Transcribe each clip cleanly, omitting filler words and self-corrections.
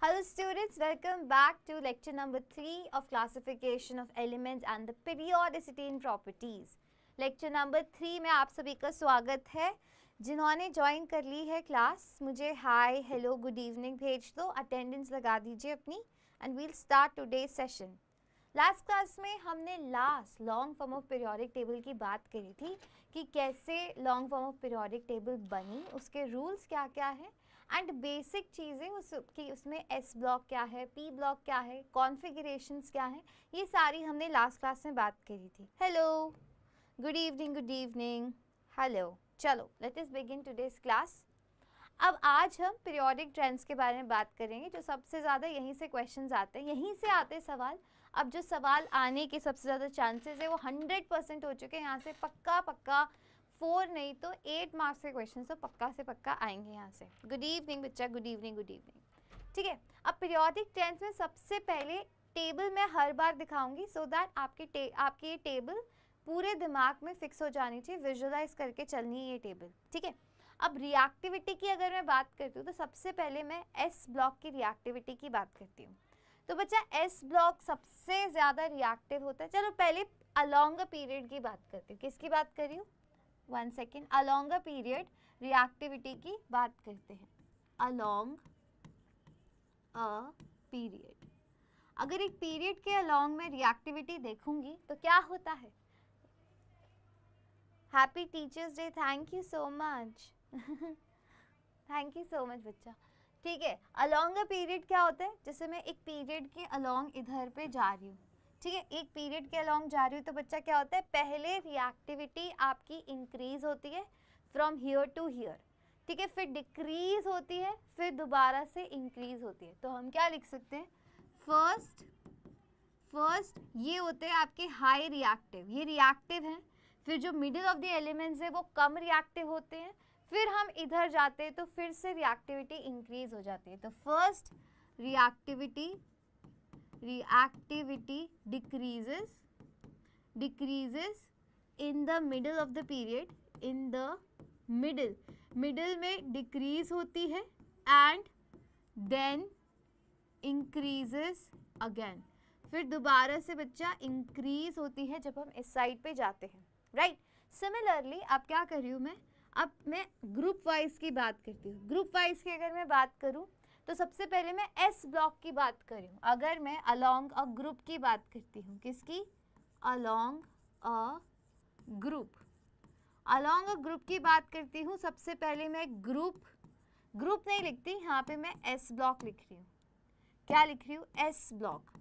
Hello students, welcome back to lecture number 3 of classification of elements and the periodicity in properties. Lecture number 3 में आप सभी का स्वागत है. जिन्होंने ज्वाइन कर ली है क्लास, मुझे हाय, हेलो, गुड इवनिंग भेज दो, अटेंडेंस लगा दीजिए अपनी and we'll start today session. Last class में हमने long form of periodic table की बात करी थी कि कैसे long form of periodic table बनी, उसके रूल्स क्या क्या हैं एंड बेसिक चीज़ें उसकी, उसमें एस ब्लॉक क्या है, पी ब्लॉक क्या है, कॉन्फ़िगरेशंस क्या है, ये सारी हमने लास्ट क्लास में बात करी थी. Hello, good evening, hello. चलो let us begin today's class. अब आज हम पीरियोडिक ट्रेंड्स के बारे में बात करेंगे. जो सबसे ज़्यादा यहीं से क्वेश्चंस आते हैं, यहीं से आते हैं सवाल. अब जो सवाल आने के सबसे ज़्यादा चांसेस है वो 100% हो चुके हैं. यहाँ से पक्का 4 नहीं तो 8 मार्क्स के क्वेश्चन तो पक्का से पक्का आएंगे यहाँ से. गुड इवनिंग बच्चा, गुड इवनिंग. ठीक है, अब पीरियोडिक ट्रेंड्स में सबसे पहले टेबल मैं हर बार दिखाऊंगी सो दैट आपकी ये टेबल पूरे दिमाग में फिक्स हो जानी चाहिए, विजुअलाइज करके चलनी है ये टेबल. ठीक है, अब रिएक्टिविटी की अगर मैं बात करती हूँ तो सबसे पहले मैं एस ब्लॉक की रिएक्टिविटी की बात करती हूँ. तो बच्चा एस ब्लॉक सबसे ज़्यादा रिएक्टिव होता है. चलो पहले अलोंग अ पीरियड की बात करती हूँ. किसकी बात कर रही हूँ? 1 second. Along a period reactivity की बात करते हैं. अलोंग अ पीरियड, अगर एक पीरियड के अलोंग में रिएक्टिविटी देखूंगी तो क्या होता है? Happy teachers day, thank you so much. Thank you so much बच्चा. ठीक है, अलोंग अ पीरियड क्या होता है? जैसे मैं एक पीरियड के अलोंग इधर पे जा रही हूँ, ठीक है, एक पीरियड के अलोंग जा रही हूँ, तो बच्चा क्या होता है? पहले रिएक्टिविटी आपकी इंक्रीज होती है फ्रॉम हियर टू हियर, ठीक है, फिर डिक्रीज होती है, फिर दोबारा से इंक्रीज होती है. तो हम क्या लिख सकते हैं? फर्स्ट ये होते हैं आपके हाई रिएक्टिव, ये रिएक्टिव हैं. फिर जो मिडिल ऑफ द एलिमेंट्स है वो कम रिएक्टिव होते हैं. फिर हम इधर जाते हैं तो फिर से रिएक्टिविटी इंक्रीज हो जाती है. तो first reactivity decreases in the middle of the period, in the middle में डिक्रीज होती है एंड देन इंक्रीजेस अगेन, फिर दोबारा से बच्चा इंक्रीज होती है जब हम इस साइड पे जाते हैं. राइट. सिमिलरली अब क्या कर रही हूँ मैं? अब मैं ग्रुप वाइज की बात करती हूँ. ग्रुप वाइज की अगर मैं बात करूँ तो सबसे पहले मैं एस ब्लॉक की बात कर रही हूँ. अगर मैं अलोंग अ ग्रुप की बात करती हूँ, किसकी? अलोंग अ ग्रुप की बात करती हूँ. सबसे पहले मैं ग्रुप नहीं लिखती, यहाँ पे मैं एस ब्लॉक लिख रही हूँ. क्या लिख रही हूँ? S block.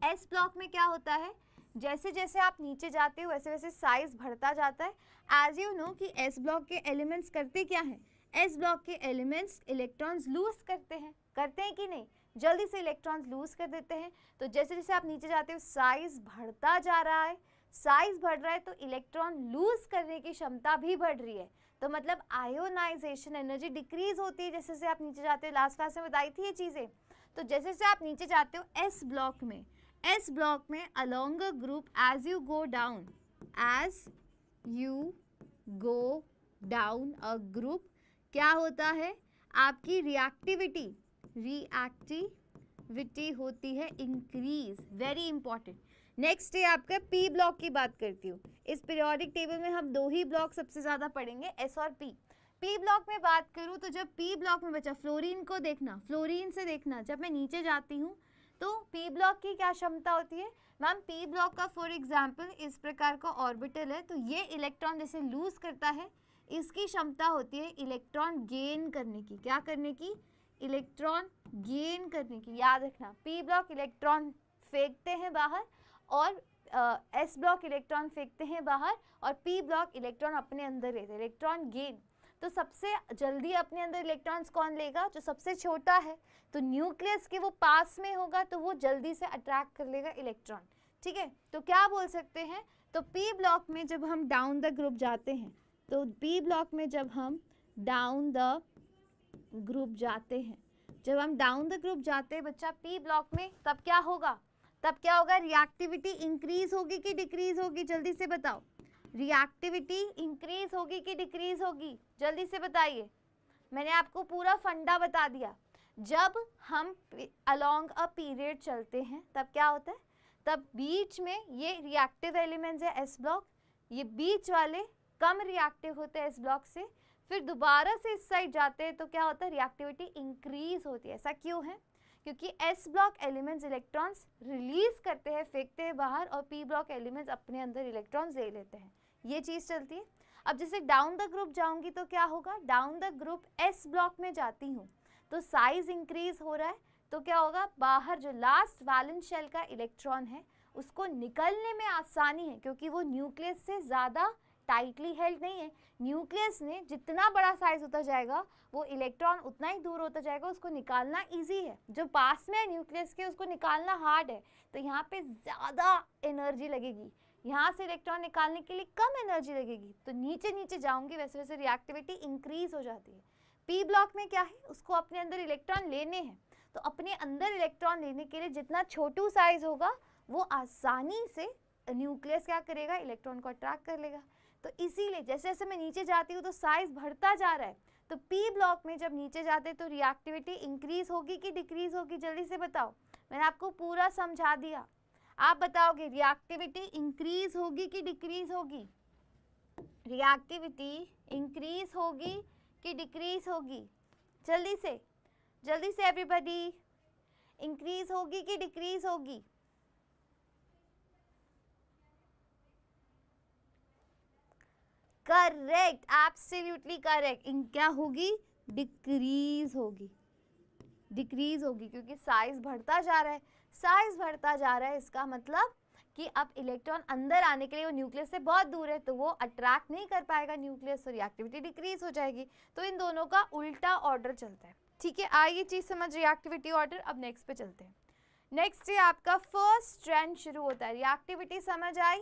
एस ब्लॉक में क्या होता है? जैसे जैसे आप नीचे जाते हो वैसे वैसे साइज बढ़ता जाता है. एज यू नो कि एस ब्लॉक के एलिमेंट्स करते क्या हैं? एस ब्लॉक के एलिमेंट्स इलेक्ट्रॉन्स लूज करते हैं कि नहीं? जल्दी से इलेक्ट्रॉन्स लूज कर देते हैं. तो जैसे जैसे आप नीचे जाते हो साइज बढ़ता जा रहा है, साइज बढ़ रहा है तो इलेक्ट्रॉन लूज करने की क्षमता भी बढ़ रही है. तो मतलब आयोनाइजेशन एनर्जी डिक्रीज होती है जैसे जैसे आप नीचे जाते हो. लास्ट क्लास में बताई थी ये चीज़ें. तो जैसे जैसे आप नीचे जाते हो एस ब्लॉक में along a group, as you go down a group, क्या होता है? आपकी रिएक्टिविटी होती है इंक्रीज. Very important. नेक्स्ट है आपका पी ब्लॉक की बात करती हूँ. इस पीरियोडिक टेबल में हम 2 ही ब्लॉक सबसे ज़्यादा पढ़ेंगे, एस और पी. पी ब्लॉक में बात करूँ तो जब पी ब्लॉक में बचा फ्लोरीन को देखना, फ्लोरीन से देखना, जब मैं नीचे जाती हूँ तो पी ब्लॉक की क्या क्षमता होती है? मैम पी ब्लॉक का फॉर एग्जांपल इस प्रकार का ऑर्बिटल है, तो ये इलेक्ट्रॉन जैसे लूज करता है, इसकी क्षमता होती है इलेक्ट्रॉन गेन करने की. क्या करने की? इलेक्ट्रॉन गेन करने की. याद रखना, पी ब्लॉक इलेक्ट्रॉन फेंकते हैं बाहर और एस ब्लॉक इलेक्ट्रॉन फेंकते हैं बाहर और पी ब्लॉक इलेक्ट्रॉन अपने अंदर लेते हैं. Electron gain. तो सबसे जल्दी अपने अंदर इलेक्ट्रॉन्स कौन लेगा? जो सबसे छोटा है. तो न्यूक्लियस के वो पास में होगा तो वो जल्दी से अट्रैक्ट कर लेगा इलेक्ट्रॉन. ठीक है, तो क्या बोल सकते हैं? तो पी ब्लॉक में जब हम डाउन द ग्रुप जाते हैं, तो पी ब्लॉक में जब हम डाउन द ग्रुप जाते हैं, बच्चा पी ब्लॉक में, तब क्या होगा? रिएक्टिविटी इंक्रीज होगी कि डिक्रीज होगी? जल्दी से बताओ. रिएक्टिविटी इंक्रीज होगी कि डिक्रीज होगी? जल्दी से बताइए. मैंने आपको पूरा फंडा बता दिया. जब हम अलोंग अ पीरियड चलते हैं तब क्या होता है, तब बीच में ये रिएक्टिव एलिमेंट्स है एस ब्लॉक, ये बीच वाले कम रिएक्टिव होते हैं एस ब्लॉक से, फिर दोबारा से इस साइड जाते हैं तो क्या होता है, रिएक्टिविटी इंक्रीज होती है। ऐसा क्यों है, क्योंकि S block elements electrons release करते हैं, फेंकते हैं बाहर, और पी ब्लॉक एलिमेंट्स अपने अंदर इलेक्ट्रॉन्स ले लेते हैं, ये चीज़ चलती है। अब जैसे डाउन द ग्रुप जाऊंगी तो क्या होगा, down the group S block में जाती हूँ तो साइज इंक्रीज हो रहा है, तो क्या होगा, बाहर जो लास्ट वैलेंस शेल का इलेक्ट्रॉन है उसको निकलने में आसानी है, क्योंकि वो न्यूक्लियस से ज़्यादा टाइटली हेल्ड नहीं है। न्यूक्लियस ने जितना बड़ा साइज होता जाएगा वो इलेक्ट्रॉन उतना ही दूर होता जाएगा, उसको निकालना इजी है। जो पास में है न्यूक्लियस के उसको निकालना हार्ड है, तो यहाँ पे ज़्यादा एनर्जी लगेगी, यहाँ से इलेक्ट्रॉन निकालने के लिए कम एनर्जी लगेगी। तो नीचे नीचे जाऊंगी वैसे वैसे रिएक्टिविटी इंक्रीज हो जाती है। पी ब्लॉक में क्या है, उसको अपने अंदर इलेक्ट्रॉन लेने हैं, तो अपने अंदर इलेक्ट्रॉन लेने के लिए जितना छोटू साइज होगा वो आसानी से न्यूक्लियस क्या करेगा, इलेक्ट्रॉन को अट्रैक्ट कर लेगा। तो इसीलिए जैसे जैसे मैं नीचे जाती हूँ तो साइज बढ़ता जा रहा है। तो पी ब्लॉक में जब नीचे जाते तो रिएक्टिविटी इंक्रीज होगी कि डिक्रीज होगी, जल्दी से बताओ। मैंने आपको पूरा समझा दिया, आप बताओगे रिएक्टिविटी इंक्रीज होगी कि डिक्रीज होगी, रिएक्टिविटी इंक्रीज होगी कि डिक्रीज होगी, जल्दी से एवरीबॉडी, इंक्रीज होगी कि डिक्रीज होगी। Correct, absolutely correct. क्या होगी, डिक्रीज होगी, डिक्रीज होगी, क्योंकि साइज बढ़ता जा रहा है, साइज बढ़ता जा रहा है, इसका मतलब कि अब इलेक्ट्रॉन अंदर आने के लिए वो न्यूक्लियस से बहुत दूर है, तो वो अट्रैक्ट नहीं कर पाएगा न्यूक्लियस, तो रिएक्टिविटी डिक्रीज हो जाएगी। तो इन दोनों का उल्टा ऑर्डर चलता है, ठीक है। आइए चीज समझ रिएक्टिविटी ऑर्डर। अब नेक्स्ट पे चलते हैं। नेक्स्ट से आपका फर्स्ट ट्रेंड शुरू होता है। रिएक्टिविटी समझ आई,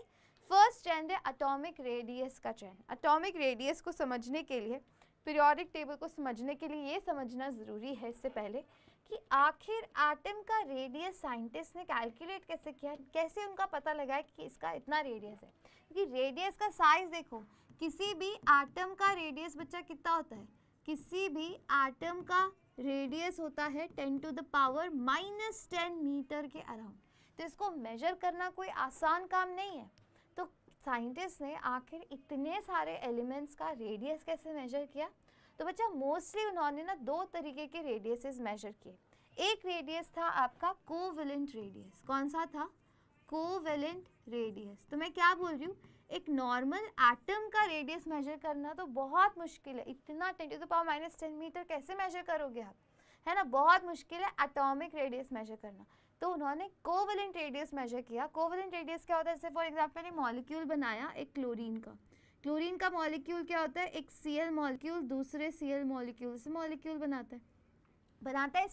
फर्स्ट ट्रेंड है एटॉमिक रेडियस का ट्रेंड। एटॉमिक रेडियस को समझने के लिए, पीरियोडिक टेबल को समझने के लिए ये समझना ज़रूरी है इससे पहले कि आखिर एटम का रेडियस साइंटिस्ट ने कैलकुलेट कैसे किया, कैसे उनका पता लगाया कि इसका इतना रेडियस है। क्योंकि रेडियस का साइज देखो, किसी भी एटम का रेडियस बच्चा कितना होता है, किसी भी एटम का रेडियस होता है 10 टू द पावर -10 मीटर के अराउंड। तो इसको मेजर करना कोई आसान काम नहीं है। तो साइंटिस्ट ने आखिर इतने सारे एलिमेंट्स का रेडियस कैसे मेजर किया, तो बच्चा मोस्टली उन्होंने ना दो तरीके के रेडियसेस मेजर किए। एक रेडियस था आपका कोवेलेंट रेडियस। कौन सा था, कोवेलेंट रेडियस। तो मैं क्या बोल रही हूँ, एक नॉर्मल एटम का रेडियस मेजर करना तो बहुत मुश्किल है, इतना 10 टू द पावर -10 मीटर कैसे मेजर करोगे आप, है ना, बहुत मुश्किल है एटॉमिक रेडियस मेजर करना। तो उन्होंने कोवेलेंट रेडियस मेजर किया। कोवेलेंट रेडियस क्या होता है, जैसे फॉर एग्जांपल मॉलिक्यूल बनाया एक क्लोरीन का, क्लोरीन का मॉलिक्यूल क्या होता है, एक Cl मॉलिक्यूल दूसरे Cl मॉलिक्यूल से मॉलिक्यूल बनाता है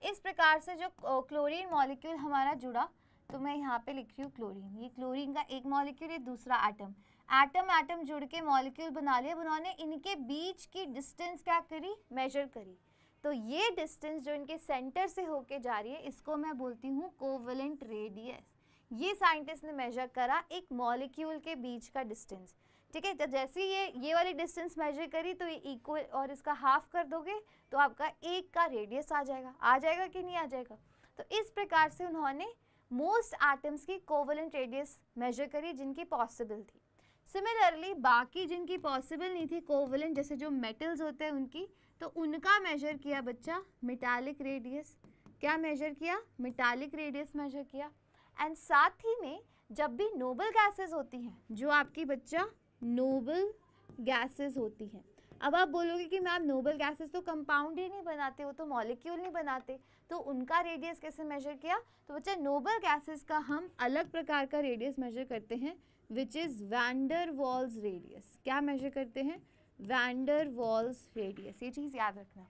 इस प्रकार से जो क्लोरीन मॉलिक्यूल हमारा जुड़ा, तो मैं यहाँ पे लिख रही हूँ क्लोरीन, ये क्लोरीन का एक मॉलिक्यूल, ये दूसरा एटम जुड़ के मॉलिक्यूल बना लिया। उन्होंने इनके बीच की डिस्टेंस क्या करी, मेजर करी। तो ये डिस्टेंस जो इनके सेंटर से होके जा रही है, इसको मैं बोलती हूँ कोवेलेंट रेडियस। ये साइंटिस्ट ने मेजर करा एक मॉलिक्यूल के बीच का डिस्टेंस, ठीक है। जब जैसे ये वाली डिस्टेंस मेजर करी तो ये इक्वल, और इसका हाफ कर दोगे तो आपका एक का रेडियस आ जाएगा कि नहीं आ जाएगा। तो इस प्रकार से उन्होंने मोस्ट एटम्स की कोवेलेंट रेडियस मेजर करी जिनकी पॉसिबल थी। सिमिलरली बाकी जिनकी पॉसिबल नहीं थी कोवेलेंट, जैसे जो मेटल्स होते हैं उनकी, तो उनका मेजर किया बच्चा मेटालिक रेडियस। क्या मेजर किया, मेटालिक रेडियस मेजर किया। एंड साथ ही में जब भी नोबल गैसेस होती हैं, जो आपकी बच्चा नोबल गैसेस होती हैं, अब आप बोलोगे कि मैम नोबल गैसेस तो कंपाउंड ही नहीं बनाते, वो तो मॉलिक्यूल नहीं बनाते, तो उनका रेडियस कैसे मेजर किया। तो बच्चा नोबल गैसेस का हम अलग प्रकार का रेडियस मेजर करते हैं, which is van der Waals radius. क्या मेजर करते हैं, वैन डर वाल्स रेडियस, ये चीज़ याद रखना।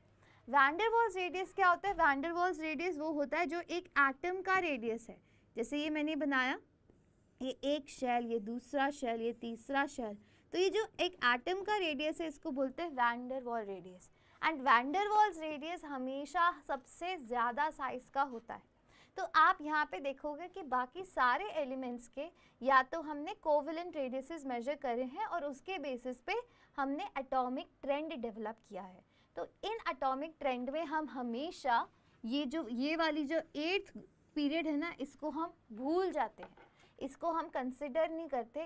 वैन डर वाल्स रेडियस क्या होता है, वैन डर वाल्स रेडियस वो होता है जो एक एटम का रेडियस है। जैसे ये मैंने बनाया, ये एक शेल, ये दूसरा शेल, ये तीसरा शेल, तो ये जो एक एटम का रेडियस है इसको बोलते हैं van der Waals radius. And van der Waals radius हमेशा सबसे ज़्यादा साइज का होता है। तो आप यहाँ पे देखोगे कि बाकी सारे एलिमेंट्स के या तो हमने कोवेलेंट रेडियसेस मेजर करे हैं और उसके बेसिस पे हमने एटॉमिक ट्रेंड डेवलप किया है। तो इन एटॉमिक ट्रेंड में हम हमेशा ये वाली जो 8th पीरियड है ना, इसको हम भूल जाते हैं, इसको हम कंसिडर नहीं करते,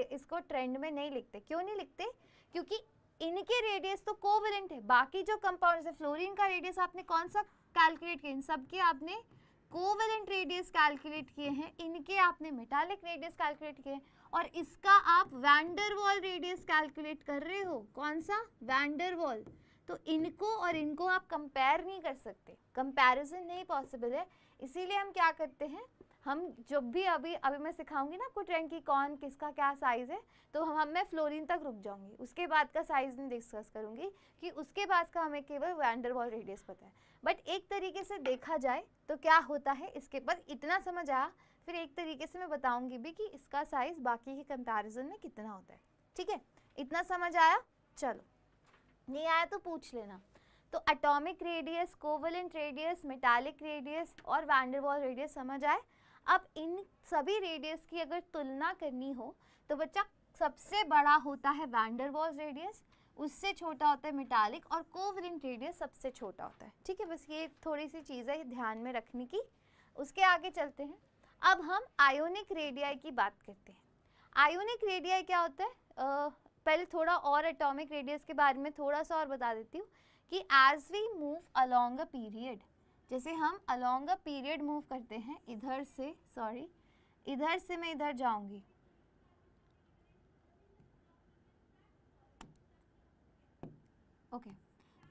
इसको ट्रेंड में नहीं लिखते। क्यों नहीं लिखते? क्योंकि इनके रेडियस तो कोवेलेंट है। बाकी जो कंपाउंड्स है, फ्लोरीन का रेडियस आपने कौन सा कैलकुलेट किया? इन सब के आपने कोवेलेंट रेडियस कैलकुलेट किए हैं, इनके आपने मेटालिक रेडियस कैलकुलेट किए हैं, और इसका आप van der Waals radius calculate कर रहे हो। कौन सा? वैन डर वाल। तो इनको और इनको आप कंपेयर नहीं कर सकते, कंपैरिजन नहीं पॉसिबल है। इसीलिए हम क्या करते हैं, हम जब भी अभी मैं सिखाऊंगी ना आपको ट्रेंड की कौन किसका क्या साइज है, तो मैं फ्लोरीन तक रुक जाऊंगी, उसके बाद का साइज नहीं डिस्कस करूंगी, कि उसके बाद का हमें केवल वैन डर वाल रेडियस पता है। बट एक तरीके से देखा जाए तो क्या होता है, इसके बाद इतना समझ आया, फिर एक तरीके से मैं बताऊंगी भी कि इसका साइज बाकी के कंपैरिजन में कितना होता है। ठीक है, इतना समझ आया? चलो, नहीं आया तो पूछ लेना। तो atomic radius, covalent radius, metallic radius और वैन डर वाल रेडियस समझ आए। अब इन सभी रेडियस की अगर तुलना करनी हो तो बच्चा सबसे बड़ा होता है वैन डर वाल रेडियस, उससे छोटा होता है मेटालिक, और कोवेलेंट रेडियस सबसे छोटा होता है। ठीक है, बस ये थोड़ी सी चीज़ है ध्यान में रखने की। उसके आगे चलते हैं। अब हम आयोनिक रेडियाई की बात करते हैं। आयोनिक रेडियाई क्या होता है? पहले थोड़ा और एटॉमिक रेडियस के बारे में थोड़ा सा और बता देती हूँ कि as we move along a period, जैसे हम अलोंग अ पीरियड मूव करते हैं, इधर से मैं इधर जाऊंगी, ओके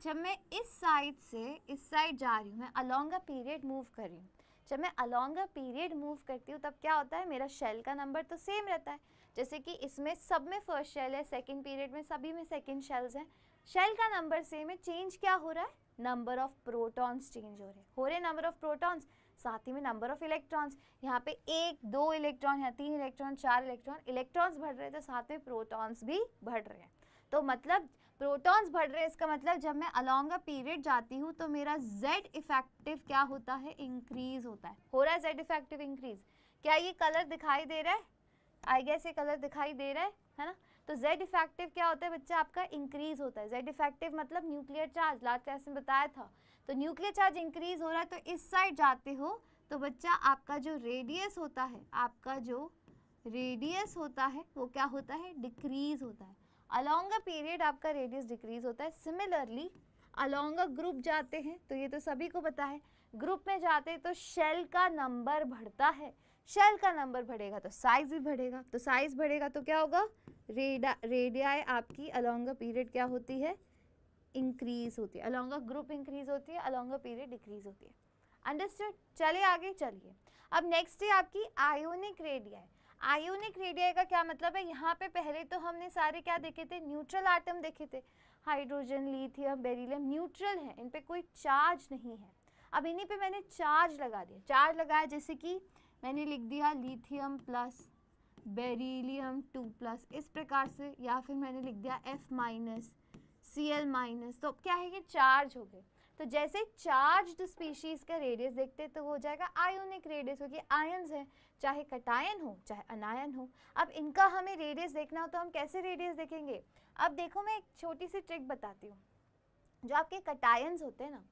जब मैं इस साइड से इस साइड जा रही हूँ, मैं अलोंग अ पीरियड मूव कर रही हूँ। जब मैं अलोंग अ पीरियड मूव करती हूँ तब क्या होता है, मेरा शेल का नंबर तो सेम रहता है। जैसे कि इसमें सब में फर्स्ट शेल है, सेकंड पीरियड में सभी में सेकंड शेल्स हैं, शेल का नंबर सेम है। चेंज क्या हो रहा है? नंबर ऑफ प्रोटॉन्स चेंज हो रहे नंबर ऑफ प्रोटॉन्स, साथ ही में नंबर ऑफ इलेक्ट्रॉन्स। यहाँ पे 1 2 इलेक्ट्रॉन, यहाँ 3 इलेक्ट्रॉन, 4 इलेक्ट्रॉन, इलेक्ट्रॉन्स बढ़ रहे हैं तो साथ में प्रोटॉन्स भी बढ़ रहे हैं। तो मतलब प्रोटॉन्स बढ़ रहे हैं, इसका मतलब जब मैं अलोंग अ पीरियड जाती हूँ तो मेरा जेड इफेक्टिव क्या होता है? इंक्रीज होता है। हो रहा है जेड इफेक्टिव इंक्रीज। क्या ये कलर दिखाई दे रहा है? आई गेस ये कलर दिखाई दे रहा है ना? तो जेड इफेक्टिव क्या होता है बच्चा? आपका इंक्रीज होता है। जेड इफेक्टिव मतलब न्यूक्लियर चार्ज, लास्ट क्लास में बताया था। तो न्यूक्लियर चार्ज इंक्रीज हो रहा है, तो इस साइड जाते हो तो बच्चा आपका जो रेडियस होता है, वो क्या होता है? डिक्रीज होता है। अलोंग अ पीरियड आपका रेडियस डिक्रीज होता है। सिमिलरली अलोंग अ ग्रुप जाते हैं तो ये तो सभी को पता है, ग्रुप में जाते हैं तो शेल का नंबर बढ़ता है। शेल का नंबर बढ़ेगा तो साइज भी बढ़ेगा, तो साइज बढ़ेगा तो क्या होगा? रेडियाई आपकी अलोंग अ पीरियड क्या होती है? इंक्रीज होती है। अलोंग अ ग्रुप इंक्रीज होती है, अलोंग अ पीरियड डिक्रीज होती है। अंडरस्टूड? चलिए आगे चलिए। अब नेक्स्ट है आपकी आयोनिक रेडियाई। आयोनिक रेडियाई का क्या मतलब है? यहाँ पे पहले तो हमने सारे क्या देखे थे? न्यूट्रल एटम देखे थे, हाइड्रोजन, लिथियम, बेरिलियम न्यूट्रल है, इन पे कोई चार्ज नहीं है। अब इन्हीं पे मैंने चार्ज लगा दिया, चार्ज लगाया, जैसे कि मैंने लिख दिया लिथियम प्लस, बेरिलियम 2+, इस प्रकार से, या फिर मैंने लिख दिया F माइनस, Cl-, तो क्या है? ये चार्ज हो गए। तो जैसे चार्ज्ड स्पीशीज का रेडियस देखते हैं तो वो हो जाएगा आयोनिक रेडियस, क्योंकि आयंस है, चाहे कटायन हो चाहे अनायन हो। अब इनका हमें रेडियस देखना हो तो हम कैसे रेडियस देखेंगे? अब देखो मैं एक छोटी सी ट्रिक बताती हूँ। जो आपके कटायंस होते हैं ना,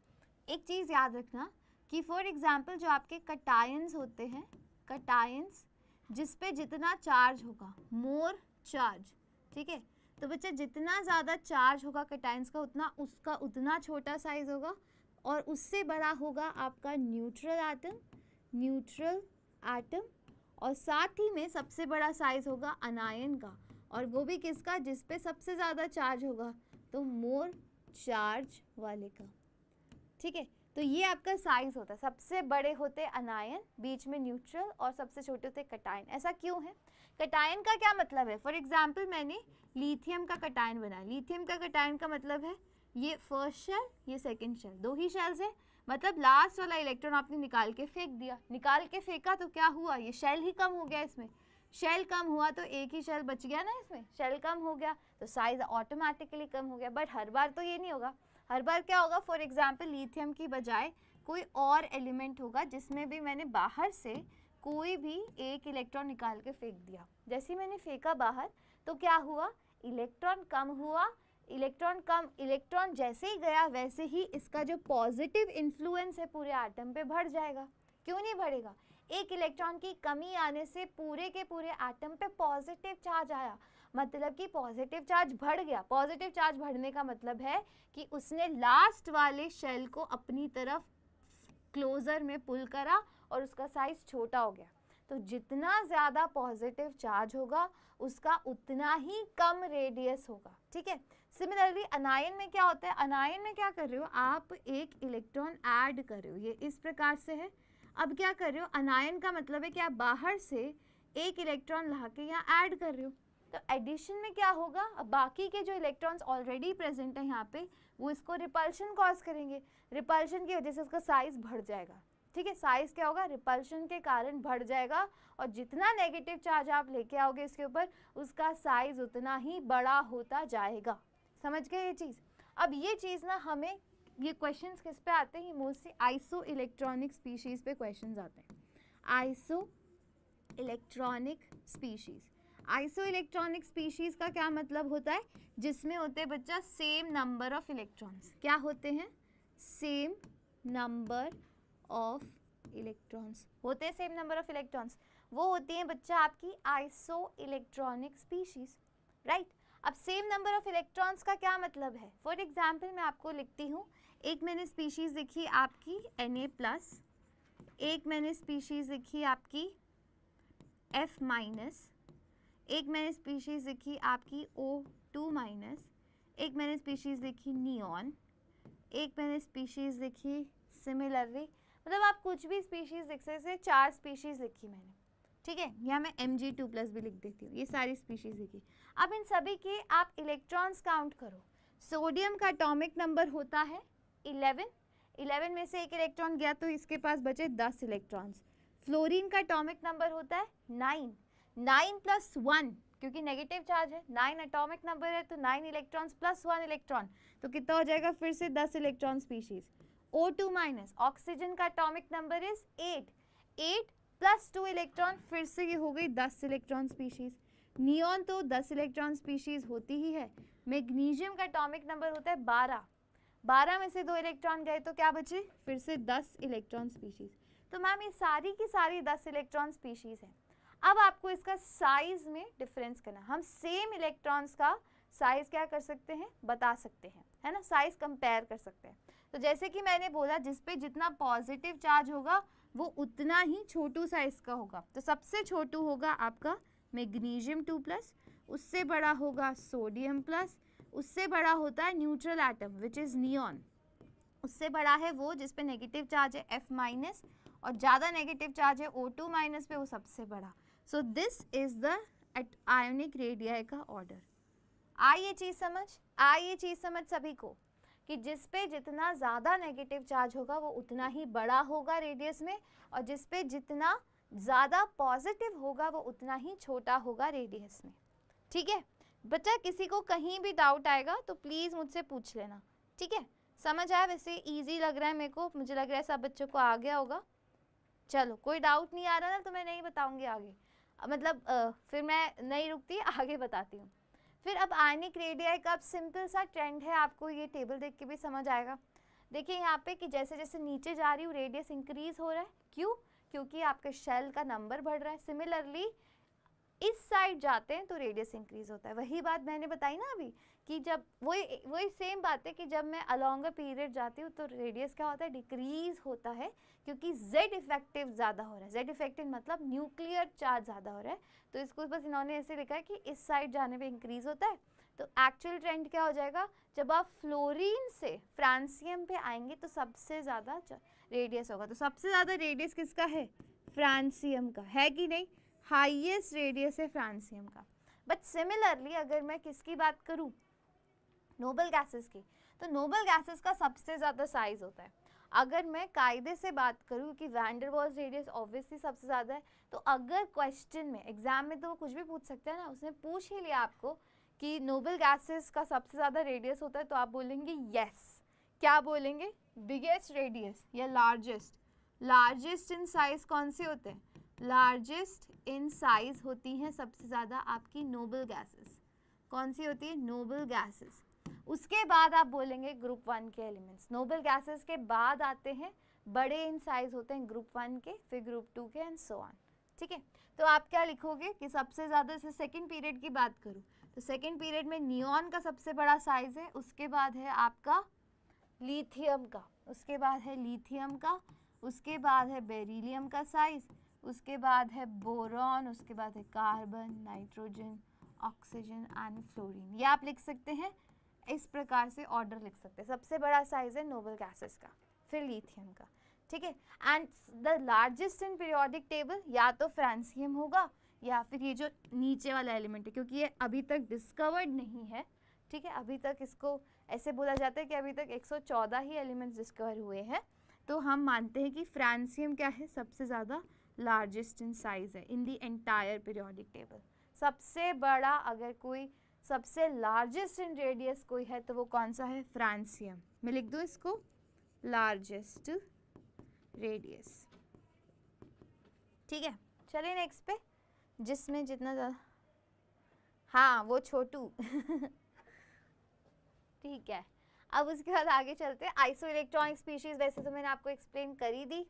एक चीज़ याद रखना कि फॉर एग्जाम्पल जो आपके कटायंस होते हैं, कटायंस जिस पे जितना चार्ज होगा, मोर चार्ज, ठीक है, तो बच्चा जितना ज़्यादा चार्ज होगा कटायंस का, उसका उतना छोटा साइज होगा, और उससे बड़ा होगा आपका न्यूट्रल एटम, और साथ ही में सबसे बड़ा साइज होगा अनायन का, और वो भी किसका? जिस पे सबसे ज़्यादा चार्ज होगा, तो मोर चार्ज वाले का। ठीक है, तो ये आपका साइज होता है। सबसे बड़े होते अनायन, बीच में न्यूट्रल, और सबसे छोटे होते कटायन। ऐसा क्यों है? कटायन का क्या मतलब है? फॉर एग्जाम्पल मैंने लिथियम का कटायन बनाया, लिथियम का कटायन का मतलब है ये फर्स्ट शेल, ये सेकंड शेल, 2 ही शेल्स है, मतलब लास्ट वाला इलेक्ट्रॉन आपने निकाल के फेंक दिया। निकाल के फेंका तो क्या हुआ? ये शेल ही कम हो गया, इसमें शेल कम हुआ तो एक ही शेल बच गया ना, इसमें शेल कम हो गया तो साइज ऑटोमेटिकली कम हो गया। बट हर बार तो ये नहीं होगा, हर बार क्या होगा? फॉर एग्जाम्पल लिथियम की बजाय कोई और एलिमेंट होगा जिसमें भी मैंने बाहर से कोई भी एक इलेक्ट्रॉन निकाल के फेंक दिया। जैसे मैंने फेंका बाहर तो क्या हुआ? इलेक्ट्रॉन कम हुआ, इलेक्ट्रॉन जैसे ही गया वैसे ही इसका जो पॉजिटिव इन्फ्लुएंस है पूरे एटम पे बढ़ जाएगा। क्यों नहीं बढ़ेगा? एक इलेक्ट्रॉन की कमी आने से पूरे के पूरे एटम पे पॉजिटिव चार्ज आया, मतलब कि पॉजिटिव चार्ज बढ़ गया। पॉजिटिव चार्ज बढ़ने का मतलब है कि उसने लास्ट वाले शेल को अपनी तरफ क्लोजर में पुल करा और उसका साइज छोटा हो गया। तो जितना ज़्यादा पॉजिटिव चार्ज होगा उसका उतना ही कम रेडियस होगा, ठीक है। सिमिलरली अनायन में क्या होता है? अनायन में क्या कर रहे हो आप? एक इलेक्ट्रॉन ऐड कर रहे हो, ये इस प्रकार से है। अब क्या कर रहे हो? अनायन का मतलब है कि आप बाहर से एक इलेक्ट्रॉन ला के यहाँ ऐड कर रहे हो। तो एडिशन में क्या होगा? अब बाकी के जो इलेक्ट्रॉन्स ऑलरेडी प्रेजेंट है यहाँ पे वो इसको रिपल्शन कॉज करेंगे। रिपल्शन की वजह से उसका साइज बढ़ जाएगा, ठीक है। साइज क्या होगा? रिपल्शन के कारण बढ़ जाएगा और जितना नेगेटिव चार्ज आप लेके आओगे इसके ऊपर उसका साइज उतना ही बड़ा होता जाएगा। समझ गए ये चीज़? अब ये चीज़ ना हमें ये क्वेश्चंस किस पे आते हैं? मोस्टली आइसो इलेक्ट्रॉनिक स्पीशीज़ पे क्वेश्चंस आते हैं। Iso electronic species, iso electronic species का क्या मतलब होता है? जिसमें होते हैं बच्चा सेम नंबर ऑफ इलेक्ट्रॉन्स। क्या होते हैं? सेम नंबर ऑफ इलेक्ट्रॉन्स होते हैं, सेम नंबर ऑफ इलेक्ट्रॉन्स। वो होती हैं बच्चा आपकी आइसो इलेक्ट्रॉनिक स्पीशीज़, राइट। अब सेम नंबर ऑफ इलेक्ट्रॉन्स का क्या मतलब है? फॉर एग्जाम्पल मैं आपको लिखती हूँ, एक मैंने स्पीशीज़ लिखी आपकी Na+, एक मैंने स्पीशीज़ लिखी आपकी F-, एक मैंने स्पीशीज़ लिखी आपकी O2-, एक मैंने स्पीशीज़ लिखी नियॉन, एक मैंने स्पीशीज़ लिखी सिमिलरली, मतलब आप कुछ भी स्पीशीज़ लिख सकते हैं। 4 स्पीशीज़ लिखी मैंने, ठीक है। यहाँ मैं Mg2+ भी लिख देती हूँ। ये सारी स्पीशीज़ लिखी। अब इन सभी के आप इलेक्ट्रॉन्स काउंट करो। सोडियम का एटॉमिक नंबर होता है 11 में से एक इलेक्ट्रॉन गया तो इसके पास बचे 10 इलेक्ट्रॉन्स। फ्लोरीन का एटॉमिक नंबर होता है 9 + 1, क्योंकि नेगेटिव चार्ज है। 9 एटॉमिक नंबर है तो 9 इलेक्ट्रॉन्स + 1 इलेक्ट्रॉन, तो कितना हो जाएगा? फिर से 10 इलेक्ट्रॉन स्पीशीज़। O2-, ऑक्सीजन का एटॉमिक नंबर इज 8 + 2 इलेक्ट्रॉन, फिर से ये हो गई 10 इलेक्ट्रॉन स्पीशीज़। नियॉन तो 10 इलेक्ट्रॉन स्पीशीज़ होती ही है। मैग्नीशियम का एटॉमिक नंबर होता है 12 में से 2 इलेक्ट्रॉन गए तो क्या बचे? फिर से 10 इलेक्ट्रॉन स्पीशीज़। तो मैम ये सारी की सारी 10 इलेक्ट्रॉन स्पीशीज़ हैं। अब आपको इसका साइज में डिफरेंस करना। हम सेम इलेक्ट्रॉन्स का साइज क्या कर सकते हैं? बता सकते हैं, है ना। साइज कंपेयर कर सकते हैं। तो जैसे कि मैंने बोला, जिस पे जितना पॉजिटिव चार्ज होगा वो उतना ही छोटू साइज का होगा। तो सबसे छोटू होगा आपका मैग्नीशियम 2+, उससे बड़ा होगा सोडियम प्लस, उससे बड़ा होता है neutral atom which is neon, उससे बड़ा है वो जिस पे नेगेटिव चार्ज है F-, और ज़्यादा नेगेटिव चार्ज है O2- पे, वो सबसे बड़ा। So this is the ionic radii का ऑर्डर। आई ये चीज़ समझ सभी को कि जिस पे जितना ज़्यादा नेगेटिव चार्ज होगा वो उतना ही बड़ा होगा रेडियस में, और जिस पे जितना ज़्यादा पॉजिटिव होगा वो उतना ही छोटा होगा रेडियस में, ठीक है बच्चा। किसी को कहीं भी डाउट आएगा तो प्लीज़ मुझसे पूछ लेना, ठीक है। समझ आया? वैसे इजी लग रहा है मेरे को, मुझे लग रहा है सब बच्चों को आ गया होगा। चलो, कोई डाउट नहीं आ रहा ना तो मैं नहीं बताऊंगी आगे, मतलब फिर मैं नहीं रुकती, आगे बताती हूँ। फिर अब आयनिक रेडियाई का अब सिंपल सा ट्रेंड है, आपको ये टेबल देख के भी समझ आएगा। देखिए यहाँ पे कि जैसे जैसे नीचे जा रही हूँ रेडियस इंक्रीज हो रहा है। क्यों? क्योंकि आपके शेल का नंबर बढ़ रहा है। सिमिलरली इस साइड जाते हैं तो रेडियस इंक्रीज होता है। वही बात मैंने बताई ना अभी कि जब वही सेम बात है कि जब मैं अलॉन्ग अ पीरियड जाती हूँ तो रेडियस क्या होता है? डिक्रीज होता है, क्योंकि Z इफेक्टिव ज़्यादा हो रहा है। Z इफेक्टिव मतलब न्यूक्लियर चार्ज ज़्यादा हो रहा है, तो इसको बस इन्होंने ऐसे लिखा है कि इस साइड जाने पे इंक्रीज होता है। तो एक्चुअल ट्रेंड क्या हो जाएगा? जब आप फ्लोरीन से फ्रांसियम पे आएंगे तो सबसे ज़्यादा रेडियस होगा। तो सबसे ज़्यादा रेडियस किसका है? फ्रांसियम का, है कि नहीं? हाईएस्ट रेडियस है फ्रांसियम का। बट सिमिलरली अगर मैं किसकी बात करूँ, नोबल गैसेस की, तो नोबल गैसेस का सबसे ज़्यादा साइज होता है। अगर मैं कायदे से बात करूँ कि van der Waals radius obviously सबसे ज़्यादा है, तो अगर क्वेश्चन में एग्जाम में तो वो कुछ भी पूछ सकते हैं ना, उसने पूछ ही लिया आपको कि नोबल गैसेस का सबसे ज़्यादा रेडियस होता है, तो आप बोलेंगे यस। क्या बोलेंगे? बिगेस्ट रेडियस या लार्जेस्ट। लार्जेस्ट इन साइज कौन से होते हैं? लार्जेस्ट इन साइज होती हैं सबसे ज़्यादा आपकी नोबल गैसेस। कौन सी होती है? Noble gases. उसके बाद आप बोलेंगे ग्रुप 1 के एलिमेंट्स। नोबल गैसेस के बाद आते हैं बड़े इन साइज होते हैं ग्रुप 1 के, फिर ग्रुप 2 के एंड सो ऑन। ठीक है, तो आप क्या लिखोगे कि सबसे ज़्यादा, जैसे सेकेंड पीरियड की बात करूँ तो सेकेंड पीरियड में नियॉन का सबसे बड़ा साइज है, उसके बाद है आपका लिथियम का, उसके बाद है लिथियम का, उसके बाद है बेरिलियम का साइज, उसके बाद है बोरॉन, उसके बाद है carbon, nitrogen, oxygen and fluorine. ये आप लिख सकते हैं, इस प्रकार से ऑर्डर लिख सकते हैं। सबसे बड़ा साइज है नोबल गैसेस का, फिर लिथियम का। ठीक है, and the largest in periodic table या तो फ्रांसियम होगा या फिर ये जो नीचे वाला एलिमेंट है, क्योंकि ये अभी तक डिस्कवर्ड नहीं है। ठीक है, अभी तक इसको ऐसे बोला जाता है कि अभी तक 114 ही एलिमेंट्स डिस्कवर हुए हैं, तो हम मानते हैं कि फ्रांसियम क्या है, सबसे ज़्यादा लार्जेस्ट इन साइज है in the entire periodic table. सबसे बड़ा अगर कोई, सबसे लार्जेस्ट इन रेडियस कोई है तो वो कौन सा है, फ्रांसियम। मैं लिख दूँ इसको, लार्जेस्ट रेडियस। ठीक है, चलिए नेक्स्ट पे, जिसमें जितना ज़्यादा, हाँ वो छोटू ठीक है, अब उसके बाद आगे चलते हैं। आइसो इलेक्ट्रॉनिक स्पीशीज वैसे तो मैंने आपको एक्सप्लेन कर ही दी।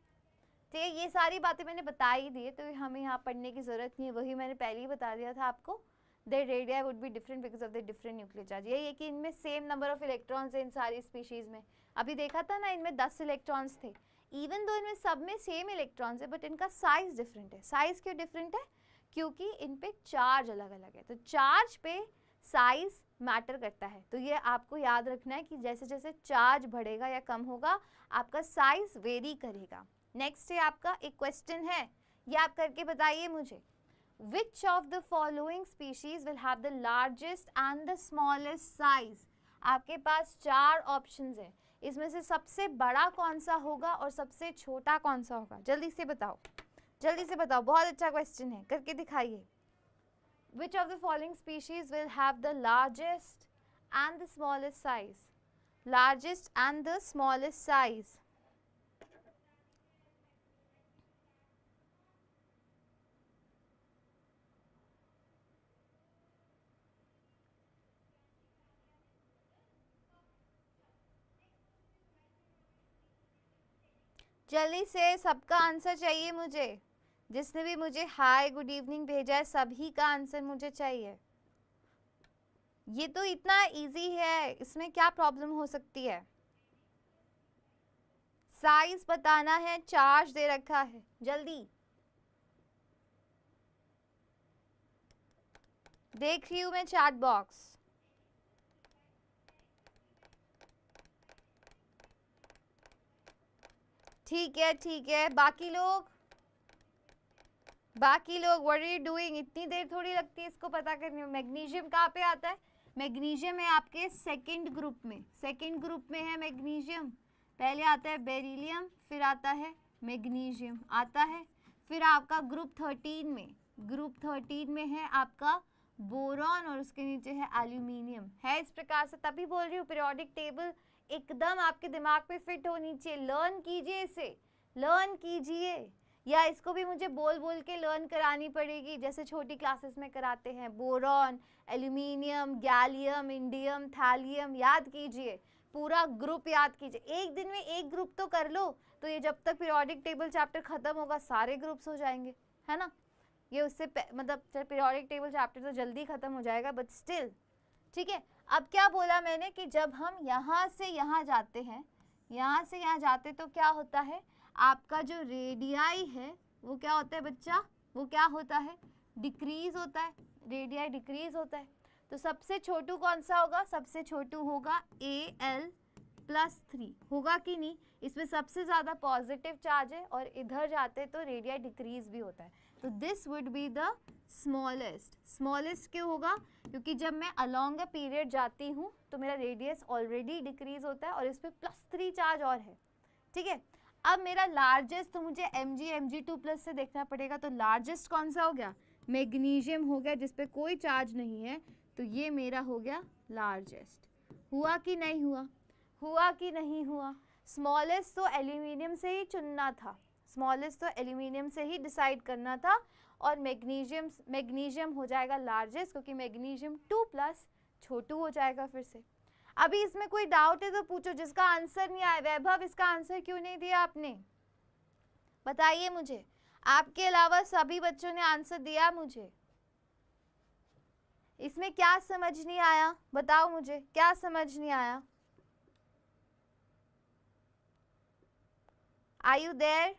ठीक है, ये सारी बातें मैंने बता ही दी है, तो हमें यहाँ पढ़ने की ज़रूरत नहीं है, वही मैंने पहले ही बता दिया था आपको। The radii would be different because of the different nuclear charge. यही है कि इनमें सेम नंबर ऑफ इलेक्ट्रॉन्स है इन सारी स्पीशीज़ में। अभी देखा था ना, इनमें 10 इलेक्ट्रॉन्स थे, इवन दो इनमें सब में सेम इलेक्ट्रॉन्स है, बट इनका साइज डिफरेंट है। साइज क्यों डिफरेंट है, क्योंकि इन पे चार्ज अलग अलग है, तो चार्ज पे साइज मैटर करता है। तो ये आपको याद रखना है कि जैसे जैसे चार्ज बढ़ेगा या कम होगा, आपका साइज वेरी करेगा। नेक्स्ट है आपका एक क्वेश्चन है, ये आप करके बताइए मुझे, which of the following species will have the largest and the smallest size. आपके पास 4 ऑप्शंस है, इसमें से सबसे बड़ा कौन सा होगा और सबसे छोटा कौन सा होगा, जल्दी से बताओ, जल्दी से बताओ, बहुत अच्छा क्वेश्चन है, करके दिखाइए। Which of the following species will have the largest and the smallest size? Largest and the smallest size. जल्दी से सबका आंसर चाहिए मुझे, जिसने भी मुझे हाय गुड इवनिंग भेजा है सभी का आंसर मुझे चाहिए। ये तो इतना इजी है, इसमें क्या प्रॉब्लम हो सकती है। साइज बताना है, चार्ज दे रखा है, जल्दी देख रही हूं मैं चैट बॉक्स। ठीक है, बाकी लोग व्हाट आर यू डूइंग, इतनी देर थोड़ी लगती है इसको पता करने में। मैग्नीशियम कहाँ पे आता है, मैग्नीशियम है आपके सेकंड ग्रुप में, सेकंड ग्रुप में है मैग्नीशियम। पहले आता है बेरिलियम, फिर आता है मैग्नीशियम आता है, फिर आपका ग्रुप 13 में, ग्रुप 13 में है आपका बोरॉन और उसके नीचे है एल्यूमिनियम। है इस प्रकार से, तभी बोल रही हूँ पीरियोडिक टेबल एकदम आपके दिमाग पे फिट होनी चाहिए। लर्न कीजिए इसे, लर्न कीजिए, या इसको भी मुझे बोल बोल के लर्न करानी पड़ेगी, जैसे छोटी क्लासेस में कराते हैं। Boron, aluminium, gallium, indium, thallium, याद कीजिए, पूरा ग्रुप याद कीजिए। एक दिन में एक ग्रुप तो कर लो, तो ये जब तक पीरियोडिक टेबल चैप्टर खत्म होगा सारे ग्रुप्स हो जाएंगे, है ना। ये उससे मतलब पीरियोडिक टेबल चैप्टर तो जल्दी खत्म हो जाएगा, बट स्टिल ठीक है। अब क्या बोला मैंने कि जब हम यहाँ से यहाँ जाते हैं, यहाँ से यहाँ जाते तो क्या होता है, आपका जो रेडियाई है वो क्या होता है बच्चा, वो क्या होता है, डिक्रीज होता है, रेडियाई डिक्रीज होता है। तो सबसे छोटू कौन सा होगा, सबसे छोटू होगा Al+3, होगा कि नहीं। इसमें सबसे ज़्यादा पॉजिटिव चार्ज है और इधर जाते तो रेडियाई डिक्रीज भी होता है, तो this would be the smallest. Smallest क्यों होगा, क्योंकि जब मैं अलॉन्ग अ पीरियड जाती हूँ तो मेरा रेडियस ऑलरेडी डिक्रीज होता है और इस पर +3 चार्ज और है। ठीक है, अब मेरा लार्जेस्ट तो मुझे Mg2+ से देखना पड़ेगा, तो लार्जेस्ट कौन सा हो गया, मैग्नीशियम हो गया, जिस पे कोई चार्ज नहीं है, तो ये मेरा हो गया लार्जेस्ट। हुआ कि नहीं हुआ, हुआ कि नहीं हुआ। स्मॉलेस्ट तो एल्यूमिनियम से ही चुनना था, स्मॉलेस्ट तो एल्यूमिनियम से ही डिसाइड करना था, और मैग्नीशियम हो जाएगा लार्जेस्ट, क्योंकि मैग्नीशियम 2+ छोटू हो जाएगा फिर से। अभी इसमें कोई डाउट है तो पूछो, जिसका आंसर नहीं आया। वैभव, इसका आंसर क्यों नहीं दिया आपने, बताइए मुझे। आपके अलावा सभी बच्चों ने आंसर दिया मुझे। इसमें क्या समझ नहीं आया, बताओ मुझे, क्या समझ नहीं आया? Are you there?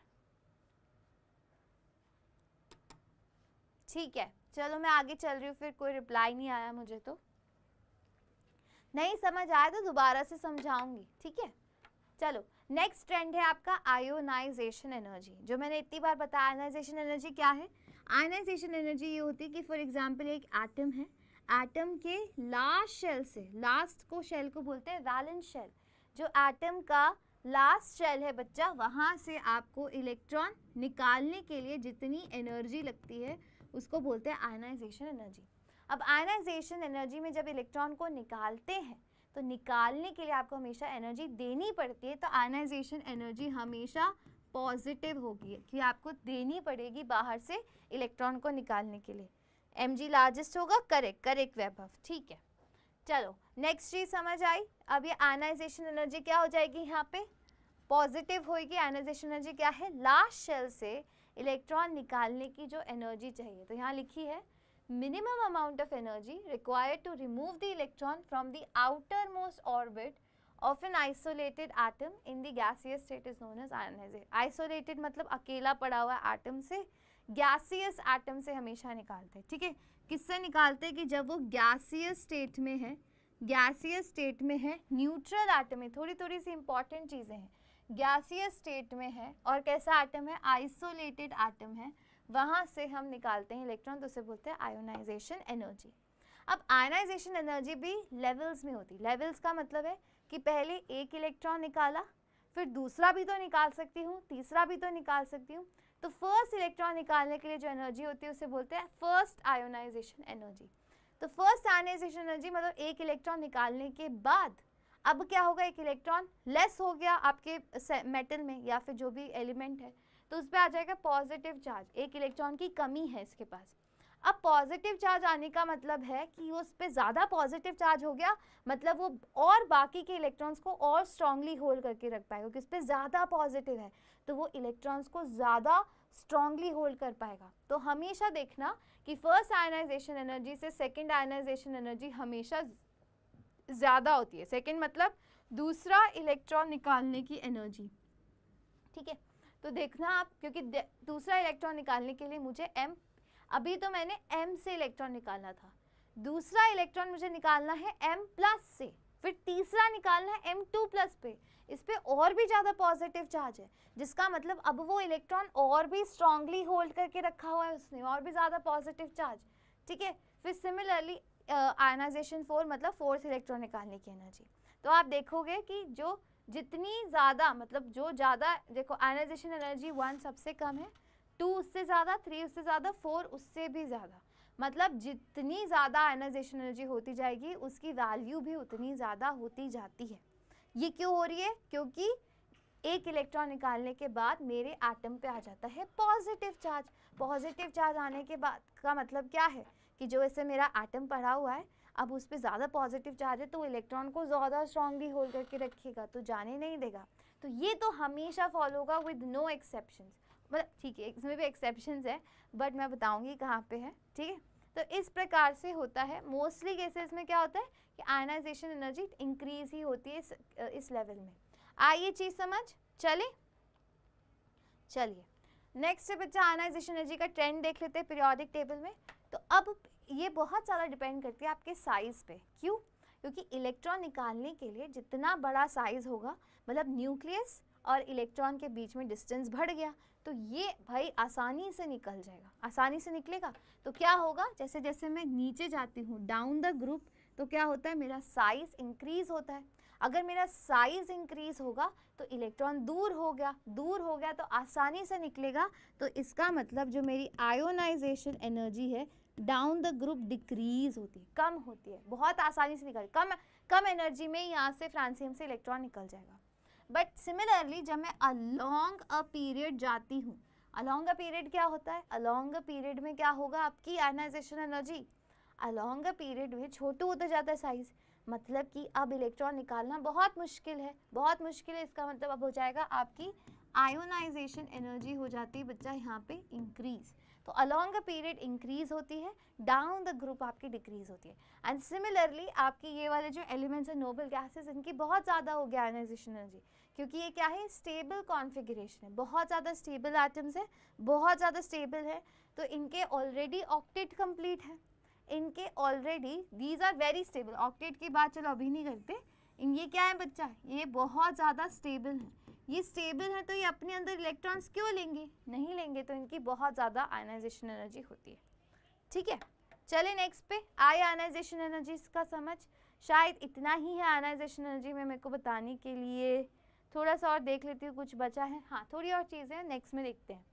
ठीक है, चलो मैं आगे चल रही हूँ, फिर कोई रिप्लाई नहीं आया मुझे तो। नहीं समझ आया तो दोबारा से समझाऊंगी, ठीक है। चलो, नेक्स्ट ट्रेंड है आपका आयोनाइजेशन एनर्जी। जो मैंने इतनी बार बताया, आयोनाइजेशन एनर्जी क्या है? आयोनाइजेशन एनर्जी ये होती है कि फॉर एग्जांपल एक एटम है, एटम के लास्ट शेल से, लास्ट को शेल को बोलते हैं वैलेंस शेल, जो एटम का लास्ट शेल है बच्चा, वहाँ से आपको इलेक्ट्रॉन निकालने के लिए जितनी एनर्जी लगती है उसको बोलते हैं आयोनाइजेशन एनर्जी। अब आयोनाइजेशन एनर्जी में जब इलेक्ट्रॉन को निकालते हैं तो निकालने के लिए आपको हमेशा एनर्जी देनी पड़ती है, तो आयोनाइजेशन एनर्जी हमेशा पॉजिटिव होगी कि आपको देनी पड़ेगी बाहर से इलेक्ट्रॉन को निकालने के लिए। mg लार्जेस्ट होगा, करेक्ट करेक्ट वैभव, ठीक है। चलो नेक्स्ट चीज समझ आई। अब ये आयोनाइजेशन एनर्जी क्या हो जाएगी, यहाँ पे पॉजिटिव होगी। आयोनाइजेशन एनर्जी क्या है? लास्ट शेल से इलेक्ट्रॉन निकालने की जो एनर्जी चाहिए, तो यहाँ लिखी है minimum amount of energy required to remove the electron from the outermost orbit of an isolated atom in the gaseous state is known as ionization. Isolated मतलब अकेला पड़ा हुआ एटम से, गैसियस एटम से हमेशा निकालते हैं, ठीक है। किससे निकालते हैं? कि जब वो गैसियस स्टेट में है, गैसियस स्टेट में है, न्यूट्रल एटम है, थोड़ी थोड़ी सी इंपॉर्टेंट चीज़ें हैं, गैसियस स्टेट में है और कैसा एटम है? आइसोलेटेड एटम है, वहाँ से हम निकालते हैं इलेक्ट्रॉन, तो उसे बोलते हैं आयोनाइजेशन एनर्जी। अब आयोनाइजेशन एनर्जी भी लेवल्स में होती है। लेवल्स का मतलब है कि पहले एक इलेक्ट्रॉन निकाला, फिर दूसरा भी तो निकाल सकती हूँ, तीसरा भी तो निकाल सकती हूँ। तो फर्स्ट इलेक्ट्रॉन निकालने के लिए जो एनर्जी होती है उसे बोलते हैं फर्स्ट आयोनाइजेशन एनर्जी। तो फर्स्ट आयोनाइजेशन एनर्जी मतलब एक इलेक्ट्रॉन निकालने के बाद अब क्या होगा? एक इलेक्ट्रॉन लेस हो गया आपके मेटल में या फिर जो भी एलिमेंट है, तो उस पर आ जाएगा पॉजिटिव चार्ज, एक इलेक्ट्रॉन की कमी है इसके पास। अब पॉजिटिव चार्ज आने का मतलब है कि उस पर ज़्यादा पॉजिटिव चार्ज हो गया, मतलब वो और बाकी के इलेक्ट्रॉन्स को और स्ट्रांगली होल्ड करके रख पाएगा, क्योंकि उस पर ज़्यादा पॉजिटिव है तो वो इलेक्ट्रॉन्स को ज़्यादा स्ट्रांगली होल्ड कर पाएगा। तो हमेशा देखना कि फर्स्ट आयोनाइजेशन एनर्जी से सेकेंड आयोनाइजेशन एनर्जी हमेशा ज़्यादा होती है। सेकेंड मतलब दूसरा इलेक्ट्रॉन निकालने की एनर्जी, ठीक है। तो देखना आप, क्योंकि दूसरा इलेक्ट्रॉन निकालने के लिए मुझे m, अभी तो मैंने m से इलेक्ट्रॉन निकालना था, दूसरा इलेक्ट्रॉन मुझे निकालना है m प्लस से, फिर तीसरा निकालना है m2 प्लस पे, इस पे और भी ज़्यादा पॉजिटिव चार्ज है, जिसका मतलब अब वो इलेक्ट्रॉन और भी स्ट्रांगली होल्ड करके रखा हुआ है उसने, और भी ज़्यादा पॉजिटिव चार्ज, ठीक है। फिर सिमिलरली आयोनाइजेशन 4 मतलब फोर्थ इलेक्ट्रॉन निकालने की एनर्जी। तो आप देखोगे कि जो जितनी ज़्यादा, मतलब जो ज़्यादा, देखो आयोनाइजेशन एनर्जी 1 सबसे कम है, 2 उससे ज़्यादा, 3 उससे ज़्यादा, 4 उससे भी ज़्यादा, मतलब जितनी ज़्यादा आयोनाइजेशन एनर्जी होती जाएगी उसकी वैल्यू भी उतनी ज़्यादा होती जाती है। ये क्यों हो रही है? क्योंकि एक इलेक्ट्रॉन निकालने के बाद मेरे एटम पे आ जाता है पॉजिटिव चार्ज। पॉजिटिव चार्ज आने के बाद का मतलब क्या है? कि जो ऐसे मेरा एटम पड़ा हुआ है, अब उस पर ज़्यादा पॉजिटिव चार्ज है तो इलेक्ट्रॉन को ज़्यादा स्ट्रांगली होल्ड करके रखेगा, तो जाने नहीं देगा। तो ये तो हमेशा फॉलो होगा विद नो एक्सेप्शंस, मतलब ठीक है इसमें भी एक्सेप्शंस है बट मैं बताऊंगी कहाँ पे है, ठीक है। तो इस प्रकार से होता है। मोस्टली केसेस में क्या होता है कि आयोनाइजेशन एनर्जी इंक्रीज ही होती है इस लेवल में। आइए चीज़ समझ चले। चलिए नेक्स्ट बच्चा आयोनाइजेशन एनर्जी का ट्रेंड देख लेते हैं पीरियोडिक टेबल में। तो अब ये बहुत ज़्यादा डिपेंड करती है आपके साइज़ पे। क्यों? क्योंकि इलेक्ट्रॉन निकालने के लिए जितना बड़ा साइज़ होगा, मतलब न्यूक्लियस और इलेक्ट्रॉन के बीच में डिस्टेंस बढ़ गया, तो ये भाई आसानी से निकल जाएगा, आसानी से निकलेगा। तो क्या होगा, जैसे जैसे मैं नीचे जाती हूँ डाउन द ग्रुप, तो क्या होता है मेरा साइज़ इंक्रीज़ होता है। अगर मेरा साइज़ इंक्रीज़ होगा तो इलेक्ट्रॉन दूर हो गया तो आसानी से निकलेगा। तो इसका मतलब जो मेरी आयोनाइजेशन एनर्जी है डाउन द ग्रुप डिक्रीज होती है, कम होती है, बहुत आसानी से निकल, कम एनर्जी में यहाँ से फ्रांसियम से इलेक्ट्रॉन निकल जाएगा। बट सिमिलरली जब मैं अलोंग अ पीरियड जाती हूँ, अलोंग अ पीरियड क्या होता है? अलोंग अ पीरियड में क्या होगा आपकी ionisation energy? Along a period में छोटू होता जाता है साइज, मतलब कि अब इलेक्ट्रॉन निकालना बहुत मुश्किल है, बहुत मुश्किल है। इसका मतलब अब हो जाएगा आपकी आयोनाइजेशन एनर्जी हो जाती है बच्चा यहाँ पे इंक्रीज। तो अलोंग अ पीरियड इंक्रीज होती है, डाउन द ग्रुप आपकी डिक्रीज होती है। एंड सिमिलरली आपकी ये वाले जो एलिमेंट्स हैं नोबल गैसेस, इनकी बहुत ज़्यादा हो गया आयोनाइजेशन एनर्जी, क्योंकि ये क्या है, स्टेबल कॉन्फ़िगरेशन है, बहुत ज़्यादा स्टेबल एटम्स है, बहुत ज़्यादा स्टेबल है। तो इनके ऑलरेडी ऑक्टेट कंप्लीट है, इनके already these are very stable. Octet की बात चलो अभी नहीं करते, ये क्या है बच्चा, ये बहुत ज़्यादा स्टेबल है। ये स्टेबल है तो ये अपने अंदर इलेक्ट्रॉन्स क्यों लेंगे, नहीं लेंगे, तो इनकी बहुत ज़्यादा आयनाइजेशन एनर्जी होती है। ठीक है, चले नेक्स्ट पे। आई आयनाइजेशन एनर्जी का समझ शायद इतना ही है आयनाइजेशन एनर्जी में मेरे को बताने के लिए। थोड़ा सा और देख लेती हूँ, कुछ बचा है, हाँ थोड़ी और चीज़ें नेक्स्ट में देखते हैं।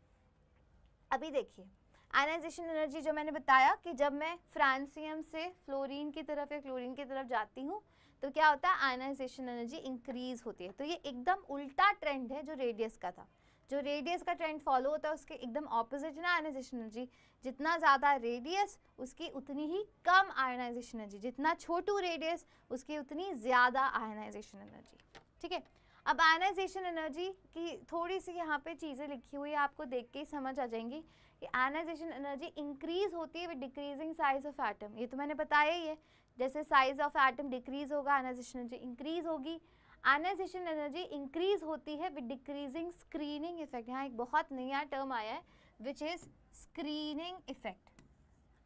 अभी देखिए आयनाइजेशन एनर्जी जो मैंने बताया कि जब मैं फ्रांसियम से फ्लोरीन की तरफ या क्लोरीन की तरफ जाती हूँ तो क्या होता है, आयनाइजेशन एनर्जी इंक्रीज होती है। तो ये एकदम उल्टा ट्रेंड है जो रेडियस का था। जो रेडियस का ट्रेंड फॉलो होता है उसके एकदम ऑपोजिट ना आयनाइजेशन एनर्जी। जितना ज़्यादा रेडियस उसकी उतनी ही कम आयनाइजेशन एनर्जी, जितना छोटू रेडियस उसकी उतनी ज़्यादा आयनाइजेशन एनर्जी। ठीक है, अब आयनाइजेशन एनर्जी की थोड़ी सी यहाँ पे चीज़ें लिखी हुई है, आपको देख के ही समझ आ जाएंगी कि आयनाइजेशन एनर्जी इंक्रीज होती है with decreasing size of atom. ये तो मैंने बताया ही है, जैसे साइज ऑफ एटम डिक्रीज होगा आयनाइजेशन एनर्जी इंक्रीज होगी। आयनाइजेशन एनर्जी इंक्रीज होती है विद डिक्रीजिंग स्क्रीनिंग इफेक्ट। यहाँ एक बहुत नया टर्म आया है विच इज स्क्रीनिंग इफेक्ट।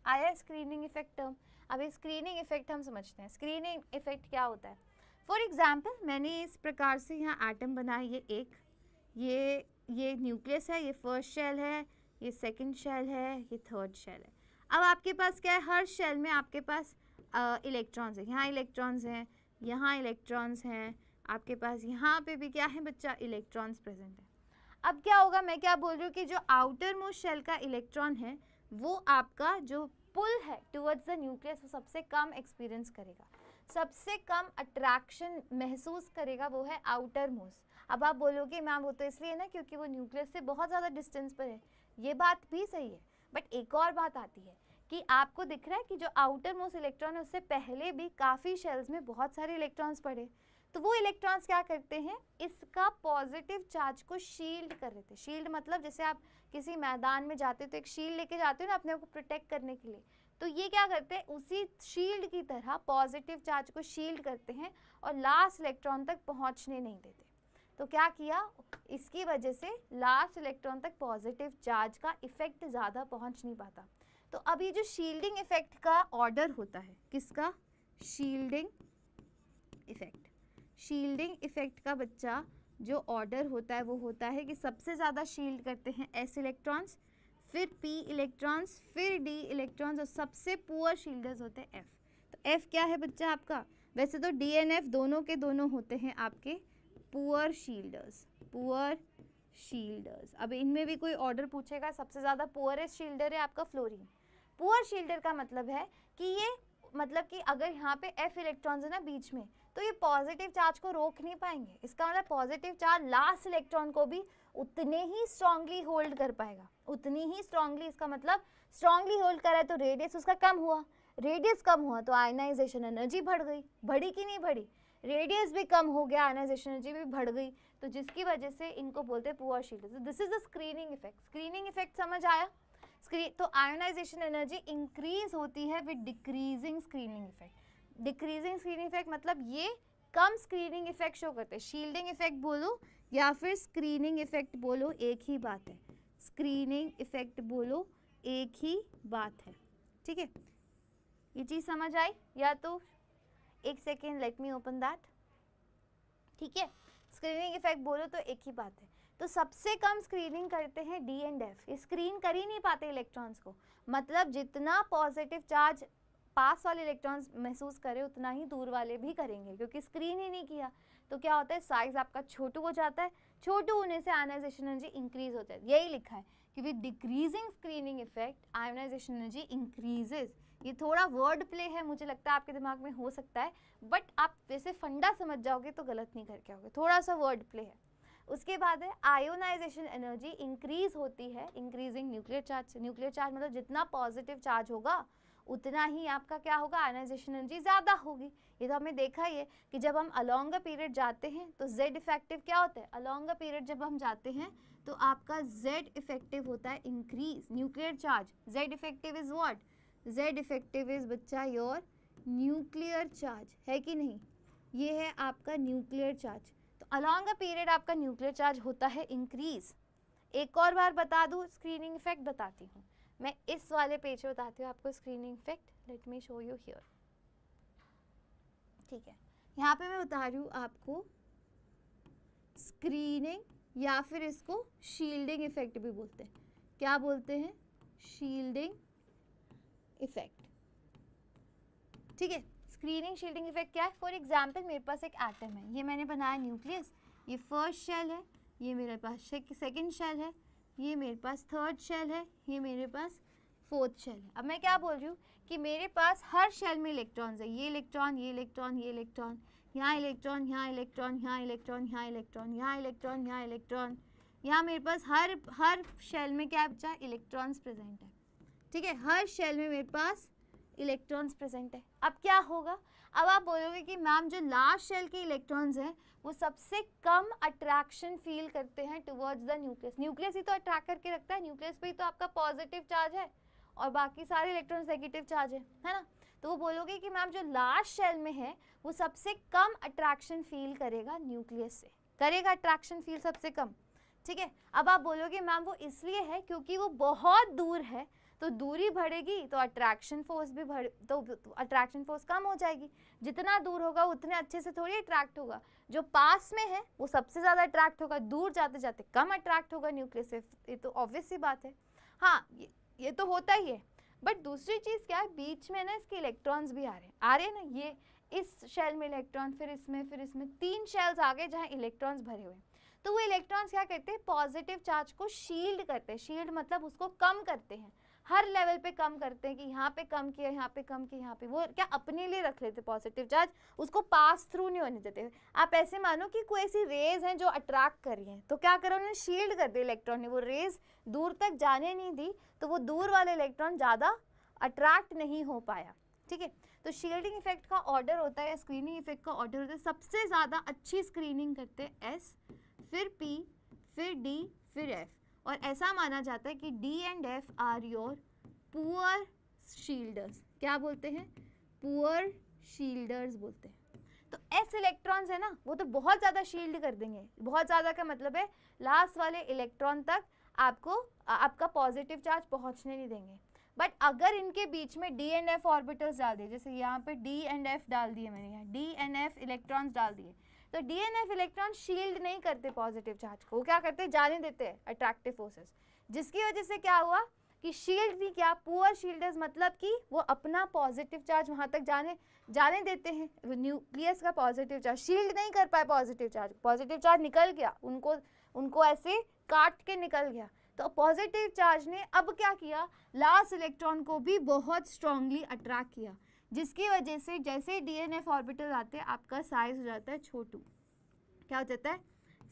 आया है स्क्रीनिंग इफेक्ट टर्म। अब ये स्क्रीनिंग इफेक्ट हम समझते हैं। स्क्रीनिंग इफेक्ट क्या होता है, फॉर एग्जाम्पल मैंने इस प्रकार से यहाँ एटम बनाया, ये एक, ये न्यूक्लियस है, ये फर्स्ट शेल है, ये सेकंड शेल है, ये थर्ड शेल है। अब आपके पास क्या है, हर शेल में आपके पास इलेक्ट्रॉन्स है। यहाँ इलेक्ट्रॉन्स हैं, यहाँ इलेक्ट्रॉन्स हैं, आपके पास यहाँ पे भी क्या है बच्चा, इलेक्ट्रॉन्स प्रेजेंट है। अब क्या होगा, मैं क्या बोल रही हूँ कि जो आउटर मोस्ट शेल का इलेक्ट्रॉन है वो आपका जो पुल है टुवर्ड्स द न्यूक्लियस वो सबसे कम एक्सपीरियंस करेगा, सबसे कम अट्रैक्शन महसूस करेगा, वो है आउटर मोस्ट। अब आप बोलोगे मैम वो तो इसलिए ना क्योंकि वो न्यूक्लियस से बहुत ज़्यादा डिस्टेंस पर है। ये बात भी सही है, बट एक और बात आती है कि आपको दिख रहा है कि जो आउटर मोस्ट इलेक्ट्रॉन है उससे पहले भी काफ़ी शेल्स में बहुत सारे इलेक्ट्रॉन्स पड़े, तो वो इलेक्ट्रॉन्स क्या करते हैं, इसका पॉजिटिव चार्ज को शील्ड कर रहे थे। शील्ड मतलब जैसे आप किसी मैदान में जाते हो तो एक शील्ड लेके जाते हो ना अपने को प्रोटेक्ट करने के लिए, तो ये क्या करते हैं, उसी शील्ड की तरह पॉजिटिव चार्ज को शील्ड करते हैं और लास्ट इलेक्ट्रॉन तक पहुंचने नहीं देते। तो क्या किया, इसकी वजह से लास्ट इलेक्ट्रॉन तक पॉजिटिव चार्ज का इफेक्ट ज़्यादा पहुंच नहीं पाता। तो अब ये जो शील्डिंग इफेक्ट का ऑर्डर होता है, किसका, शील्डिंग इफेक्ट। शील्डिंग इफेक्ट का बच्चा जो ऑर्डर होता है वो होता है कि सबसे ज़्यादा शील्ड करते हैं एस इलेक्ट्रॉन्स, फिर पी इलेक्ट्रॉन्स, फिर डी इलेक्ट्रॉन्स, और सबसे पुअर शील्डर्स होते हैं एफ। तो एफ क्या है बच्चा आपका, वैसे तो डी एंड एफ दोनों के दोनों होते हैं आपके पुअर शील्डर्स, पुअर शील्डर्स। अब इनमें भी कोई ऑर्डर पूछेगा, सबसे ज़्यादा पुअरेस्ट शील्डर है आपका फ्लोरीन। पुअर शील्डर का मतलब है कि ये मतलब कि अगर यहाँ पे एफ इलेक्ट्रॉन्स है ना बीच में, तो ये पॉजिटिव चार्ज को रोक नहीं पाएंगे। इसका मतलब पॉजिटिव चार्ज लास्ट इलेक्ट्रॉन को भी उतने ही स्ट्रांगली होल्ड कर पाएगा, उतनी ही स्ट्रांगली। इसका मतलब स्ट्रांगली होल्ड कर रहा है तो रेडियस उसका कम हुआ, रेडियस कम हुआ तो आयनाइजेशन एनर्जी बढ़ गई, बढ़ी कि नहीं बढ़ी, रेडियस भी कम हो गया, आयनाइजेशन एनर्जी भी बढ़ गई, तो जिसकी वजह से इनको बोलते हैं poor shielders. This is the screening effect. Screening effect समझ आया। तो आयोनाइजेशन एनर्जी इंक्रीज होती है with decreasing screening effect. Decreasing screening effect मतलब ये कम स्क्रीनिंग इफेक्ट शो करते हैं। शील्डिंग इफेक्ट बोलो या फिर स्क्रीनिंग इफेक्ट बोलो, एक ही बात है। स्क्रीनिंग इफेक्ट बोलो, एक ही बात है। ठीक है, ये चीज़ समझ आई, या तो एक second let me open that. ठीक है, स्क्रीनिंग इफेक्ट बोलो तो एक ही बात है। तो सबसे कम स्क्रीनिंग करते हैं डी एंड एफ, ये स्क्रीन कर ही नहीं पाते इलेक्ट्रॉन्स को। मतलब जितना पॉजिटिव चार्ज पास वाले इलेक्ट्रॉन्स महसूस करे उतना ही दूर वाले भी करेंगे, क्योंकि स्क्रीन ही नहीं किया। तो क्या होता है, साइज आपका छोटू हो जाता है, छोटू होने से आयनाइजेशन एनर्जी इंक्रीज होता है। यही लिखा है कि with decreasing screening effect ionisation energy increases. ये थोड़ा वर्ड प्ले है, मुझे लगता है आपके दिमाग में हो सकता है, बट आप वैसे फंडा समझ जाओगे तो गलत नहीं करके आओगे, थोड़ा सा वर्ड प्ले है। उसके बाद है आयोनाइजेशन एनर्जी इंक्रीज होती है इंक्रीजिंग न्यूक्लियर चार्ज से। न्यूक्लियर चार्ज मतलब जितना पॉजिटिव चार्ज होगा उतना ही आपका क्या होगा, आयनाइजेशन एनर्जी ज़्यादा होगी। ये तो हमने देखा ही है कि जब हम अलोंग अ पीरियड जाते हैं तो Z इफेक्टिव क्या होता है, अलोंग अ पीरियड जब हम जाते हैं तो आपका Z इफेक्टिव होता है increase nuclear charge. Z effective is what, Z effective is बच्चा योर न्यूक्लियर चार्ज, है कि नहीं, ये है आपका न्यूक्लियर चार्ज। तो अलोंग अ पीरियड आपका न्यूक्लियर चार्ज होता है इंक्रीज। एक और बार बता दूँ, स्क्रीनिंग इफेक्ट बताती हूँ मैं, इस वाले पेज पे बताती हूँ आपको screening effect. Let me show you here, ठीक है। यहाँ पे मैं बता रही हूँ आपको स्क्रीनिंग, या फिर इसको शील्डिंग इफेक्ट भी बोलते हैं। क्या बोलते हैं, शील्डिंग इफेक्ट, ठीक है। स्क्रीनिंग शील्डिंग इफेक्ट क्या है, फॉर एग्जाम्पल मेरे पास एक एटम है, ये मैंने बनाया न्यूक्लियस, ये फर्स्ट शेल है, ये मेरे पास सेकंड शेल है, ये मेरे पास थर्ड शेल है, ये मेरे पास फोर्थ शेल है। अब मैं क्या बोल रही हूँ कि मेरे पास हर शेल में इलेक्ट्रॉन्स है, ये इलेक्ट्रॉन, ये इलेक्ट्रॉन, ये इलेक्ट्रॉन, यहाँ इलेक्ट्रॉन, यहाँ इलेक्ट्रॉन, यहाँ इलेक्ट्रॉन, यहाँ इलेक्ट्रॉन, यहाँ इलेक्ट्रॉन, यहाँ इलेक्ट्रॉन, यहाँ मेरे पास हर शेल में क्या बचा, इलेक्ट्रॉन्स प्रेजेंट है, ठीक है। हर शेल में मेरे पास इलेक्ट्रॉन्स प्रेजेंट है। अब क्या होगा, अब आप बोलोगे कि मैम जो लास्ट शेल के इलेक्ट्रॉन्स हैं वो सबसे कम अट्रैक्शन फील करते हैं टुवर्ड्स द न्यूक्लियस। न्यूक्लियस ही तो अट्रैक्ट करके रखता है, न्यूक्लियस पे ही तो आपका पॉजिटिव चार्ज है और बाकी सारे इलेक्ट्रॉन्स नेगेटिव चार्ज है ना। तो वो बोलोगे कि मैम जो लास्ट शेल में है वो सबसे कम अट्रैक्शन फील करेगा न्यूक्लियस से, करेगा अट्रैक्शन फील सबसे कम, ठीक है। अब आप बोलोगे मैम वो इसलिए है क्योंकि वो बहुत दूर है, तो दूरी बढ़ेगी तो अट्रैक्शन फोर्स भी तो अट्रैक्शन फोर्स कम हो जाएगी। जितना दूर होगा उतने अच्छे से थोड़ी अट्रैक्ट होगा, जो पास में है वो सबसे ज़्यादा अट्रैक्ट होगा, दूर जाते जाते कम अट्रैक्ट होगा न्यूक्लियस से। ये तो ऑब्वियस सी बात है, हाँ ये तो होता ही है। बट दूसरी चीज़ क्या है, बीच में ना इसके इलेक्ट्रॉन्स भी आ रहे हैं ना, ये इस शेल में इलेक्ट्रॉन, फिर इसमें 3 शेल्स आ गए जहाँ इलेक्ट्रॉन्स भरे हुए हैं। तो वो इलेक्ट्रॉन्स क्या करते हैं, पॉजिटिव चार्ज को शील्ड करते हैं। शील्ड मतलब उसको कम करते हैं, हर लेवल पे कम करते हैं कि यहाँ पे कम किया, यहाँ पे कम किया, यहाँ पे वो क्या अपने लिए रख लेते पॉजिटिव चार्ज, उसको पास थ्रू नहीं होने देते। आप ऐसे मानो कि कोई ऐसी रेज हैं जो अट्रैक्ट कर रही हैं, तो क्या करो, उन्होंने शील्ड कर दिया इलेक्ट्रॉन ने, वो रेज दूर तक जाने नहीं दी, तो वो दूर वाले इलेक्ट्रॉन ज़्यादा अट्रैक्ट नहीं हो पाया, ठीक है। तो शील्डिंग इफेक्ट का ऑर्डर होता है, स्क्रीनिंग इफेक्ट का ऑर्डर होता है, सबसे ज़्यादा अच्छी स्क्रीनिंग करते हैं S, फिर P, फिर D, फिर F। और ऐसा माना जाता है कि D and F are your poor shielders. क्या बोलते हैं, पुअर शील्डर्स बोलते हैं। तो S इलेक्ट्रॉन्स है ना, वो तो बहुत ज़्यादा शील्ड कर देंगे। बहुत ज़्यादा का मतलब है लास्ट वाले इलेक्ट्रॉन तक आपका पॉजिटिव चार्ज पहुंचने नहीं देंगे। बट अगर इनके बीच में D एंड F ऑर्बिटल्स डाल दिए, जैसे यहाँ पे D एंड F डाल दिए मैंने, यहाँ D एंड F इलेक्ट्रॉन्स डाल दिए, तो D and F electron shield नहीं करते पॉजिटिव चार्ज को, वो क्या करते हैं, जाने देते हैं अट्रैक्टिव फोर्सेस, जिसकी वजह से क्या हुआ कि शील्ड भी क्या, पुअर शील्डर्स, मतलब कि वो अपना पॉजिटिव चार्ज वहाँ तक जाने देते हैं। न्यूक्लियस का पॉजिटिव चार्ज शील्ड नहीं कर पाए, पॉजिटिव चार्ज निकल गया, उनको ऐसे काट के निकल गया। तो पॉजिटिव चार्ज ने अब क्या किया, लास्ट इलेक्ट्रॉन को भी बहुत स्ट्रांगली अट्रैक्ट किया, जिसकी वजह से जैसे DNF ऑर्बिटल आते हैं आपका साइज हो जाता है छोटू। क्या हो जाता है,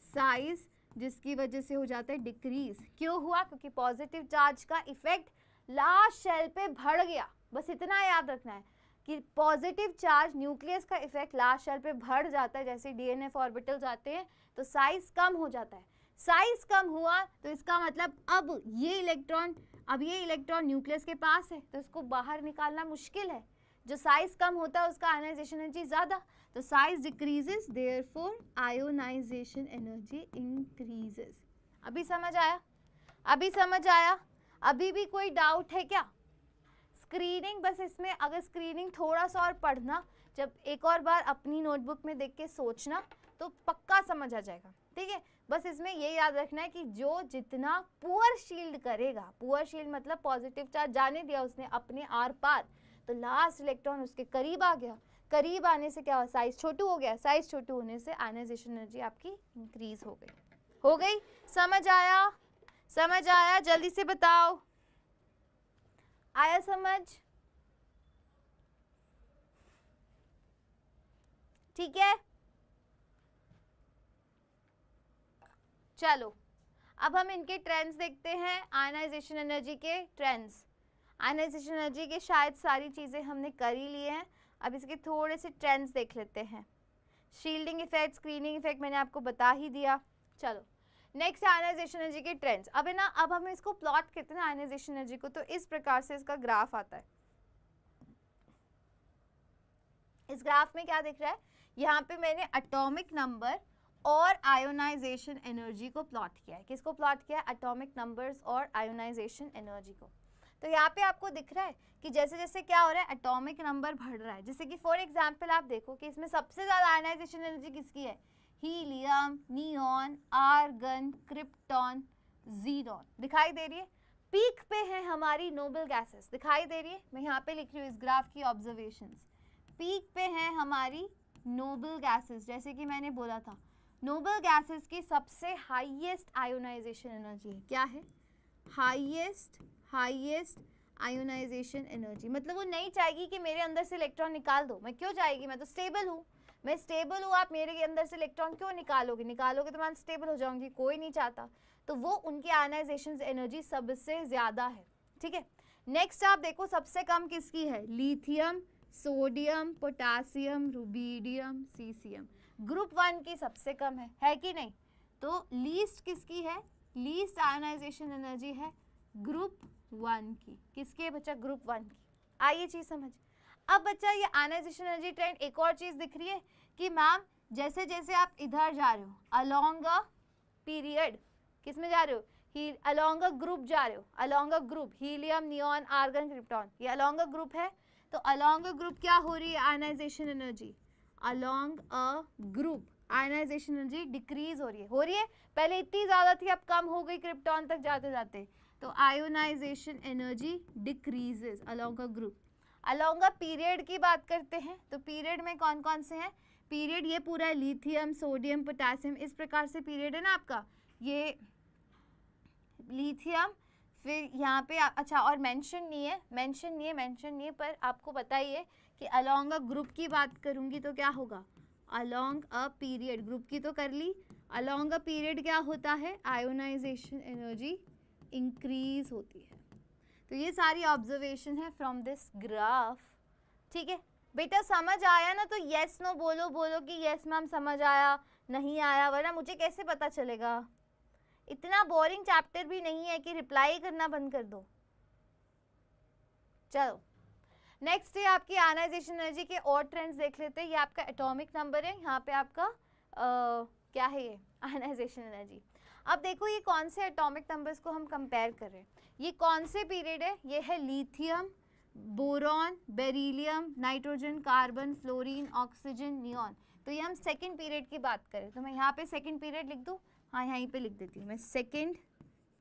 साइज, जिसकी वजह से हो जाता है डिक्रीज। क्यों हुआ, क्योंकि पॉजिटिव चार्ज का इफेक्ट लास्ट शेल पे बढ़ गया। बस इतना याद रखना है कि पॉजिटिव चार्ज न्यूक्लियस का इफेक्ट लास्ट शेल पे बढ़ जाता है, जैसे DNF ऑर्बिटल्स आते हैं तो साइज कम हो जाता है। साइज कम हुआ तो इसका मतलब अब ये इलेक्ट्रॉन न्यूक्लियस के पास है, तो इसको बाहर निकालना मुश्किल है। जो साइज कम होता है उसका आयनाइजेशन एनर्जी ज़्यादा, तो size decreases, therefore ionisation energy increases. अभी समझ आया, अभी भी कोई डाउट है क्या? स्क्रीनिंग, बस इसमें अगर स्क्रीनिंग थोड़ा सा और पढ़ना, जब एक और बार अपनी नोटबुक में देख के सोचना तो पक्का समझ आ जाएगा, ठीक है। बस इसमें ये याद रखना है कि जो जितना पुअर शील्ड करेगा, पुअर शील्ड मतलब पॉजिटिव चार्ज जाने दिया उसने अपने आर पार, तो लास्ट इलेक्ट्रॉन उसके करीब आ गया, करीब आने से क्या हुआ, साइज छोटू हो गया, साइज छोटू होने से आयनाइजेशन एनर्जी आपकी इंक्रीज हो गई। समझ आया, जल्दी से बताओ, आया समझ? ठीक है, चलो अब हम इनके ट्रेंड्स देखते हैं, आयनाइजेशन एनर्जी के ट्रेंड्स। आयनाइजेशन एनर्जी के शायद सारी चीज़ें हमने कर ही लिए हैं। अब इसके थोड़े से ट्रेंड्स देख लेते हैं। शील्डिंग इफेक्ट, स्क्रीनिंग इफेक्ट मैंने आपको बता ही दिया। चलो नेक्स्ट आयनाइजेशन एनर्जी के ट्रेंड्स। अब है ना, अब हम इसको प्लॉट करते हैं आयनाइजेशन एनर्जी को, तो इस प्रकार से इसका ग्राफ आता है। इस ग्राफ में क्या दिख रहा है, यहाँ पे मैंने एटॉमिक नंबर और आयोनाइजेशन एनर्जी को प्लॉट किया है। किसको प्लॉट किया है, एटॉमिक नंबर्स और आयोनाइजेशन एनर्जी को। तो यहाँ पे आपको दिख रहा है कि जैसे जैसे क्या हो रहा है, एटॉमिक नंबर बढ़ रहा है। जैसे कि फॉर एग्जांपल आप देखो कि इसमें सबसे ज़्यादा आयनाइजेशन एनर्जी किसकी है, हीलियम, नियॉन, आर्गन, क्रिप्टॉन, ज़ीरॉन, दिखाई दे रही है। पीक पे है हमारी नोबल गैसेस, दिखाई दे रही है। मैं यहाँ पे लिख रही हूँ इस ग्राफ की ऑब्जर्वेशंस। पीक पे है हमारी नोबल गैसेस, जैसे कि मैंने बोला था नोबल गैसेस की सबसे हाईएस्ट आयोनाइजेशन एनर्जी है। क्या है, हाईएस्ट आयोनाइजेशन एनर्जी। मतलब वो नहीं चाहेगी कि मेरे अंदर से इलेक्ट्रॉन निकाल दो। मैं क्यों चाहेगी, मैं तो स्टेबल हूँ, मैं स्टेबल हूँ, आप मेरे अंदर से इलेक्ट्रॉन क्यों निकालोगे तो मैं अनस्टेबल हो जाऊंगी, कोई नहीं चाहता। तो वो उनकी आयनाइजेशन एनर्जी सबसे ज़्यादा है। ठीक है, नेक्स्ट आप देखो सबसे कम किसकी है, lithium, sodium, potassium, rubidium, caesium. Group 1 की सबसे कम है कि नहीं। तो लीस्ट किसकी है, लीस्ट आयनाइजेशन एनर्जी है ग्रुप 1 की। किसकी है बच्चा, ग्रुप 1 की। आइए चीज़ समझ। अब बच्चा ये आयनाइजेशन एनर्जी ट्रेंड, एक और चीज़ दिख रही है कि मैम जैसे जैसे आप इधर जा रहे हो अलोंग अ पीरियड, किस में जा रहे हो, अलोंग अ ग्रुप जा रहे हो, along a group, helium, neon, argon, krypton, ये अलोंग अ ग्रुप है। तो अलोंग अ ग्रुप क्या हो रही है ionisation energy, along a group ionisation energy decrease हो रही है। पहले इतनी ज़्यादा थी, अब कम हो गई क्रिप्टॉन तक जाते जाते। तो ionisation energy decreases along a group. Along a period की बात करते हैं, तो पीरियड में कौन कौन से हैं, पीरियड ये पूरा लिथियम, सोडियम, पोटेशियम, इस प्रकार से पीरियड है ना आपका, ये लिथियम, फिर यहाँ पे अच्छा और मेंशन नहीं है, पर आपको पता ही है कि अलोंग अ ग्रुप की बात करूँगी तो क्या होगा, अलोंग अ पीरियड, ग्रुप की तो कर ली, अलोंग अ पीरियड क्या होता है, आयोनाइजेशन एनर्जी इंक्रीज होती है। तो ये सारी ऑब्जर्वेशन है फ्रॉम दिस ग्राफ। ठीक है बेटा, समझ आया ना, तो येस नो बोलो कि येस मैम समझ आया, नहीं आया, वरना मुझे कैसे पता चलेगा। इतना बोरिंग चैप्टर भी नहीं है कि रिप्लाई करना बंद कर दो। चलो नेक्स्ट है आपकी आयनाइजेशन एनर्जी के और ट्रेंड्स देख लेते हैं। ये आपका एटॉमिक नंबर है, यहाँ पे आपका क्या है, ये आयनाइजेशन एनर्जी। अब देखो ये कौन से एटॉमिक नंबर्स को हम कंपेयर कर रहे हैं, ये कौन से पीरियड है, ये है lithium, boron, beryllium, nitrogen, carbon, fluorine, oxygen, neon. तो ये हम सेकेंड पीरियड की बात करें, तो मैं यहाँ पे सेकेंड पीरियड लिख दूँ, हाँ यहीं पे लिख देती हूँ मैं सेकेंड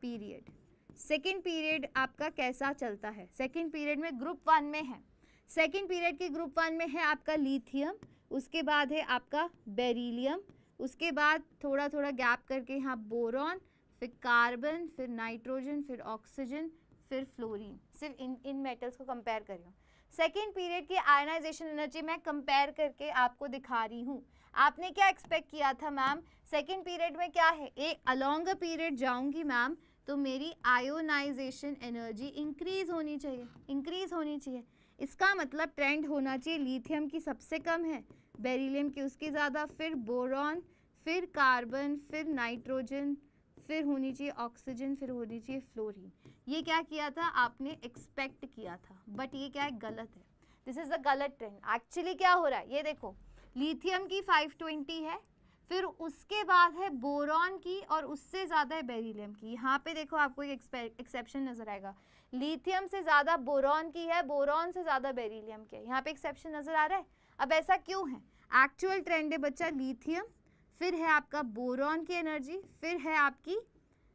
पीरियड। सेकेंड पीरियड आपका कैसा चलता है, सेकेंड पीरियड में ग्रुप 1 में है, सेकेंड पीरियड की ग्रुप 1 में है आपका लिथियम, उसके बाद है आपका बेरिलियम, उसके बाद थोड़ा थोड़ा गैप करके यहाँ बोरॉन, फिर कार्बन, फिर नाइट्रोजन, फिर ऑक्सीजन, फिर फ्लोरीन। सिर्फ इन मेटल्स को कंपेयर कर रही हूँ। सेकेंड पीरियड की आयनाइजेशन एनर्जी मैं कंपेयर करके आपको दिखा रही हूँ। आपने क्या एक्सपेक्ट किया था मैम, सेकेंड पीरियड में क्या है, एक अलोंग अ पीरियड जाऊँगी मैम तो मेरी आयोनाइजेशन एनर्जी इंक्रीज होनी चाहिए, इसका मतलब ट्रेंड होना चाहिए लिथियम की सबसे कम है, बेरिलियम की उसकी ज़्यादा, फिर बोरॉन, फिर कार्बन, फिर नाइट्रोजन, फिर होनी चाहिए ऑक्सीजन, फिर होनी चाहिए फ्लोरीन। ये क्या किया था आपने, एक्सपेक्ट किया था, बट ये क्या है, गलत है। दिस इज़ अ गलत ट्रेंड। एक्चुअली क्या हो रहा है, ये देखो लिथियम की 520 है, फिर उसके बाद है बोरॉन की, और उससे ज़्यादा है बेरिलियम की। यहाँ पे देखो आपको एक एक्सेप्शन नज़र आएगा, लिथियम से ज़्यादा बोरॉन की है, बोरॉन से ज़्यादा बेरिलियम की है, यहाँ पे एक्सेप्शन नज़र आ रहा है। अब ऐसा क्यों है, एक्चुअल ट्रेंड है बच्चा लिथियम, फिर है आपका बोरॉन की एनर्जी, फिर है आपकी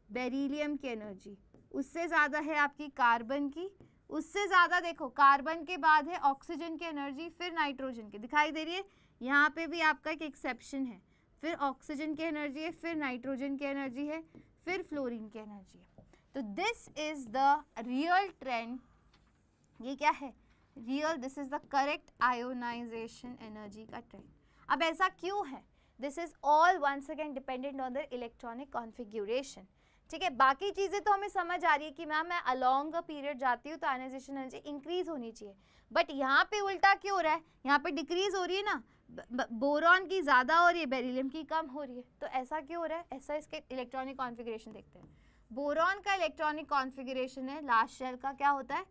बेरिलियम की एनर्जी, उससे ज़्यादा है आपकी कार्बन की, उससे ज़्यादा देखो कार्बन के बाद है ऑक्सीजन की एनर्जी, फिर नाइट्रोजन की, दिखाई दे रही है। यहाँ पे भी आपका एक एक्सेप्शन है, फिर ऑक्सीजन की एनर्जी है, फिर नाइट्रोजन की एनर्जी है, फिर फ्लोरीन की एनर्जी है। तो this is the real trend, ये क्या है real, this is the correct ionisation energy का ट्रेंड। अब ऐसा क्यों है, this is all once again dependent on the electronic configuration. ठीक है, बाकी चीजें तो हमें समझ आ रही है कि मैम मैं अलोंग अ पीरियड जाती हूँ तो आयनाइजेशन एनर्जी इंक्रीज होनी चाहिए, बट यहाँ पे उल्टा क्यों हो रहा है, यहाँ पे डिक्रीज हो रही है ना, बोरॉन की ज्यादा हो रही है, बेरिलियम की कम हो रही है, तो ऐसा क्यों हो रहा है, ऐसा इसके इलेक्ट्रॉनिक कॉन्फ़िगरेशन देखते हैं। बोरॉन का इलेक्ट्रॉनिक कॉन्फ़िगरेशन है लास्ट शेल का क्या होता है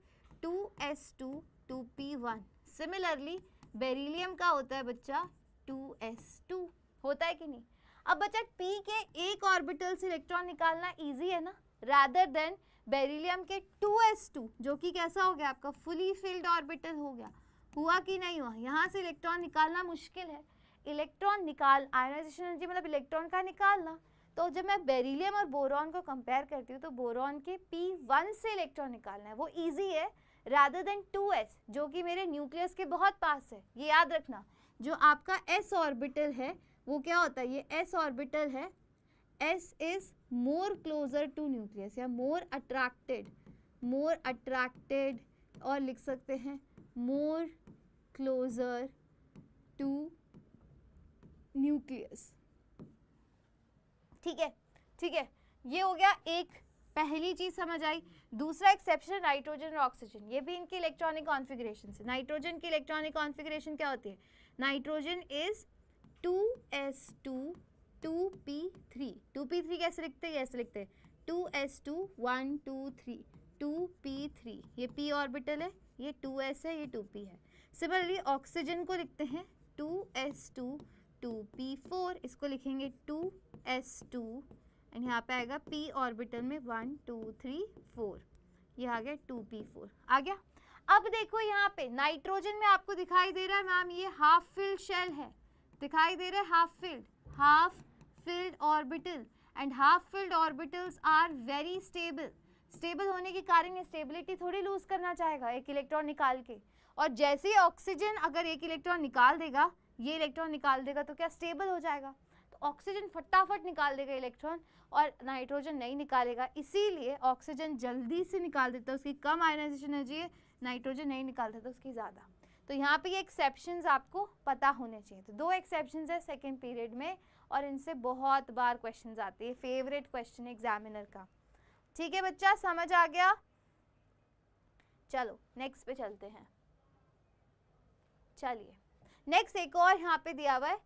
2s2 2p1। सिमिलरली बेरिलियम का होता है बच्चा 2s2, होता है कि नहीं। अब बच्चा p के एक ऑर्बिटल से इलेक्ट्रॉन निकालना इजी है ना, रादर देन बेरिलियम के 2s2 जो कि कैसा हो गया आपका फुली फिल्ड ऑर्बिटल हो गया, हुआ कि नहीं हुआ, यहाँ से इलेक्ट्रॉन निकालना मुश्किल है। इलेक्ट्रॉन निकाल आयनाइजेशन एनर्जी मतलब इलेक्ट्रॉन का निकालना, तो जब मैं बेरिलियम और बोरॉन को कंपेयर करती हूँ तो बोरॉन के p1 से इलेक्ट्रॉन निकालना है वो इजी है रादर देन 2s जो कि मेरे न्यूक्लियस के बहुत पास है। ये याद रखना, जो आपका s ऑर्बिटल है वो क्या होता है, ये s ऑर्बिटल है, s is more closer to nucleus या मोर अट्रैक्टेड और लिख सकते हैं मोर क्लोजर टू न्यूक्लियस। ठीक है, ठीक है, ये हो गया एक पहली चीज समझ आई। दूसरा एक्सेप्शन नाइट्रोजन और ऑक्सीजन, ये भी इनकी इलेक्ट्रॉनिक कॉन्फ़िगरेशन से। नाइट्रोजन की इलेक्ट्रॉनिक कॉन्फ़िगरेशन क्या होती है, nitrogen is 2s2 2p3। 2p3 कैसे लिखते हैं, ऐसे लिखते हैं 2s2 1 2 3 2p3, ये p ऑर्बिटल है, ये 2s है, ये 2p है। सिमिलरली ऑक्सीजन को लिखते हैं 2s2 2p4, इसको लिखेंगे 2s2 एंड यहाँ पे आएगा p ऑर्बिटल में 1 2 3 4, ये आ गया 2p4 आ गया। अब देखो यहाँ पे नाइट्रोजन में आपको दिखाई दे रहा है मैम ये हाफ फिल्ड शेल है, दिखाई दे रहा है half filled orbital, and half filled orbitals are very stable. Stable होने के कारण ये स्टेबिलिटी थोड़ी लूज करना चाहेगा एक इलेक्ट्रॉन निकाल के, और जैसे ही ऑक्सीजन अगर एक इलेक्ट्रॉन निकाल देगा, ये इलेक्ट्रॉन निकाल देगा तो क्या स्टेबल हो जाएगा, तो ऑक्सीजन फटाफट निकाल देगा इलेक्ट्रॉन और नाइट्रोजन नहीं निकालेगा, इसीलिए ऑक्सीजन जल्दी से निकाल देता है, उसकी कम आयनाइजेशन एनर्जी है, नाइट्रोजन नहीं निकालता तो उसकी ज़्यादा। तो यहाँ पे ये एक्सेप्शंस आपको पता होने चाहिए। तो 2 एक्सेप्शंस है सेकेंड पीरियड में और इनसे बहुत बार क्वेश्चंस आते हैं, फेवरेट क्वेश्चन एग्जामिनर का। ठीक है बच्चा, समझ आ गया। चलो नेक्स्ट पे चलते हैं। चलिए नेक्स्ट एक और यहाँ पे दिया हुआ है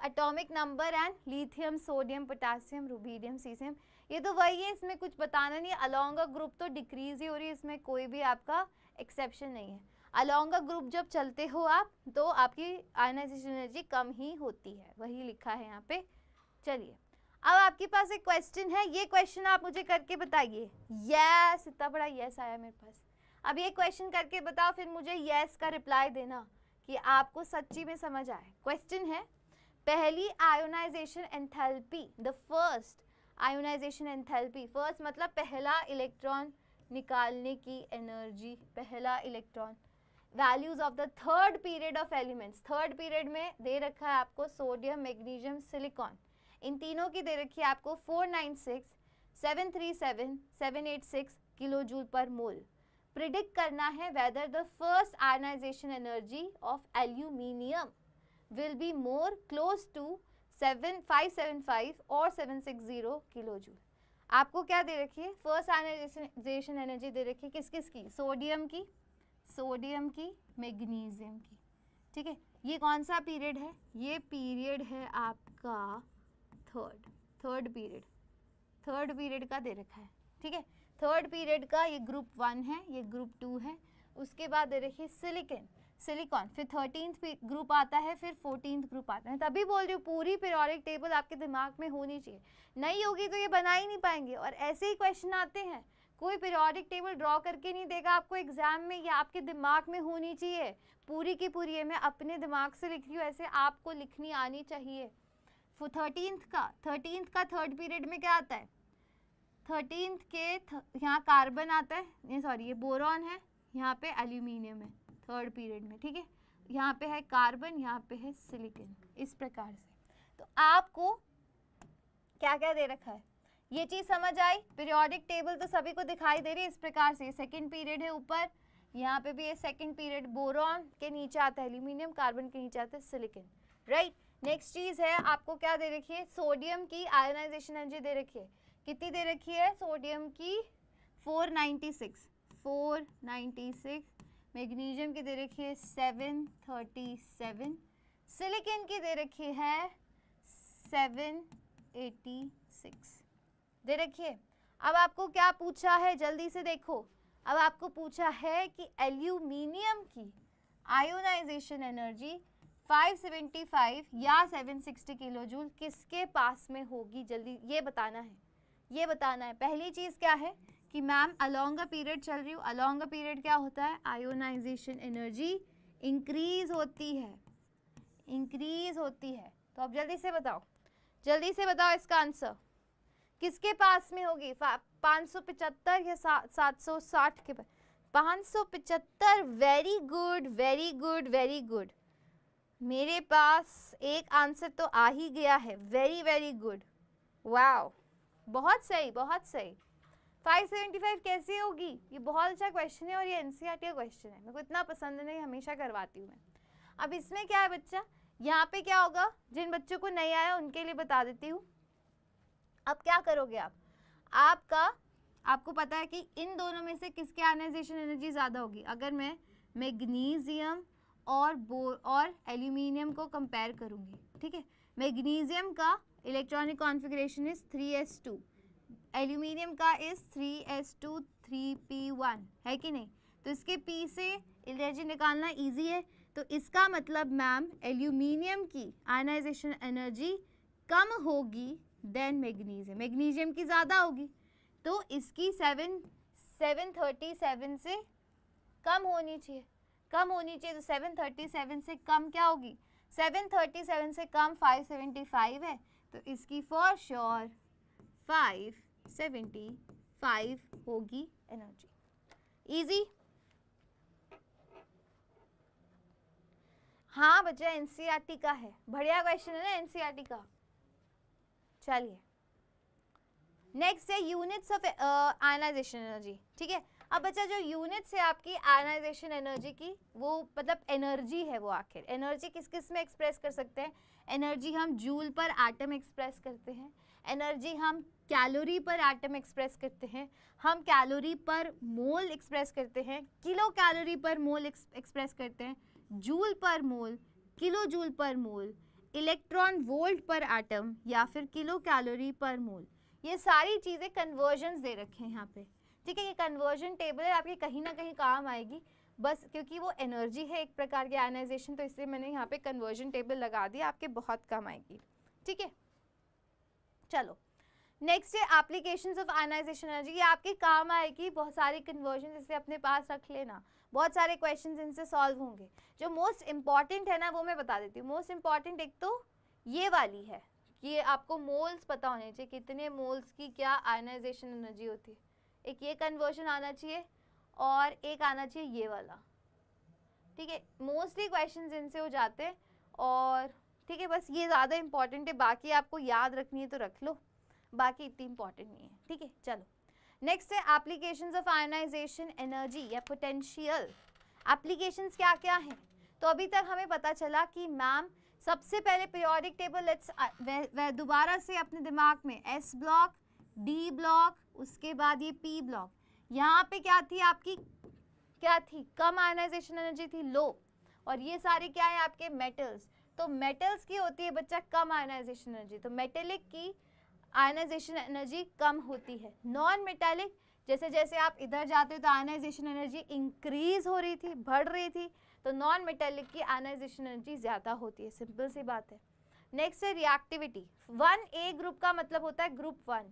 atomic number and lithium sodium potassium rubidium caesium. ये तो वही है, इसमें कुछ बताना नहीं, अलोंग अ ग्रुप तो डिक्रीज ही हो रही है, इसमें कोई भी आपका एक्सेप्शन नहीं है। अलोंग अ ग्रुप जब चलते हो आप तो आपकी आयनाइजेशन एनर्जी कम ही होती है, वही लिखा है यहाँ पे। चलिए अब आपके पास एक क्वेश्चन है, ये क्वेश्चन आप मुझे करके बताइए। यस, इतना बड़ा यस आया मेरे पास। अब ये क्वेश्चन करके बताओ, फिर मुझे यस का रिप्लाई देना कि आपको सच्ची में समझ आए। क्वेश्चन है पहली ionisation enthalpy, the first ionization enthalpy, first मतलब पहला इलेक्ट्रॉन निकालने की एनर्जी, पहला electron. Values of the third period of elements, third period में दे रखा है आपको सोडियम मैग्नीशियम सिलिकॉन, इन तीनों की दे रखी है आपको 496 737 786 किलो जूल पर मोल। प्रिडिक्ट करना है whether the first ionisation energy of aluminium will be more close to 575 और 760 किलो जूल। आपको क्या दे रखी है, फर्स्ट आयनाइजेशन एनर्जी दे रखी है किस किस की, सोडियम की मैग्नीशियम की। ठीक है, ये कौन सा पीरियड है, ये पीरियड है आपका थर्ड पीरियड का दे रखा है। ठीक है, थर्ड पीरियड का ये ग्रुप 1 है, ये ग्रुप 2 है, उसके बाद दे रखी है सिलिकॉन, फिर 13th ग्रुप आता है, फिर 14th ग्रुप आता है। तभी बोल रही हूँ पूरी पीरियोडिक टेबल आपके दिमाग में होनी चाहिए, नहीं होगी तो ये बना ही नहीं पाएंगे। और ऐसे ही क्वेश्चन आते हैं, कोई पीरियोडिक टेबल ड्रॉ करके नहीं देगा आपको एग्जाम में, ये आपके दिमाग में होनी चाहिए पूरी की पूरी। है मैं अपने दिमाग से लिख रही हूँ, ऐसे आपको लिखनी आनी चाहिए। 13th का थर्ड पीरियड में क्या आता है, 13th के यहाँ कार्बन आता है, ये सॉरी ये बोरॉन है, यहाँ पे एल्यूमिनियम है थर्ड पीरियड में। ठीक है, यहाँ पे है कार्बन, यहाँ पे है सिलिकॉन, इस प्रकार से। तो आपको क्या क्या दे रखा है, ये चीज समझ आई। पीरियोडिक टेबल तो सभी को दिखाई दे रही है इस प्रकार से। सेकंड पीरियड है ऊपर, यहाँ पे भी ये सेकंड पीरियड, बोरॉन के नीचे आता है एल्यूमिनियम, कार्बन के नीचे आता है सिलिकॉन, राइट। नेक्स्ट चीज है आपको क्या दे रखी है, सोडियम की आयोनाइजेशन एनर्जी दे रखी है। कितनी दे रखी है सोडियम की? 496, मैग्नीशियम की दे रखी है 737, सिलिकॉन की दे रखी है 786 दे रखी है। अब आपको क्या पूछा है, जल्दी से देखो। अब आपको पूछा है कि एल्यूमिनियम की आयोनाइजेशन एनर्जी 575 या 760 किलो जूल किसके पास में होगी, जल्दी ये बताना है, ये बताना है। पहली चीज़ क्या है कि मैम अलोंग अ पीरियड चल रही हूँ, अलोंग अ पीरियड क्या होता है, आयोनाइजेशन एनर्जी इंक्रीज होती है, इंक्रीज होती है। तो अब जल्दी से बताओ, जल्दी से बताओ इसका आंसर किसके पास में होगी, 575 या 760 के पास? 575। Very good, very good, very good. मेरे पास एक आंसर तो आ ही गया है, वेरी वेरी गुड, वाओ, बहुत सही, बहुत सही। 575 कैसे होगी? ये बहुत अच्छा क्वेश्चन है और ये एनसीईआरटी का क्वेश्चन है, मेरे को इतना पसंद नहीं, हमेशा करवाती हूँ मैं। अब इसमें क्या है बच्चा, यहाँ पे क्या होगा, जिन बच्चों को नहीं आया उनके लिए बता देती हूँ। अब क्या करोगे आप, आपको पता है कि इन दोनों में से किसकी आयनाइजेशन एनर्जी ज़्यादा होगी। अगर मैं मैग्नीशियम और एल्यूमिनियम को कंपेयर करूँगी, ठीक है, मैग्नीशियम का electronic configuration is 3s2, aluminium का इज 3s2 3p1, है कि नहीं? तो इसके p से एनर्जी निकालना इजी है, तो इसका मतलब मैम एल्यूमिनियम की आयनाइजेशन एनर्जी कम होगी देन मैग्नीशियम, मैग्नीशियम की ज़्यादा होगी। तो इसकी 737 से कम होनी चाहिए, कम होनी चाहिए। तो 737 से कम क्या होगी, 737 से कम 575 है, तो इसकी फॉर श्योर 575 होगी एनर्जी। इजी? हाँ बच्चा, एनसीईआरटी का है, बढ़िया क्वेश्चन है ना एनसीईआरटी का। चलिए नेक्स्ट है यूनिट्स ऑफ आयनाइजेशन एनर्जी, ठीक है। अब बच्चा जो यूनिट्स है आपकी आयनाइजेशन एनर्जी की, वो मतलब एनर्जी है, वो आखिर एनर्जी किस किस में एक्सप्रेस कर सकते हैं? एनर्जी हम जूल पर एटम एक्सप्रेस करते हैं, एनर्जी हम कैलोरी पर एटम एक्सप्रेस करते हैं, हम कैलोरी पर मोल एक्सप्रेस करते हैं, किलो कैलोरी पर मोल एक्सप्रेस करते हैं, जूल पर मोल, किलो जूल पर मोल, इलेक्ट्रॉन वोल्ट पर एटम या फिर किलो कैलोरी पर मोल। ये सारी चीज़ें कन्वर्जन्स दे रखे हैं यहाँ पे, ठीक है। ये कन्वर्जन टेबल है, आपके कहीं ना कहीं काम आएगी, बस क्योंकि वो एनर्जी है एक प्रकार की आयनाइजेशन, तो इसलिए मैंने यहाँ पे कन्वर्जन टेबल लगा दिया, आपके बहुत काम आएगी, ठीक है। चलो नेक्स्ट है एप्लीकेशंस ऑफ आयनाइजेशन एनर्जी, ये आपके काम आएगी, बहुत सारी कन्वर्जन इसे अपने पास रख लेना, बहुत सारे क्वेश्चंस इनसे सॉल्व होंगे। जो मोस्ट इंपॉर्टेंट है ना वो मैं बता देती हूँ। मोस्ट इंपॉर्टेंट एक तो ये वाली है कि आपको मोल्स पता होने चाहिए, कितने मोल्स की क्या आयनाइजेशन एनर्जी होती है। एक ये कन्वर्जन आना चाहिए और एक आना चाहिए ये वाला, ठीक है। मोस्टली क्वेश्चंस इनसे हो जाते हैं और ठीक है, बस ये ज़्यादा इंपॉर्टेंट है, बाकी आपको याद रखनी है तो रख लो, बाकी इतनी इंपॉर्टेंट नहीं है, ठीक है। चलो नेक्स्ट है एप्लीकेशंस ऑफ आयनाइजेशन एनर्जी या पोटेंशियल। एप्लीकेशंस क्या क्या हैं? तो अभी तक हमें पता चला कि मैम सबसे पहले पीरियोडिक टेबल, लेट्स दोबारा से अपने दिमाग में एस ब्लॉक, डी ब्लॉक, उसके बाद ये पी ब्लॉक। यहाँ पे क्या थी आपकी, क्या थी, कम आयनाइजेशन एनर्जी थी, लो, और ये सारे क्या है आपके मेटल्स। तो मेटल्स की होती है बच्चा कम आयनाइजेशन एनर्जी, तो मेटेलिक की आयनाइजेशन एनर्जी कम होती है। नॉन मेटेलिक, जैसे जैसे आप इधर जाते हो तो आयनाइजेशन एनर्जी इंक्रीज हो रही थी, बढ़ रही थी, तो नॉन मेटेलिक की आयनाइजेशन एनर्जी ज़्यादा होती है, सिंपल सी बात है। नेक्स्ट है रिएक्टिविटी। 1A ग्रुप का मतलब होता है ग्रुप 1,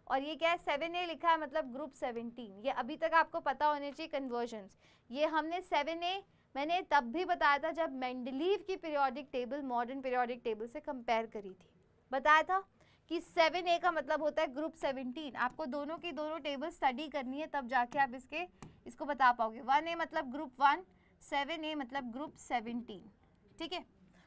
और ये क्या है 7A लिखा है मतलब ग्रुप 17। ये अभी तक आपको पता होने चाहिए कन्वर्जन्स। ये हमने 7A मैंने तब भी बताया था जब मेंडलीव की periodic table modern periodic table से कंपेयर करी थी, बताया था कि 7A का मतलब होता है ग्रुप 17। आपको दोनों की दोनों टेबल स्टडी करनी है, तब जाके आप इसको बता पाओगे। 1A मतलब ग्रुप 1, 7A मतलब ग्रुप 17, ठीक है।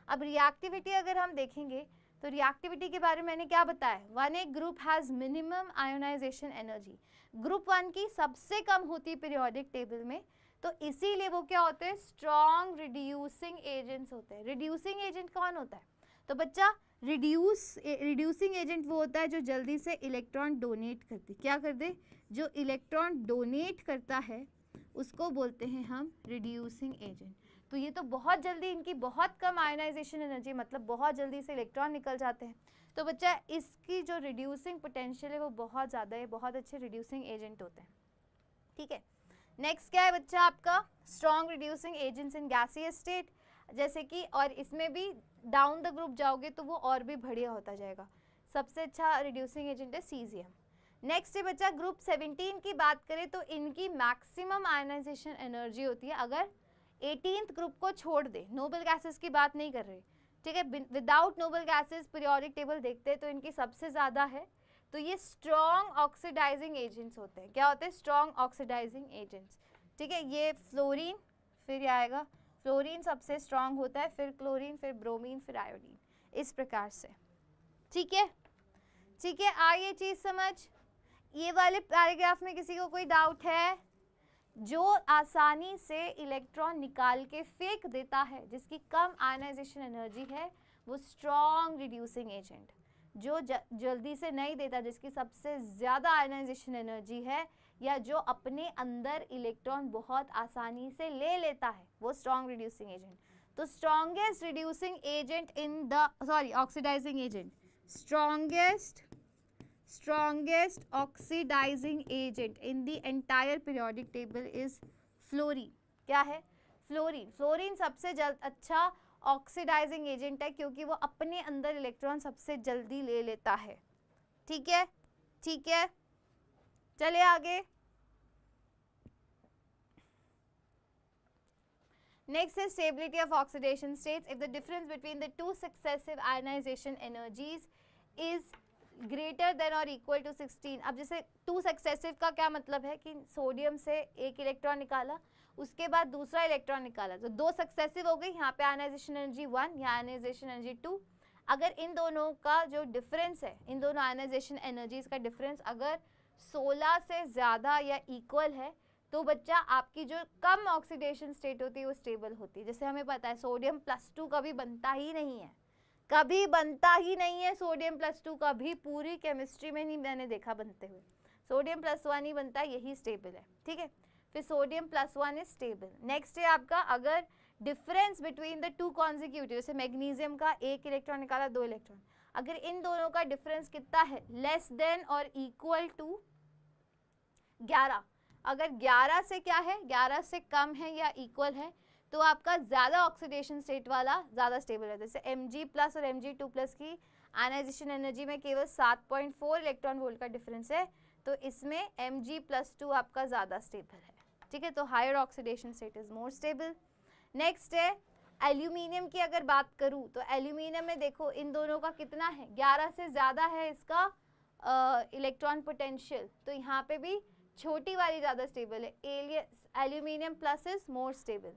अब रिएक्टिविटी अगर हम देखेंगे तो रिएक्टिविटी के बारे में मैंने क्या बताया, 1A group has minimum ionisation energy, group 1 की सबसे कम होती है पीरियोडिक टेबल में, तो इसीलिए वो क्या होते हैं, स्ट्रॉन्ग रिड्यूसिंग एजेंट्स होते हैं। रिड्यूसिंग एजेंट कौन होता है? तो बच्चा रिड्यूसिंग एजेंट वो होता है जो जल्दी से इलेक्ट्रॉन डोनेट करते, क्या कर दे, जो इलेक्ट्रॉन डोनेट करता है उसको बोलते हैं हम रिड्यूसिंग एजेंट। तो ये तो बहुत जल्दी, इनकी बहुत कम आयनाइजेशन एनर्जी, मतलब बहुत जल्दी से इलेक्ट्रॉन निकल जाते हैं, तो बच्चा इसकी जो रिड्यूसिंग पोटेंशियल है वो बहुत ज़्यादा है, बहुत अच्छे रिड्यूसिंग एजेंट होते हैं। ठीक है, नेक्स्ट क्या है बच्चा आपका, strong reducing agents in gaseous state, जैसे कि, और इसमें भी डाउन द ग्रुप जाओगे तो वो और भी बढ़िया होता जाएगा। सबसे अच्छा रिड्यूसिंग एजेंट है सीजियम। नेक्स्ट है बच्चा ग्रुप 17 की बात करें तो इनकी मैक्सिमम आयनाइजेशन एनर्जी होती है अगर 18th ग्रुप को छोड़ दे, नोबल गैसेस की बात नहीं कर रहे, ठीक है, without noble gases periodic table देखते हैं तो इनकी सबसे ज़्यादा है। तो ये स्ट्रॉन्ग ऑक्सीडाइजिंग एजेंट्स होते हैं, क्या होते हैं, स्ट्रॉन्ग ऑक्सीडाइजिंग एजेंट्स। ठीक है, ये फ्लोरीन, फिर ये आएगा फ्लोरीन सबसे स्ट्रॉन्ग होता है, फिर क्लोरीन, फिर ब्रोमीन, फिर आयोडीन, इस प्रकार से। ठीक है, ठीक है, आइए चीज़ समझ। ये वाले पैराग्राफ में किसी को कोई डाउट है? जो आसानी से इलेक्ट्रॉन निकाल के फेंक देता है, जिसकी कम आयनाइजेशन एनर्जी है, वो स्ट्रॉन्ग रिड्यूसिंग एजेंट। जो जल्दी से नहीं देता, जिसकी सबसे ज़्यादा आयनाइजेशन एनर्जी है, या जो अपने अंदर इलेक्ट्रॉन बहुत आसानी से ले लेता है, वो स्ट्रॉन्ग रिड्यूसिंग एजेंट। तो strongest reducing agent in the, sorry oxidising agent, strongest oxidizing agent in the entire periodic table is fluorine। क्या है, फ्लोरीन। फ्लोरीन सबसे अच्छा ऑक्सीडाइजिंग एजेंट है क्योंकि वो अपने अंदर इलेक्ट्रॉन सबसे जल्दी ले लेता है। ठीक है, ठीक है, चलिए आगे। Next is stability of oxidation states. If the difference between the two successive ionization energies is greater than or equal to 16, अब जैसे टू सक्सेसिव का क्या मतलब है कि सोडियम से एक इलेक्ट्रॉन निकाला, उसके बाद दूसरा इलेक्ट्रॉन निकाला, तो दो सक्सेसिव हो गई, यहाँ पे आयनाइजेशन एनर्जी 1, यहाँ आयनाइजेशन एनर्जी 2। अगर इन दोनों का जो डिफरेंस है, इन दोनों आयनाइजेशन एनर्जीज का डिफरेंस अगर 16 से ज़्यादा या इक्वल है, तो बच्चा आपकी जो कम ऑक्सीडेशन स्टेट होती है वो स्टेबल होती है। जैसे हमें पता है सोडियम +2 कभी बनता ही नहीं है, कभी बनता ही नहीं है सोडियम +2, कभी पूरी केमिस्ट्री में नहीं मैंने देखा बनते हुए। सोडियम +1 ही बनता है, यही स्टेबल है। ठीक है, फिर सोडियम +1 इज स्टेबल। नेक्स्ट है आपका अगर difference between the two consecutive, जैसे मैग्नीशियम का एक इलेक्ट्रॉन निकाला, 2 इलेक्ट्रॉन, अगर इन दोनों का डिफरेंस कितना है, लेस देन और इक्वल टू 11, अगर 11 से क्या है, 11 से कम है या इक्वल है, तो आपका ज़्यादा ऑक्सीडेशन स्टेट वाला ज़्यादा स्टेबल है। जैसे Mg+ और Mg2+ की आयनाइजेशन एनर्जी में केवल 7.4 इलेक्ट्रॉन वोल्ट का डिफरेंस है, तो इसमें Mg+2 आपका ज़्यादा स्टेबल है। ठीक है, तो higher oxidation state is more stable. Next है एल्यूमिनियम की अगर बात करूँ तो एल्यूमिनियम में देखो इन दोनों का कितना है, 11 से ज़्यादा है इसका इलेक्ट्रॉन पोटेंशियल, तो यहाँ पे भी छोटी वाली ज़्यादा स्टेबल है, aluminium plus is more stable.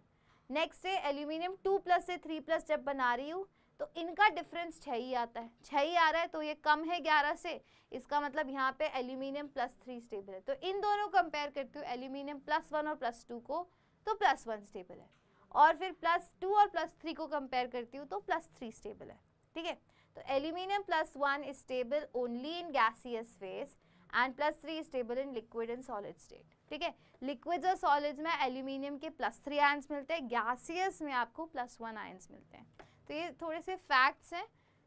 Next है एल्यूमिनियम 2+ से 3+ जब बना रही हूँ तो इनका डिफरेंस 6 ही आता है, 6 ही आ रहा है, तो ये कम है 11 से, इसका मतलब यहाँ पे एल्यूमिनियम +3 स्टेबल है। तो इन दोनों कंपेयर करती हूँ एल्यूमिनियम +1 और +2 को, तो +1 स्टेबल है, और फिर +2 और +3 को कंपेयर करती हूँ तो +3 स्टेबल है। ठीक है, तो aluminium +1 is stable only in gaseous phase and +3 stable in liquid and solid state. ठीक है, लिक्विड्स और सॉलिड्स में एल्यूमिनियम के +3 आयंस मिलते हैं, गैसियस में आपको +1 आयंस मिलते हैं। तो ये थोड़े से फैक्ट्स हैं,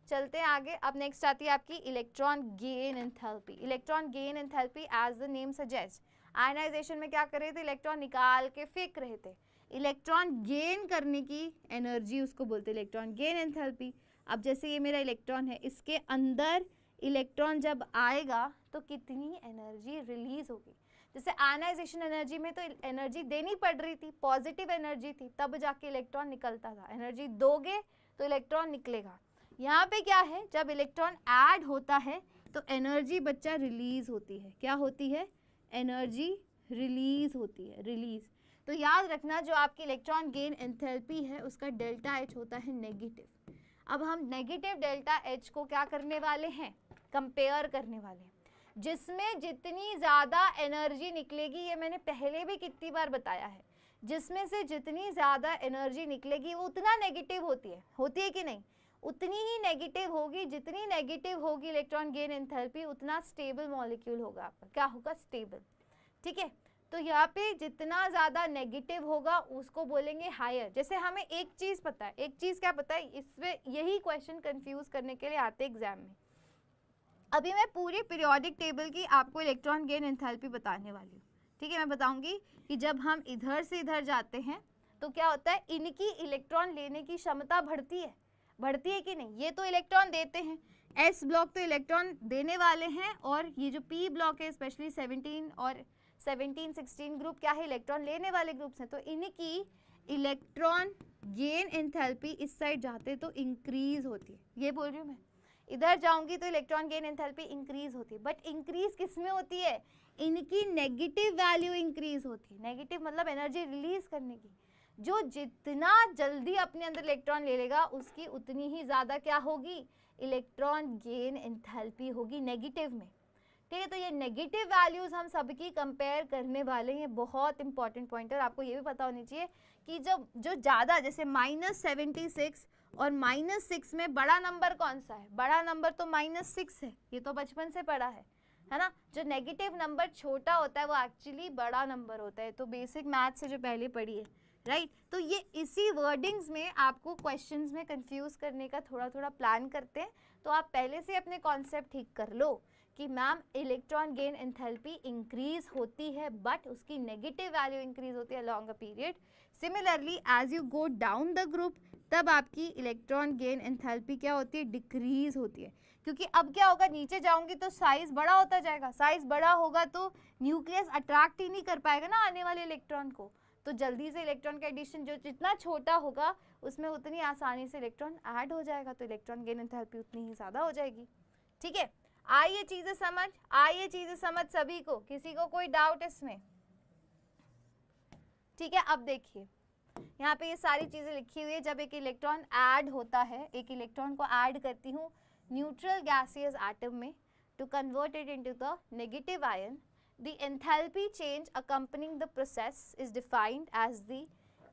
चलते हैं आगे। अब नेक्स्ट आती है आपकी electron gain enthalpy. Electron gain enthalpy as the name suggest, ionisation में क्या कर रहे थे, इलेक्ट्रॉन निकाल के फेंक रहे थे, इलेक्ट्रॉन गेन करने की एनर्जी उसको बोलते हैं इलेक्ट्रॉन गेन एंथैल्पी। अब जैसे ये मेरा इलेक्ट्रॉन है, इसके अंदर इलेक्ट्रॉन जब आएगा तो कितनी एनर्जी रिलीज होगी। जैसे आयनाइजेशन एनर्जी में तो एनर्जी देनी पड़ रही थी, पॉजिटिव एनर्जी थी, तब जाके इलेक्ट्रॉन निकलता था, एनर्जी दोगे तो इलेक्ट्रॉन निकलेगा। यहाँ पे क्या है, जब इलेक्ट्रॉन ऐड होता है तो एनर्जी बच्चा रिलीज होती है, क्या होती है, एनर्जी रिलीज होती है, रिलीज। तो याद रखना जो आपकी इलेक्ट्रॉन गेन एंथैल्पी है उसका ΔH होता है नेगेटिव। अब हम नेगेटिव ΔH को क्या करने वाले हैं, कंपेयर करने वाले हैं, जिसमें जितनी ज़्यादा एनर्जी निकलेगी, ये मैंने पहले भी कितनी बार बताया है, जिसमें से जितनी ज़्यादा एनर्जी निकलेगी वो उतना नेगेटिव होती है कि नहीं, उतनी ही नेगेटिव होगी, जितनी नेगेटिव होगी इलेक्ट्रॉन गेन एंथैल्पी उतना स्टेबल मॉलिक्यूल होगा आपका, क्या होगा, स्टेबल। ठीक है, तो यहाँ पे जितना ज़्यादा नेगेटिव होगा उसको बोलेंगे हायर। जैसे हमें एक चीज़ पता है, एक चीज़ क्या पता है, इसमें यही क्वेश्चन कंफ्यूज करने के लिए आते एग्जाम में। अभी मैं पूरी पीरियोडिक टेबल की आपको इलेक्ट्रॉन गेन एंथैल्पी बताने वाली हूँ। ठीक है, मैं बताऊंगी कि जब हम इधर से इधर जाते हैं तो क्या होता है, इनकी इलेक्ट्रॉन लेने की क्षमता बढ़ती है कि नहीं। ये तो इलेक्ट्रॉन देते हैं, एस ब्लॉक तो इलेक्ट्रॉन देने वाले हैं, और ये जो पी ब्लॉक है स्पेशली 17 और 17-16 ग्रुप क्या है, इलेक्ट्रॉन लेने वाले ग्रुप्स हैं। तो इनकी इलेक्ट्रॉन गेन एंथैल्पी इस साइड जाते तो इंक्रीज होती है, ये बोल रही हूँ मैं। इधर जाऊंगी तो इलेक्ट्रॉन गेन एंथैल्पी इंक्रीज होती है, बट इंक्रीज किस में होती है, इनकी नेगेटिव वैल्यू इंक्रीज होती है। नेगेटिव मतलब एनर्जी रिलीज करने की। जो जितना जल्दी अपने अंदर इलेक्ट्रॉन ले लेगा उसकी उतनी ही ज़्यादा क्या होगी, इलेक्ट्रॉन गेन एंथैल्पी होगी नेगेटिव में। ठीक है, तो ये नेगेटिव वैल्यूज हम सबकी कंपेयर करने वाले हैं। बहुत इंपॉर्टेंट पॉइंटर, आपको ये भी पता होनी चाहिए कि जो ज़्यादा, जैसे -76 और -6 में बड़ा नंबर कौन सा है, बड़ा नंबर तो -6 है, ये तो बचपन से पढ़ा है ना। जो नेगेटिव नंबर छोटा होता है वो एक्चुअली बड़ा नंबर होता है, तो बेसिक मैथ से जो पहले पढ़ी है, राइट। तो ये इसी वर्डिंग्स में आपको क्वेश्चंस में कंफ्यूज करने का थोड़ा थोड़ा प्लान करते हैं। तो आप पहले से अपने कॉन्सेप्ट ठीक कर लो कि ma'am electron gain enthalpy increase होती है बट उसकी नेगेटिव वैल्यू इंक्रीज होती है long a period. Similarly as you go down the group तब आपकी इलेक्ट्रॉन गेन एंथैल्पी क्या होती है, डिक्रीज होती है। क्योंकि अब क्या होगा, नीचे जाऊंगी तो साइज बड़ा होता जाएगा, साइज बड़ा होगा तो न्यूक्लियस अट्रैक्ट ही नहीं कर पाएगा ना आने वाले इलेक्ट्रॉन को, तो जल्दी से इलेक्ट्रॉन का एडिशन जो जितना छोटा होगा उसमें उतनी आसानी से इलेक्ट्रॉन ऐड हो जाएगा, तो इलेक्ट्रॉन गेन एंथैल्पी उतनी ही ज़्यादा हो जाएगी। ठीक है, आइए चीज़ें समझ सभी को, किसी को कोई डाउट इसमें। ठीक है, अब देखिए यहाँ पे ये सारी चीज़ें लिखी हुई है। जब एक इलेक्ट्रॉन ऐड होता है, एक इलेक्ट्रॉन को ऐड करती हूँ न्यूट्रल गैसियस एटम में to convert it into the negative ion, the enthalpy change accompanying the process is defined as the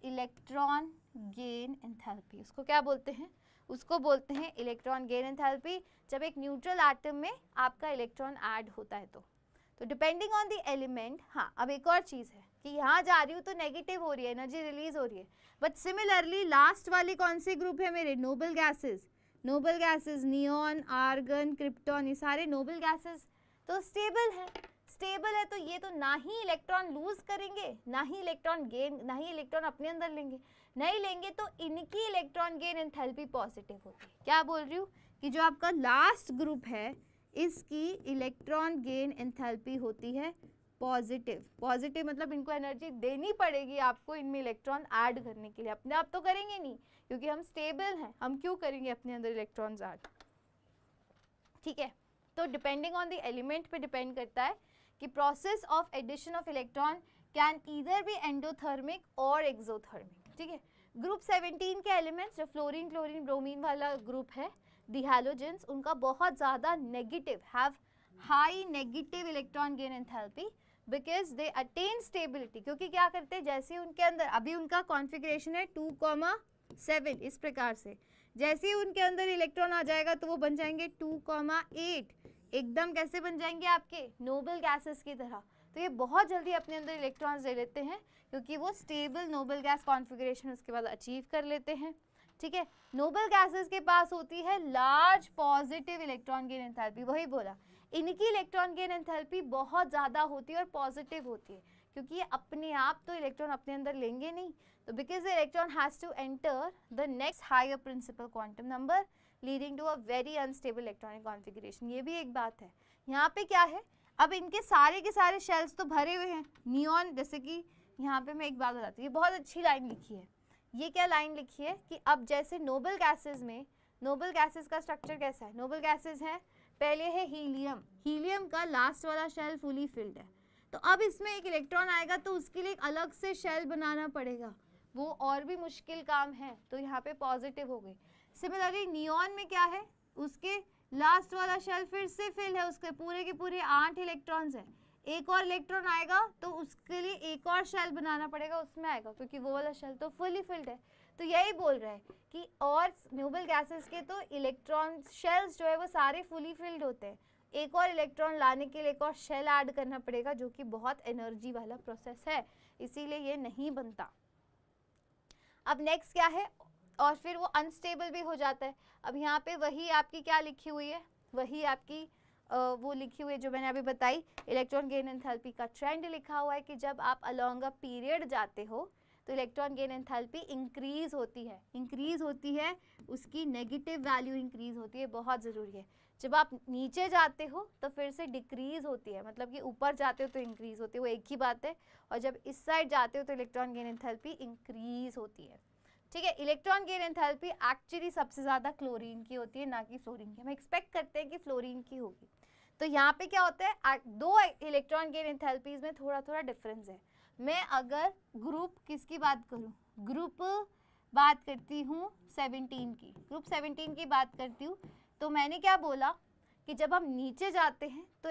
electron gain enthalpy। उसको क्या बोलते हैं, उसको बोलते हैं इलेक्ट्रॉन गेन एंथैल्पी। जब एक न्यूट्रल एटम में आपका इलेक्ट्रॉन ऐड होता है तो डिपेंडिंग ऑन द एलिमेंट। हाँ, अब एक और चीज़ है कि यहाँ जा रही हूँ तो नेगेटिव हो रही है, एनर्जी रिलीज हो रही है, बट सिमिलरली लास्ट वाली कौन सी ग्रुप है मेरे, noble gases. Noble gases neon, argon, krypton, ये सारे नोबल गैसेज तो स्टेबल है, तो ये तो ना ही इलेक्ट्रॉन लूज करेंगे, ना ही इलेक्ट्रॉन गेन, ना ही इलेक्ट्रॉन अपने अंदर लेंगे, नहीं लेंगे, तो इनकी इलेक्ट्रॉन गेन एंथैल्पी पॉजिटिव होती है। क्या बोल रही हूँ कि जो आपका लास्ट ग्रुप है इसकी इलेक्ट्रॉन गेन एंथैल्पी होती है पॉजिटिव मतलब इनको एनर्जी देनी पड़ेगी आपको इनमें इलेक्ट्रॉन ऐड करने के लिए, अपने आप तो करेंगे नहीं क्योंकि हम स्टेबल हैं, हम क्यों करेंगे अपने अंदर इलेक्ट्रॉन्स ऐड। ठीक है, तो डिपेंडिंग ऑन द एलिमेंट पे डिपेंड करता है कि process of addition of electron can either be endothermic और एक्सोथर्मिक। ठीक है, ग्रुप 17 के एलिमेंट्स जो फ्लोरीन, क्लोरीन, ब्रोमीन वाला ग्रुप है, दी हैलोजेंस, उनका बहुत ज़्यादा negative, have high negative electron gain enthalpy because they attain stability. क्योंकि क्या करते हैं, जैसे उनके अंदर अभी उनका कॉन्फ़िगरेशन है 2,7 इस प्रकार से, जैसे ही उनके अंदर इलेक्ट्रॉन आ जाएगा तो वो बन जाएंगे 2,8, एकदम कैसे बन जाएंगे आपके नोबल गैसेस की तरह। तो ये बहुत जल्दी अपने अंदर इलेक्ट्रॉन्स ले लेते हैं क्योंकि वो स्टेबल नोबल गैस कॉन्फ़िगरेशन उसके बाद अचीव कर लेते हैं। ठीक है, नोबल गैसेस के पास होती है large positive electron gain enthalpy, वही बोला, इनकी इलेक्ट्रॉन गेन एंथैल्पी बहुत ज़्यादा होती है और पॉजिटिव होती है क्योंकि ये अपने आप तो इलेक्ट्रॉन अपने अंदर लेंगे नहीं, तो because the electron has to enter the next higher principal quantum number leading to a very unstable electronic configuration. ये भी एक बात है। यहाँ पे क्या है, अब इनके सारे के सारे शेल्स तो भरे हुए हैं नियॉन, जैसे कि यहाँ पे मैं एक बात बताती हूँ, ये बहुत अच्छी लाइन लिखी है। ये क्या लाइन लिखी है कि अब जैसे नोबल गैसेस में, नोबल गैसेस का स्ट्रक्चर कैसा है, नोबल गैसेस है पहले है हीलियम, हीलियम का लास्ट वाला शेल फुली फिल्ड है, तो अब इसमें एक इलेक्ट्रॉन आएगा तो उसके लिए एक अलग से शेल बनाना पड़ेगा, वो और भी मुश्किल काम है, तो यहाँ पे पॉजिटिव हो गई। सिमिलरली नियॉन में क्या है, उसके लास्ट वाला शेल फिर से फिल है, उसके पूरे के पूरे 8 इलेक्ट्रॉन्स हैं, एक और इलेक्ट्रॉन आएगा तो उसके लिए एक और शेल बनाना पड़ेगा, उसमें आएगा क्योंकि वो वाला शेल तो फुली फिल्ड है, तो यही बोल रहे हैं कि और नोबल गैसेस के तो इलेक्ट्रॉन शेल्स जो है वो सारे फुली फिल्ड होते हैं, एक और इलेक्ट्रॉन लाने के लिए एक और शेल ऐड करना पड़ेगा, जो कि बहुत एनर्जी वाला प्रोसेस है, इसीलिए ये नहीं बनता। अब नेक्स्ट क्या है, और फिर वो अनस्टेबल भी हो जाता है। अब यहाँ पे वही आपकी क्या लिखी हुई है, वही आपकी वो लिखी हुई है जो मैंने अभी बताई, इलेक्ट्रॉन गेन एंथैल्पी का ट्रेंड लिखा हुआ है कि जब आप अलोंग अ पीरियड जाते हो तो इलेक्ट्रॉन गेन एंथैल्पी इंक्रीज होती है, उसकी नेगेटिव वैल्यू इंक्रीज होती है, बहुत ज़रूरी है। जब आप नीचे जाते हो तो फिर से डिक्रीज होती है, मतलब कि ऊपर जाते हो तो इंक्रीज होती है, वो एक ही बात है। और जब इस साइड जाते हो तो इलेक्ट्रॉन गेन एंथैल्पी इंक्रीज होती है, ठीक है। इलेक्ट्रॉन गेन एंथैल्पी एक्चुअली सबसे ज़्यादा क्लोरीन की होती है, ना कि फ्लोरीन की। हम एक्सपेक्ट करते हैं कि फ्लोरीन की होगी। तो यहाँ पे क्या होता है, दो इलेक्ट्रॉन गेन एंथैल्पीज में थोड़ा थोड़ा डिफरेंस है। मैं अगर ग्रुप किसकी बात करूँ, ग्रुप बात करती हूँ 17 की, ग्रुप 17 की बात करती हूँ, तो मैंने क्या बोला कि जब हम नीचे जाते हैं तो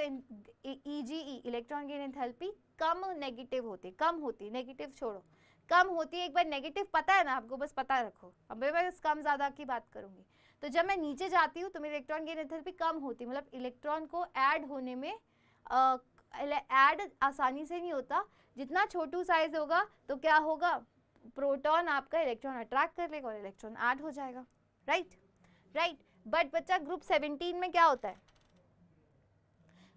EGE इलेक्ट्रॉन गेन एंथैल्पी कम होती, नेगेटिव छोड़ो, कम होती है। एक बार नेगेटिव पता है ना आपको, बस पता रखो, अब मैं बस कम ज़्यादा की बात करूँगी। तो जब मैं नीचे जाती हूँ तो मेरी इलेक्ट्रॉन गेन एंथैल्पी कम होती है, मतलब इलेक्ट्रॉन को ऐड होने में ऐड आसानी से नहीं होता। जितना छोटू साइज होगा तो क्या होगा, प्रोटॉन आपका इलेक्ट्रॉन अट्रैक्ट कर लेगा और इलेक्ट्रॉन ऐड हो जाएगा, राइट। बट बच्चा ग्रुप 17 में क्या होता है,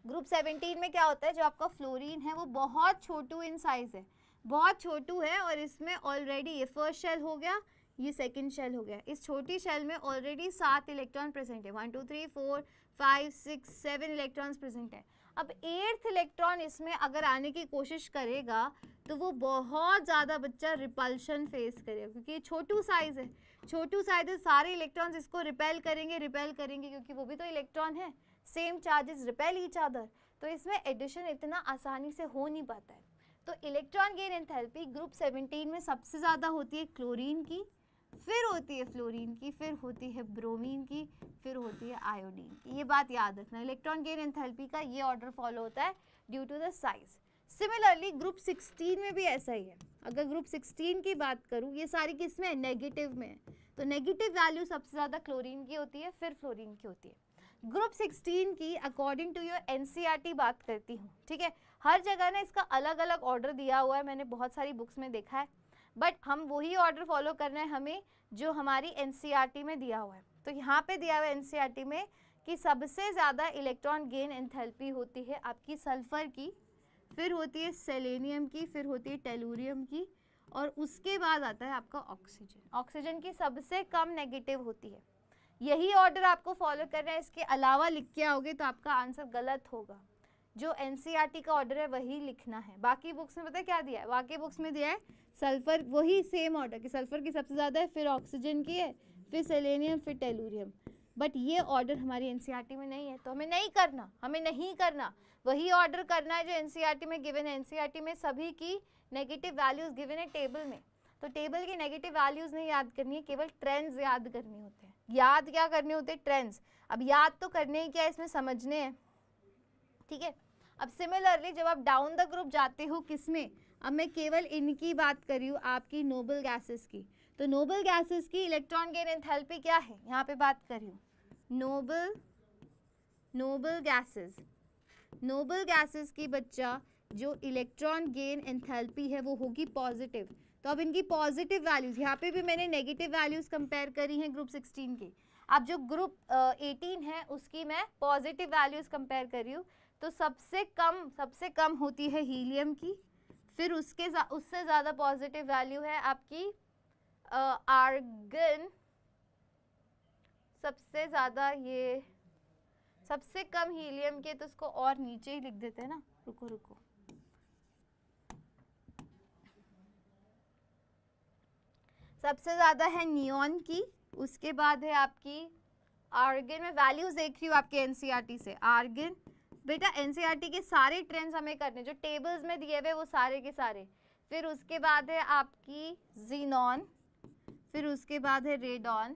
ग्रुप 17 में क्या होता है, जो आपका फ्लोरीन है वो बहुत छोटू इन साइज है, बहुत छोटू है, और इसमें ऑलरेडी ये फर्स्ट शेल हो गया, ये सेकंड शेल हो गया। इस छोटी शेल में ऑलरेडी 7 इलेक्ट्रॉन प्रेजेंट है, 1 2 3 4 5 6 7 इलेक्ट्रॉन्स प्रेजेंट है। अब 8th इलेक्ट्रॉन इसमें अगर आने की कोशिश करेगा तो वो बहुत ज़्यादा बच्चा रिपल्शन फेस करेगा, क्योंकि ये छोटू साइज है, सारे इलेक्ट्रॉन्स इसको रिपेल करेंगे क्योंकि वो भी तो इलेक्ट्रॉन है, same charges repel each other, तो इसमें एडिशन इतना आसानी से हो नहीं पाता है। तो इलेक्ट्रॉन गेन एंथैल्पी ग्रुप 17 में सबसे ज़्यादा होती है क्लोरीन की, फिर होती है फ्लोरीन की, फिर होती है ब्रोमीन की, फिर होती है आयोडीन की। ये बात याद रखना, इलेक्ट्रॉन गेन एंथैल्पी का ये ऑर्डर फॉलो होता है due to the size. Similarly group 16 में भी ऐसा ही है। अगर ग्रुप 16 की बात करूँ, ये सारी किस में, नेगेटिव में, तो नेगेटिव वैल्यू सबसे ज़्यादा क्लोरीन की होती है, फिर फ्लोरीन की होती है। ग्रुप 16 की अकॉर्डिंग टू योर NCERT बात करती हूँ, ठीक है। हर जगह ना इसका अलग अलग ऑर्डर दिया हुआ है, मैंने बहुत सारी बुक्स में देखा है, बट हम वही ऑर्डर फॉलो करना है हमें जो हमारी NCERT में दिया हुआ है। तो यहाँ पे दिया हुआ है NCERT में कि सबसे ज़्यादा इलेक्ट्रॉन गेन एंथैल्पी होती है आपकी सल्फर की, फिर होती है सेलेनियम की, फिर होती है टेलुरियम की, और उसके बाद आता है आपका ऑक्सीजन की सबसे कम नेगेटिव होती है। यही ऑर्डर आपको फॉलो करना है, इसके अलावा लिख के आओगे तो आपका आंसर गलत होगा। जो NCERT का ऑर्डर है वही लिखना है। बाकी बुक्स में पता है क्या दिया है, बाकी बुक्स में दिया है सल्फर, वही सेम ऑर्डर कि सल्फर की सबसे ज़्यादा है, फिर ऑक्सीजन की है, फिर सेलेनियम, फिर टेलुरियम, बट ये ऑर्डर हमारी NCERT में नहीं है, तो हमें नहीं करना, वही ऑर्डर करना है जो NCERT में गिवन है। NCERT में सभी की नेगेटिव वैल्यूज़ गिवन है टेबल में, तो टेबल की नेगेटिव वैल्यूज़ नहीं याद करनी है, केवल ट्रेंड्स याद करने होते हैं। याद क्या करने होते हैं, ट्रेंड्स। अब याद तो करने ही क्या है, इसमें समझने हैं, ठीक है। अब सिमिलरली जब आप डाउन द ग्रुप जाते हो किसमें, अब मैं केवल इनकी बात कर रही हूँ, आपकी नोबल गैसेस की। तो नोबल गैसेस की इलेक्ट्रॉन गेन एंथैल्पी क्या है, यहाँ पे बात कर रही हूँ, नोबल गैसेस की बच्चा जो इलेक्ट्रॉन गेन एंथैल्पी है वो होगी पॉजिटिव। तो अब इनकी पॉजिटिव वैल्यूज, यहाँ पे भी मैंने नेगेटिव वैल्यूज कंपेयर करी हैं ग्रुप 16 की। अब जो ग्रुप 18 है उसकी मैं पॉजिटिव वैल्यूज कंपेयर कर रही हूँ। तो सबसे कम होती है हीलियम की, फिर उससे ज़्यादा पॉजिटिव वैल्यू है आपकी आर्गन, सबसे ज़्यादा, ये सबसे कम हीलियम के, तो उसको और नीचे ही लिख देते हैं ना, रुको सबसे ज़्यादा है नियॉन की, उसके बाद है आपकी आर्गन। में वैल्यूज देख रही हूँ आपके NCERT से, आर्गन बेटा NCERT के सारे ट्रेंड्स हमें करने जो टेबल्स में दिए हुए वो सारे के सारे। फिर उसके बाद है आपकी जीनॉन, फिर उसके बाद है रेडॉन,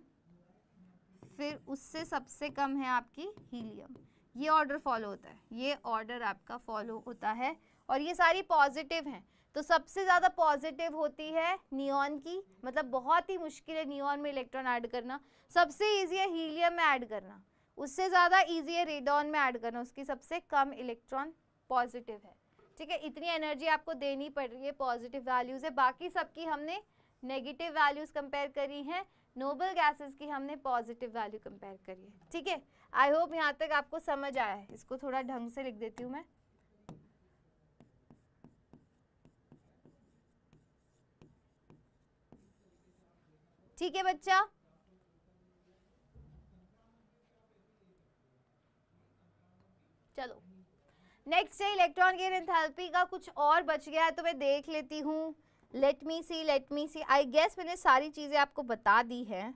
फिर उससे सबसे कम है आपकी हीलियम। ये ऑर्डर फॉलो होता है, ये ऑर्डर आपका फॉलो होता है, और ये सारी पॉजिटिव हैं। तो सबसे ज़्यादा पॉजिटिव होती है नियॉन की, मतलब बहुत ही मुश्किल है नियॉन में इलेक्ट्रॉन ऐड करना। सबसे ईजी है हीलियम में ऐड करना, उससे ज़्यादा ईजी है रेडॉन में ऐड करना, उसकी सबसे कम इलेक्ट्रॉन पॉजिटिव है। ठीक है, इतनी एनर्जी आपको देनी पड़ रही है, पॉजिटिव वैल्यूज है। बाकी सबकी हमने नेगेटिव वैल्यूज कंपेयर करी हैं, नोबल गैसेस की हमने पॉजिटिव वैल्यू कंपेयर करी है। ठीक है, आई होप यहाँ तक आपको समझ आया है। इसको थोड़ा ढंग से लिख देती हूँ मैं। ठीक है बच्चा, चलो नेक्स्ट है इलेक्ट्रॉन गेन एंथैल्पी का। कुछ और बच गया है तो मैं देख लेती हूँ। Let me C. I guess मैंने सारी चीज़ें आपको बता दी है।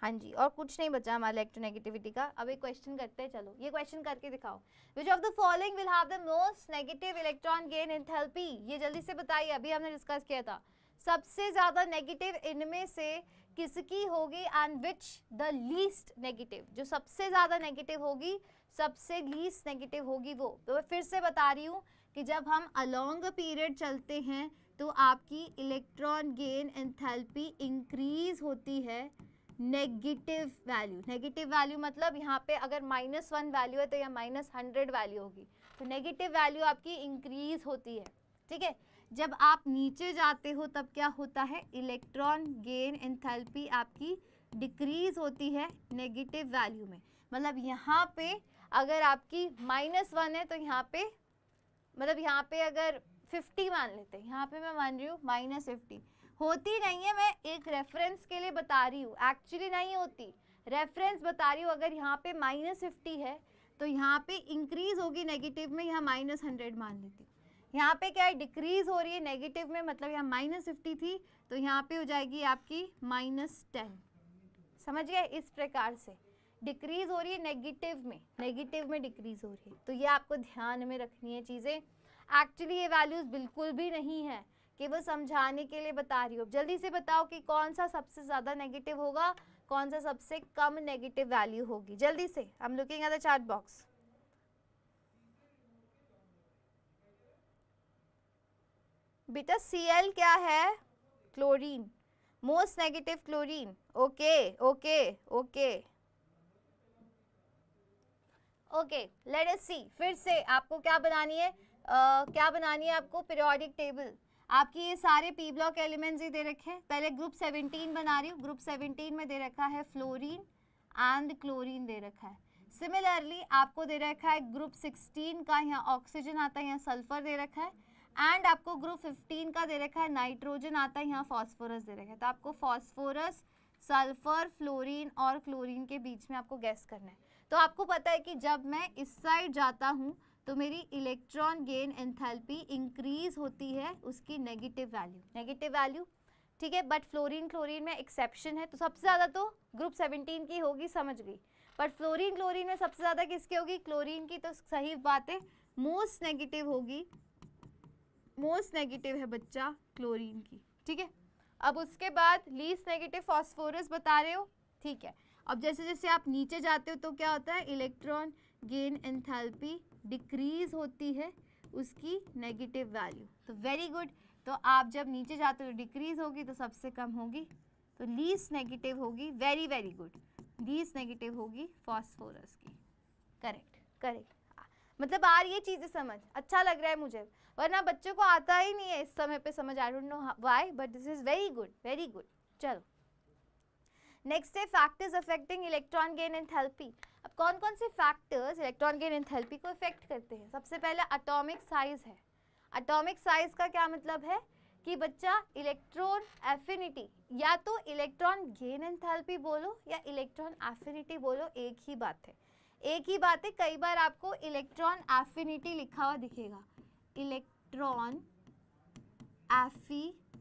हाँ जी, और कुछ नहीं बचा हमारा इलेक्ट्रोनेगेटिविटी का। अब एक क्वेश्चन करते हैं, चलो ये क्वेश्चन करके दिखाओ। Which of the following will have the most negative electron gain enthalpy? ये जल्दी से बताइए, अभी हमने डिस्कस किया था। सबसे ज्यादा नेगेटिव इनमें से किसकी होगी and which the least negative? जो सबसे ज्यादा नेगेटिव होगी, सबसे लीस्ट नेगेटिव होगी वो। तो मैं फिर से बता रही हूँ कि जब हम अलोंग अ पीरियड चलते हैं तो आपकी इलेक्ट्रॉन गेन एंथैल्पी इंक्रीज होती है नेगेटिव वैल्यू। नेगेटिव वैल्यू मतलब यहाँ पे अगर -1 वैल्यू है तो यहाँ -100 वैल्यू होगी, तो नेगेटिव वैल्यू आपकी इंक्रीज होती है। ठीक है, जब आप नीचे जाते हो तब क्या होता है, इलेक्ट्रॉन गेन एंथैल्पी आपकी डिक्रीज होती है नेगेटिव वैल्यू में। मतलब यहाँ पे अगर आपकी -1 है तो यहाँ पे, मतलब यहाँ पे अगर 50 मान लेते हैं, यहाँ पे मैं मान रही हूँ -50 होती नहीं है, मैं एक रेफरेंस के लिए बता रही हूँ, एक्चुअली नहीं होती, रेफरेंस बता रही हूँ। अगर यहाँ पे -50 है तो यहाँ पे इंक्रीज होगी नेगेटिव में, यहाँ -100 मान लेती हूँ। यहाँ पे क्या है, डिक्रीज हो रही है नेगेटिव में, मतलब यहाँ -50 थी तो यहाँ पे हो जाएगी आपकी -10। समझ गए? इस प्रकार से डिक्रीज हो रही है नेगेटिव में डिक्रीज हो रही है। तो ये आपको ध्यान में रखनी है चीज़ें। एक्चुअली ये वैल्यूज बिल्कुल भी नहीं है, केवल समझाने के लिए बता रही हूँ। जल्दी से बताओ कि कौन सा सबसे ज़्यादा नेगेटिव होगा, कौन सा सबसे कम नेगेटिव वैल्यू होगी। जल्दी से, I am looking at the chat box. बेटा Cl क्या है? Chlorine, most negative chlorine. Okay okay okay okay, let us see. फिर से आपको क्या बनानी है, क्या बनानी है आपको, पीरियोडिक टेबल। आपकी ये सारे पी ब्लॉक एलिमेंट्स ही दे रखे हैं। पहले ग्रुप 17 बना रही हूँ। ग्रुप 17 में दे रखा है फ्लोरीन एंड क्लोरीन दे रखा है। सिमिलरली आपको दे रखा है ग्रुप 16 का, यहाँ ऑक्सीजन आता है, यहाँ सल्फर दे रखा है। एंड आपको ग्रुप 15 का दे रखा है नाइट्रोजन आता है, यहाँ फॉस्फोरस दे रखा है। तो आपको फॉस्फोरस, सल्फर, फ्लोरीन और क्लोरीन के बीच में आपको गैस करना है। तो आपको पता है कि जब मैं इस साइड जाता हूँ तो मेरी इलेक्ट्रॉन गेन एंथैल्पी इंक्रीज होती है उसकी नेगेटिव वैल्यू। ठीक है, बट फ्लोरीन क्लोरीन में एक्सेप्शन है। तो सबसे ज़्यादा तो ग्रुप 17 की होगी, समझ गई। बट फ्लोरीन क्लोरीन में सबसे ज़्यादा किसकी होगी, क्लोरीन की। तो सही बात है, मोस्ट नेगेटिव होगी, मोस्ट नेगेटिव है बच्चा क्लोरीन की। ठीक है, अब उसके बाद लीस्ट नेगेटिव फॉस्फोरस बता रहे हो। ठीक है, अब जैसे जैसे आप नीचे जाते हो तो क्या होता है, इलेक्ट्रॉन गेन एंथैल्पी डिक्रीज होती है उसकी नेगेटिव वैल्यू। तो वेरी गुड, तो आप जब नीचे जाते हो डिक्रीज होगी तो सबसे कम होगी, तो लीस्ट नेगेटिव होगी। Very very good, least negative होगी फॉस्फोरस की। करेक्ट। मतलब आ रही है चीज़ें समझ, अच्छा लग रहा है मुझे, वरना बच्चों को आता ही नहीं है इस समय पे समझ। I don't know why, but this is very good. चलो नेक्स्ट है factors affecting electron gain enthalpy. अब कौन कौन से फैक्टर्स इलेक्ट्रॉन गेन एंथैल्पी को इफेक्ट करते हैं? सबसे पहले एटॉमिक साइज है। एटॉमिक साइज का क्या मतलब है कि बच्चा इलेक्ट्रॉन एफिनिटी, या तो इलेक्ट्रॉन गेन एंथैल्पी बोलो या इलेक्ट्रॉन एफिनिटी बोलो, एक ही बात है। कई बार आपको इलेक्ट्रॉन एफिनिटी लिखा हुआ दिखेगा, इलेक्ट्रॉन एफिनिटी,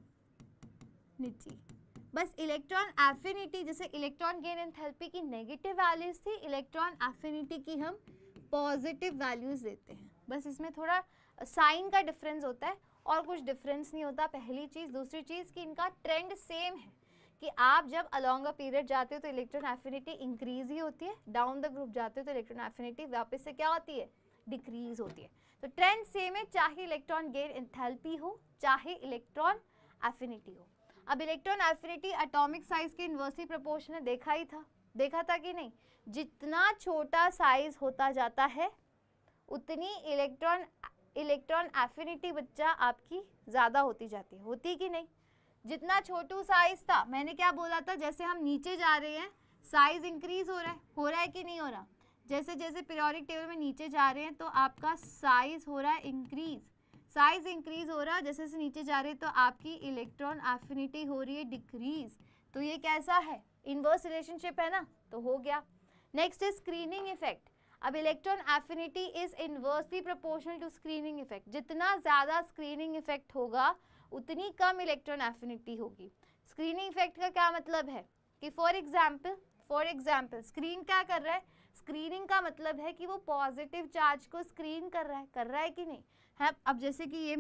बस इलेक्ट्रॉन एफिनिटी। जैसे इलेक्ट्रॉन गेन एंथैल्पी की नेगेटिव वैल्यूज थी, इलेक्ट्रॉन एफिनिटी की हम पॉजिटिव वैल्यूज देते हैं। बस इसमें थोड़ा साइन का डिफरेंस होता है और कुछ डिफरेंस नहीं होता, पहली चीज़। दूसरी चीज़ कि इनका ट्रेंड सेम है, कि आप जब अलोंग अ पीरियड जाते हो तो इलेक्ट्रॉन एफिनिटी इंक्रीज ही होती है, डाउन द ग्रुप जाते हो तो इलेक्ट्रॉन एफिनिटी वापस से क्या होती है, डिक्रीज होती है। तो ट्रेंड सेम है, चाहे इलेक्ट्रॉन गेन एंथैल्पी हो चाहे इलेक्ट्रॉन एफिनिटी हो। अब इलेक्ट्रॉन एफिनिटी एटॉमिक साइज के इन्वर्सली प्रोपोर्शनल देखा था कि नहीं? जितना छोटा साइज होता जाता है उतनी इलेक्ट्रॉन एफिनिटी बच्चा आपकी ज़्यादा होती जाती है, होती कि नहीं? जितना छोटू साइज था, मैंने क्या बोला था, जैसे हम नीचे जा रहे हैं साइज इंक्रीज हो रहा है कि नहीं हो रहा? जैसे जैसे पीरियोडिक टेबल में नीचे जा रहे हैं तो आपका साइज हो रहा है इंक्रीज, साइज इंक्रीज हो रहा है, जैसे जैसे नीचे जा रहे हैं तो आपकी इलेक्ट्रॉन एफिनिटी हो रही है डिक्रीज। तो ये कैसा है? इनवर्स रिलेशनशिप है ना, तो हो गया। Next is screening effect. अब electron affinity is inversely proportional to screening effect. जितना ज़्यादा स्क्रीनिंग इफेक्ट होगा उतनी कम इलेक्ट्रॉन एफिनिटी होगी। स्क्रीनिंग इफेक्ट का क्या मतलब है कि फॉर एग्जाम्पल स्क्रीन क्या कर रहा है? स्क्रीनिंग का मतलब है कि वो पॉजिटिव चार्ज को स्क्रीन कर रहा है कि नहीं है। अब जैसे कि ये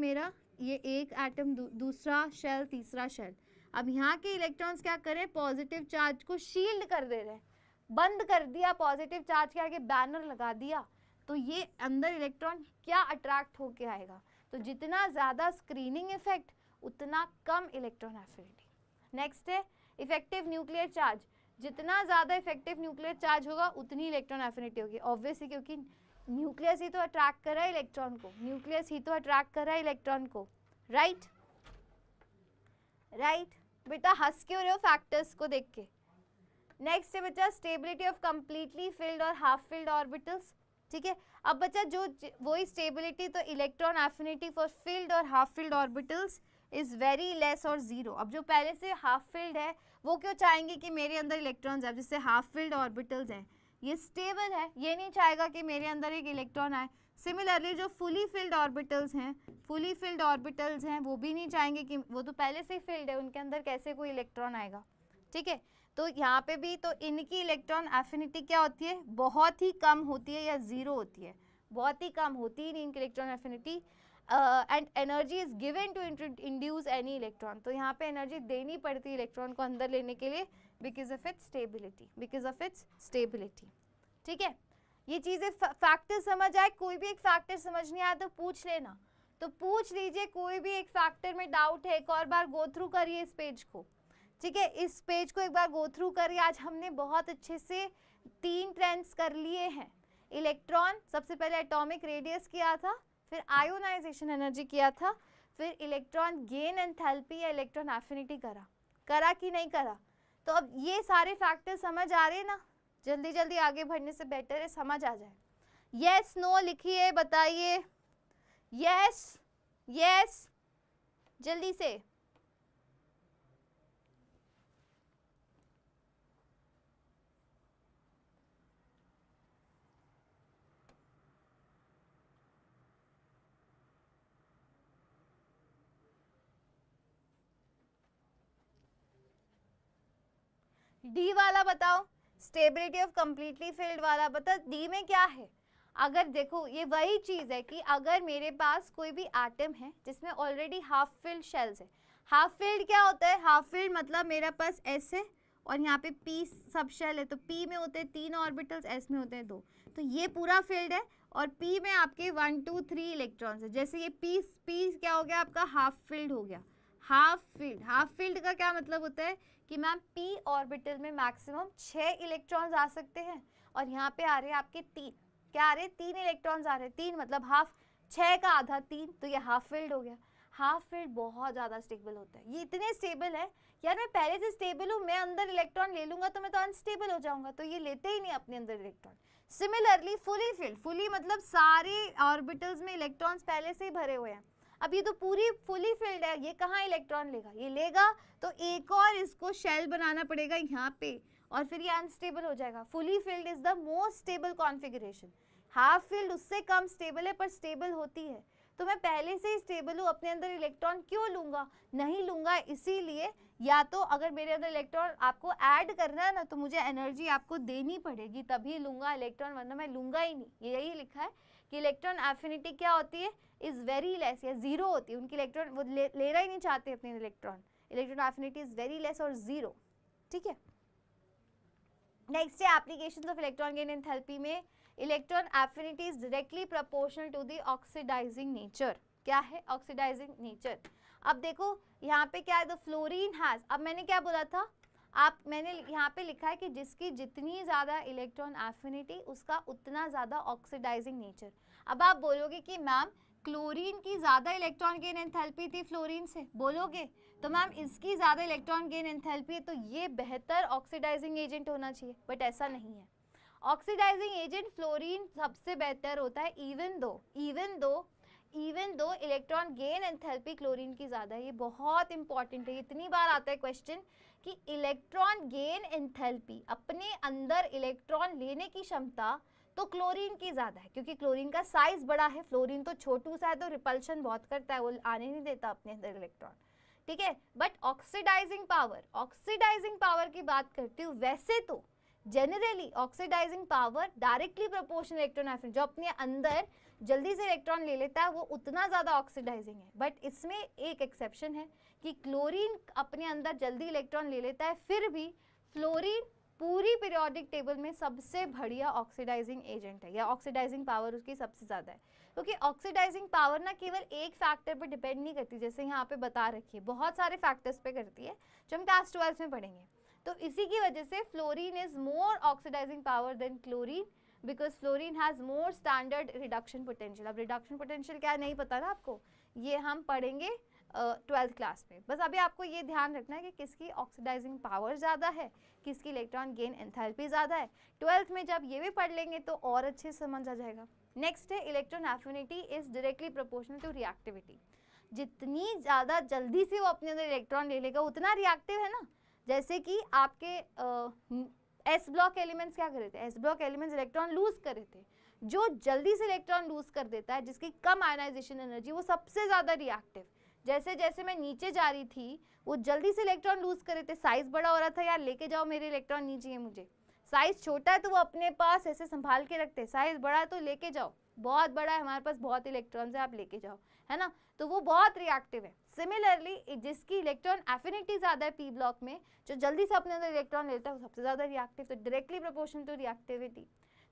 एक एटम, दूसरा शेल, तीसरा शेल, अब यहाँ के इलेक्ट्रॉन्स क्या करें? पॉजिटिव चार्ज को शील्ड कर दे रहे हैं, बंद कर दिया, पॉजिटिव चार्ज के आगे बैनर लगा दिया, तो ये अंदर इलेक्ट्रॉन क्या अट्रैक्ट होके आएगा? तो जितना ज़्यादा स्क्रीनिंग इफेक्ट उतना कम इलेक्ट्रॉन एफिनिटी। नेक्स्ट है इफेक्टिव न्यूक्लियर चार्ज। जितना ज़्यादा इफेक्टिव न्यूक्लियर चार्ज होगा उतनी इलेक्ट्रॉन एफिनिटी होगी, ऑब्वियसली, क्योंकि न्यूक्लियस ही तो अट्रैक्ट कर रहा है इलेक्ट्रॉन को, राइट। बेटा हंस क्यों रहे हो फैक्टर्स को देख के? नेक्स्ट है बच्चा स्टेबिलिटी ऑफ कंप्लीटली फिल्ड और हाफ फिल्ड ऑर्बिटल्स। ठीक है, अब बच्चा जो वही स्टेबिलिटी, तो इलेक्ट्रॉन एफिनिटी फॉर फिल्ड और half filled orbitals is very less और जीरो। अब जो पहले से हाफ फिल्ड है वो क्यों चाहेंगे कि मेरे अंदर इलेक्ट्रॉन्स है? जिससे हाफ फिल्ड ऑर्बिटल्स हैं ये स्टेबल है, ये नहीं चाहेगा कि मेरे अंदर एक इलेक्ट्रॉन आए। सिमिलरली जो फुली फिल्ड ऑर्बिटल्स हैं वो भी नहीं चाहेंगे कि, वो तो पहले से ही फिल्ड है, उनके अंदर कैसे कोई इलेक्ट्रॉन आएगा। ठीक है, तो यहाँ पे भी तो इनकी इलेक्ट्रॉन एफिनिटी क्या होती है? बहुत ही कम होती है या जीरो होती है, बहुत ही कम होती ही नहीं इनकी electron affinity. And energy is given to induce any electron. तो यहाँ पे एनर्जी देनी पड़ती है इलेक्ट्रॉन को अंदर लेने के लिए बिकॉज ऑफ इट्स स्टेबिलिटी। ठीक है, ये चीज़ें फैक्टर समझ आए? कोई भी एक फैक्टर समझ नहीं आया तो पूछ लेना, तो पूछ लीजिए। कोई भी एक फैक्टर में डाउट है एक और बार गो थ्रू करिए इस पेज को। ठीक है, इस पेज को एक बार गो थ्रू करिए। आज हमने बहुत अच्छे से 3 ट्रेंड्स कर लिए हैं। इलेक्ट्रॉन सबसे पहले एटॉमिक रेडियस किया था, फिर आयोनाइजेशन एनर्जी किया था, फिर इलेक्ट्रॉन गेन एंथैल्पी या इलेक्ट्रॉन एफिनिटी करा कि नहीं करा? तो अब ये सारे फैक्टर समझ आ रहे हैं ना? जल्दी जल्दी आगे बढ़ने से बेटर है समझ आ जाए। यस नो लिखिए, बताइए यस जल्दी से। डी वाला बताओ, स्टेबिलिटी ऑफ कंप्लीटली फिल्ड वाला बता, डी में क्या है? अगर देखो ये वही चीज़ है कि अगर मेरे पास कोई भी एटम है जिसमें ऑलरेडी हाफ फिल्ड शेल्स है। हाफ फिल्ड क्या होता है? हाफ फिल्ड मतलब मेरे पास एस है और यहाँ पे पी सब शेल है, तो पी में होते हैं 3 ऑर्बिटल्स, एस में होते हैं 2, तो ये पूरा फिल्ड है। और पी में आपके 1 2 3 इलेक्ट्रॉन्स है। जैसे ये पी क्या हो गया आपका? हाफ फिल्ड हो गया। हाफ फील्ड का क्या मतलब होता है कि मैम पी ऑर्बिटल में मैक्सिमम 6 इलेक्ट्रॉन्स आ सकते हैं और यहाँ पे आ रहे हैं आपके 3, क्या आ रहे हैं? 3 इलेक्ट्रॉन्स आ रहे हैं। 3 मतलब हाफ, 6 का आधा 3, तो ये हाफ फील्ड हो गया। हाफ फील्ड बहुत ज़्यादा स्टेबल होता है। ये इतने स्टेबल है यार, मैं पहले से स्टेबल हूँ, मैं अंदर इलेक्ट्रॉन ले लूँगा तो मैं तो अनस्टेबल हो जाऊँगा, तो ये लेते ही नहीं अपने अंदर electron. Similarly fully field, fully मतलब सारे ऑर्बिटल्स में इलेक्ट्रॉन्स पहले से ही भरे हुए हैं। अब ये तो पूरी फुली फिल्ड है, ये कहाँ इलेक्ट्रॉन लेगा? ये लेगा तो एक और इसको शेल बनाना पड़ेगा यहाँ पे और फिर ये अनस्टेबल हो जाएगा। Fully filled is the most stable configuration. Half filled उससे कम स्टेबल है पर स्टेबल होती है। तो मैं पहले से ही स्टेबल हूँ, अपने अंदर इलेक्ट्रॉन क्यों लूँगा? नहीं लूँगा इसीलिए, या तो अगर मेरे अंदर इलेक्ट्रॉन आपको ऐड करना है ना तो मुझे एनर्जी आपको देनी पड़ेगी तभी लूँगा इलेक्ट्रॉन, वरना मैं लूँगा ही नहीं। यही लिखा है कि इलेक्ट्रॉन एफिनिटी क्या होती है? इज़ वेरी लेस या ज़ीरो होती है। उनकी इलेक्ट्रॉन वो लेना ही नहीं चाहते अपने electron affinity is very less और ज़ीरो। ठीक है, नेक्स्ट है applications of electron gain enthalpy में electron affinity is directly proportional to the oxidising nature. क्या है? Oxidising nature. अब देखो यहाँ पे क्या है, द फ्लोरीन हैज, अब मैंने क्या बोला था, मैंने यहाँ पे लिखा है कि जिसकी जितनी ज़्यादा इलेक्ट्रॉन एफिनिटी उसका उतना ज़्यादा ऑक्सीडाइजिंग नेचर। अब आप बोलोगे कि मैम क्लोरीन की ज़्यादा इलेक्ट्रॉन गेन एंथैल्पी थी फ्लोरीन से, बोलोगे तो मैम इसकी ज़्यादा इलेक्ट्रॉन गेन एंथैल्पी है तो ये बेहतर ऑक्सीडाइजिंग एजेंट होना चाहिए, बट ऐसा नहीं है। ऑक्सीडाइजिंग एजेंट फ्लोरीन सबसे बेहतर होता है, even though electron gain enthalpy chlorine की ज़्यादा है। ये बहुत इंपॉर्टेंट है, इतनी बार आता है क्वेश्चन कि इलेक्ट्रॉन गेन एंथैल्पी, अपने अंदर इलेक्ट्रॉन लेने की क्षमता तो क्लोरीन की ज़्यादा है, क्योंकि क्लोरीन का साइज बड़ा है, फ्लोरीन तो छोटू सा है तो रिपल्शन बहुत करता है, वो आने नहीं देता अपने अंदर इलेक्ट्रॉन, ठीक है। बट ऑक्सीडाइजिंग पावर की बात करती हूँ, वैसे तो generally oxidising power directly proportional electron affinity, जो अपने अंदर जल्दी से इलेक्ट्रॉन ले लेता है वो उतना ज़्यादा ऑक्सीडाइजिंग है। बट इसमें एक एक्सेप्शन है कि क्लोरीन अपने अंदर जल्दी इलेक्ट्रॉन ले लेता है, फिर भी फ्लोरीन पूरी पीरियोडिक टेबल में सबसे बढ़िया ऑक्सीडाइजिंग एजेंट है, या ऑक्सीडाइजिंग पावर उसकी सबसे ज़्यादा है। क्योंकि ऑक्सीडाइजिंग पावर ना केवल एक फैक्टर पर डिपेंड नहीं करती, जैसे यहाँ पे बता रखी है, बहुत सारे फैक्टर्स पे करती है जो हम क्लास 12 में पढ़ेंगे। तो इसी की वजह से fluorine is more oxidising power than chlorine, because fluorine has more standard reduction potential. अब रिडक्शन पोटेंशियल क्या नहीं पता ना आपको, ये हम पढ़ेंगे 12th क्लास में। बस अभी आपको ये ध्यान रखना है कि किसकी ऑक्सीडाइजिंग पावर ज़्यादा है, किसकी इलेक्ट्रॉन गेन एंथैल्पी ज़्यादा है। 12th में जब ये भी पढ़ लेंगे तो और अच्छे से समझ आ जाएगा। नेक्स्ट है electron affinity is directly proportional to reactivity. जितनी ज़्यादा जल्दी से वो अपने अंदर इलेक्ट्रॉन ले लेगा उतना रिएक्टिव है ना। जैसे कि आपके एस ब्लॉक एलिमेंट्स क्या कर रहे थे, S block elements electron lose कर रहे थे। जो जल्दी से इलेक्ट्रॉन लूज कर देता है, जिसकी कम आयनाइजेशन एनर्जी, वो सबसे ज़्यादा रिएक्टिव। जैसे जैसे मैं नीचे जा रही थी वो जल्दी से इलेक्ट्रॉन लूज कर रहे थे, साइज बड़ा हो रहा था, यार लेके जाओ मेरे इलेक्ट्रॉन नहीं चाहिए मुझे। साइज छोटा है तो वो अपने पास ऐसे संभाल के रखते हैं, साइज बड़ा है तो लेके जाओ, बहुत बड़ा है हमारे पास बहुत इलेक्ट्रॉन्स है आप लेके जाओ, है ना। तो वो बहुत रिएक्टिव है। सिमिलरली जिसकी इलेक्ट्रॉन एफिनिटी ज़्यादा है पी ब्लॉक में, जो जल्दी से अपने अंदर इलेक्ट्रॉन लेता है वो सबसे ज़्यादा रिएक्टिव, तो डायरेक्टली प्रोपोर्शनल टू रिएक्टिविटी।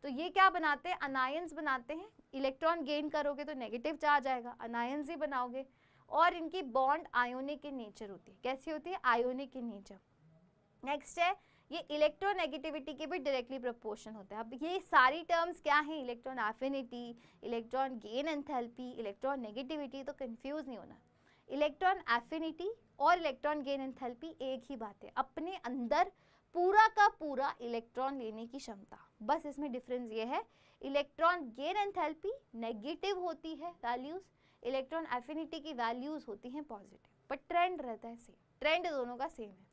तो ये क्या बनाते हैं, अनायंस बनाते हैं। इलेक्ट्रॉन गेन करोगे तो नेगेटिव चार्ज आएगा, अनायंस ही बनाओगे, और इनकी बॉन्ड आयोनिक इन नेचर होती है। कैसी होती है? Ionic in nature. नेक्स्ट है ये इलेक्ट्रोनेगेटिविटी के भी डायरेक्टली प्रोपोर्शन होता है। अब ये सारी टर्म्स क्या हैं, electron affinity, electron gain enthalpy, electron negativity, तो कंफ्यूज नहीं होना। इलेक्ट्रॉन एफिनिटी और इलेक्ट्रॉन गेन एंथैल्पी एक ही बात है, अपने अंदर पूरा का पूरा इलेक्ट्रॉन लेने की क्षमता। बस इसमें डिफरेंस ये है, इलेक्ट्रॉन गेन एंथैल्पी नेगेटिव होती है वैल्यूज, इलेक्ट्रॉन एफिनिटी की वैल्यूज होती हैं पॉजिटिव, बट ट्रेंड रहता है सेम, ट्रेंड दोनों का सेम है।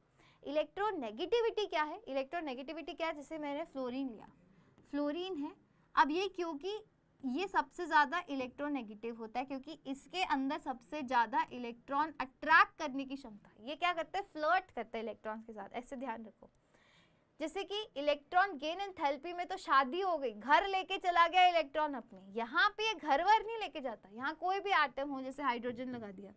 इलेक्ट्रोनेगेटिविटी क्या है? इलेक्ट्रोनेगेटिविटी क्या है? जैसे मैंने फ्लोरीन लिया, फ्लोरीन है, अब ये क्योंकि ये सबसे ज़्यादा इलेक्ट्रोनेगेटिव होता है क्योंकि इसके अंदर सबसे ज़्यादा इलेक्ट्रॉन अट्रैक्ट करने की क्षमता है। ये क्या करता है? फ्लर्ट करता है इलेक्ट्रॉन के साथ, ऐसे ध्यान रखो। जैसे कि इलेक्ट्रॉन गेन एंथैल्पी में तो शादी हो गई, घर लेके चला गया इलेक्ट्रॉन अपने, यहाँ पे ये घर वर नहीं लेके जाता। यहाँ कोई भी एटम हो, जैसे हाइड्रोजन लगा दिया,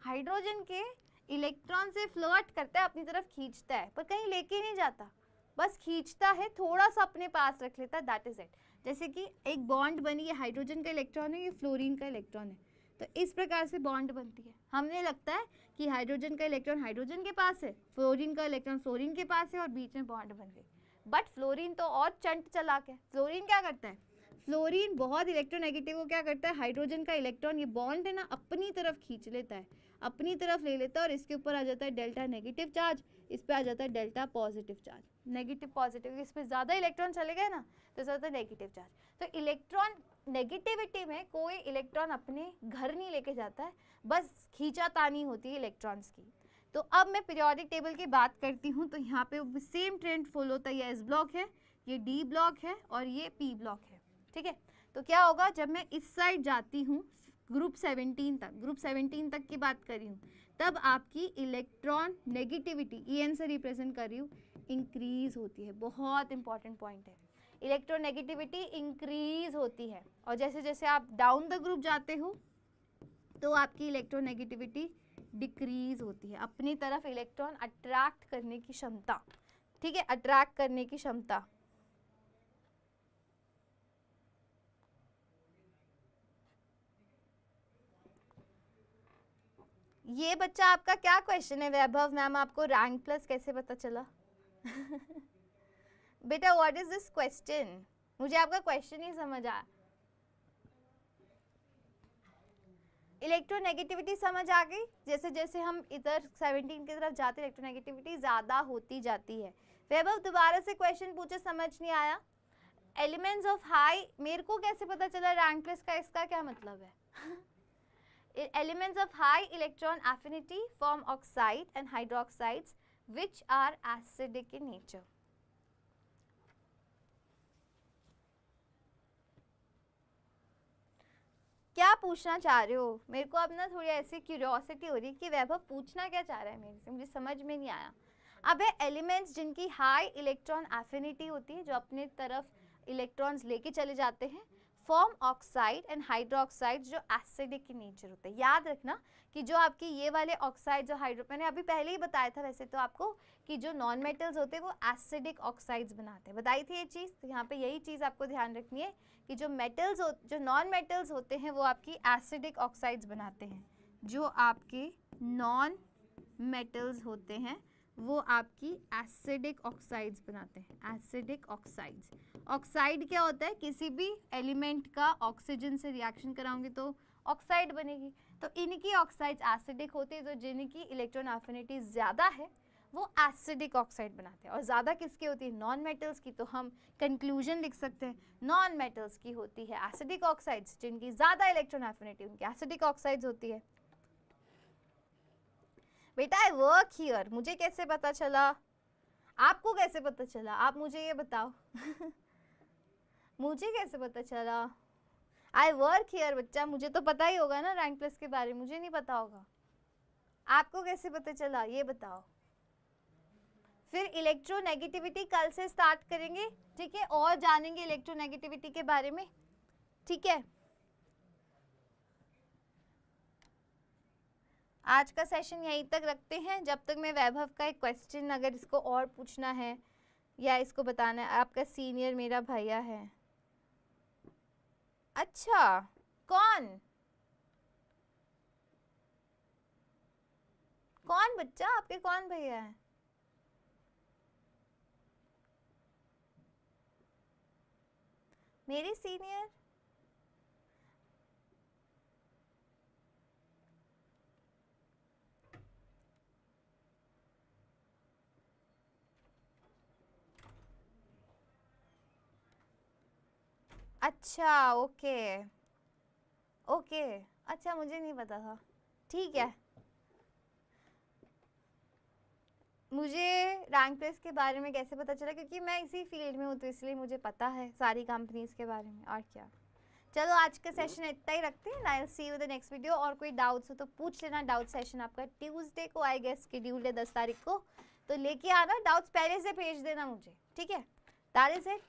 हाइड्रोजन के इलेक्ट्रॉन से फ्लर्ट करता है, अपनी तरफ खींचता है, पर कहीं लेके नहीं जाता, बस खींचता है, थोड़ा सा अपने पास रख लेता है, दैट इज इट। जैसे कि एक बॉन्ड बनी, ये हाइड्रोजन का इलेक्ट्रॉन है, ये फ्लोरीन का इलेक्ट्रॉन है, तो इस प्रकार से बॉन्ड बनती है। हमें लगता है कि हाइड्रोजन का इलेक्ट्रॉन हाइड्रोजन के पास है, फ्लोरीन का इलेक्ट्रॉन फ्लोरीन के पास है, और बीच में बॉन्ड बन गई। बट फ्लोरीन तो और चंट चालाक है। फ्लोरीन क्या करता है? फ्लोरीन बहुत इलेक्ट्रोनेगेटिव को क्या करता है, हाइड्रोजन का इलेक्ट्रॉन, ये बॉन्ड है ना, अपनी तरफ खींच लेता है, अपनी तरफ ले लेता है, और इसके ऊपर आ जाता है डेल्टा नेगेटिव चार्ज, इस पे आ जाता है delta positive charge. Negative positive, इस पे ज़्यादा इलेक्ट्रॉन चले गए ना तो इस होता है नेगेटिव चार्ज। तो इलेक्ट्रॉन नेगेटिविटी में कोई इलेक्ट्रॉन अपने घर नहीं लेके जाता है, बस खींचातानी होती है इलेक्ट्रॉन्स की। तो अब मैं पीरियोडिक टेबल की बात करती हूँ, तो यहाँ पे सेम ट्रेंड फॉलो होता है। ये एस ब्लॉक है, ये डी ब्लॉक है, और ये पी ब्लॉक है, ठीक है। तो क्या होगा, जब मैं इस साइड जाती हूँ ग्रुप 17 तक, ग्रुप 17 तक की बात कर रही हूँ, तब आपकी इलेक्ट्रॉन नेगेटिविटी EN से रिप्रेजेंट कर रही हूँ, इंक्रीज होती है। बहुत इंपॉर्टेंट पॉइंट है, इलेक्ट्रोनेगेटिविटी इंक्रीज होती है, और जैसे जैसे आप डाउन द ग्रुप जाते हो तो आपकी इलेक्ट्रोनेगेटिविटी डिक्रीज होती है, अपनी तरफ इलेक्ट्रॉन अट्रैक्ट करने की क्षमता, ठीक है, अट्रैक्ट करने की क्षमता। ये बच्चा आपका क्या क्वेश्चन है वैभव मैम, आपको रैंक प्लस कैसे पता चला? बेटा व्हाट इज दिस क्वेश्चन, मुझे आपका क्वेश्चन ही समझ आया। इलेक्ट्रोनेगेटिविटी समझ आ गई? जैसे जैसे हम इधर 17 की तरफ जाते हैं इलेक्ट्रोनेगेटिविटी ज़्यादा होती जाती है। वैभव दोबारा से क्वेश्चन पूछे, समझ नहीं आया। एलिमेंट्स ऑफ हाई, मेरे को कैसे पता चला रैंक प्लस का, इसका क्या मतलब है? Elements of high electron affinity form oxide and hydroxides which are acidic in nature. क्या पूछना चाह रहे हो? मेरे को अब ना थोड़ी ऐसी क्यूरियोसिटी हो रही है कि वैभव पूछना क्या चाह रहा है मेरे से, मुझे समझ में नहीं आया। अब है एलिमेंट्स जिनकी हाई इलेक्ट्रॉन एफिनिटी होती है, जो अपने तरफ इलेक्ट्रॉन्स लेके चले जाते हैं, फॉर्म ऑक्साइड एंड हाइड्रोक्साइड जो एसिडिक in नेचर होते हैं। याद रखना कि जो आपकी ये वाले ऑक्साइड जो हाइड्रो, मैंने अभी पहले ही बताया था वैसे तो आपको कि जो नॉन मेटल्स होते हैं वो एसिडिक ऑक्साइड्स बनाते हैं, बताई थी ये चीज़। तो यहाँ पे यही चीज़ आपको ध्यान रखनी है कि जो मेटल्स जो नॉन मेटल्स होते हैं वो आपकी एसिडिक ऑक्साइड्स बनाते हैं। जो आपके नॉन मेटल्स होते हैं वो आपकी एसिडिक ऑक्साइड्स बनाते हैं, एसिडिक ऑक्साइड्स। ऑक्साइड क्या होता है? किसी भी एलिमेंट का ऑक्सीजन से रिएक्शन कराओगे तो ऑक्साइड बनेगी। तो इनकी ऑक्साइड्स एसिडिक होती है, तो जिनकी इलेक्ट्रॉन एफिनिटी ज़्यादा है वो एसिडिक ऑक्साइड बनाते हैं। और ज़्यादा किसकी होती है? नॉन मेटल्स की। तो हम कंक्लूजन लिख सकते हैं नॉन मेटल्स की होती है एसिडिक ऑक्साइड्स, जिनकी ज़्यादा इलेक्ट्रॉन एफिनिटी उनकी एसिडिक ऑक्साइड्स होती है। बेटा आई वर्क हियर, मुझे कैसे पता चला? आपको कैसे पता चला? आप मुझे ये बताओ। मुझे कैसे पता चला? आई वर्क हियर बच्चा, मुझे तो पता ही होगा ना रैंक प्लस के बारे में, मुझे नहीं पता होगा। आपको कैसे पता चला ये बताओ। फिर इलेक्ट्रोनेगेटिविटी कल से स्टार्ट करेंगे, ठीक है, और जानेंगे इलेक्ट्रोनेगेटिविटी के बारे में, ठीक है। आज का सेशन यहीं तक रखते हैं, जब तक मैं वैभव का एक क्वेश्चन अगर इसको और पूछना है या इसको बताना है। आपका सीनियर मेरा भैया है। अच्छा, कौन कौन बच्चा आपके, कौन भैया है? मेरे सीनियर? अच्छा ओके ओके, अच्छा मुझे नहीं पता था, ठीक है। मुझे रैंक प्लस के बारे में कैसे पता चला? क्योंकि मैं इसी फील्ड में हूँ तो इसलिए मुझे पता है सारी कंपनीज के बारे में, और क्या। चलो आज का सेशन इतना ही रखते हैं। I will see you the next video. और कोई डाउट्स हो तो पूछ लेना। डाउट सेशन आपका ट्यूसडे को आई गेस शेड्यूल्ड है 10 तारीख को, तो लेके आना। डाउट्स पहले से भेज देना मुझे, ठीक है। That is it.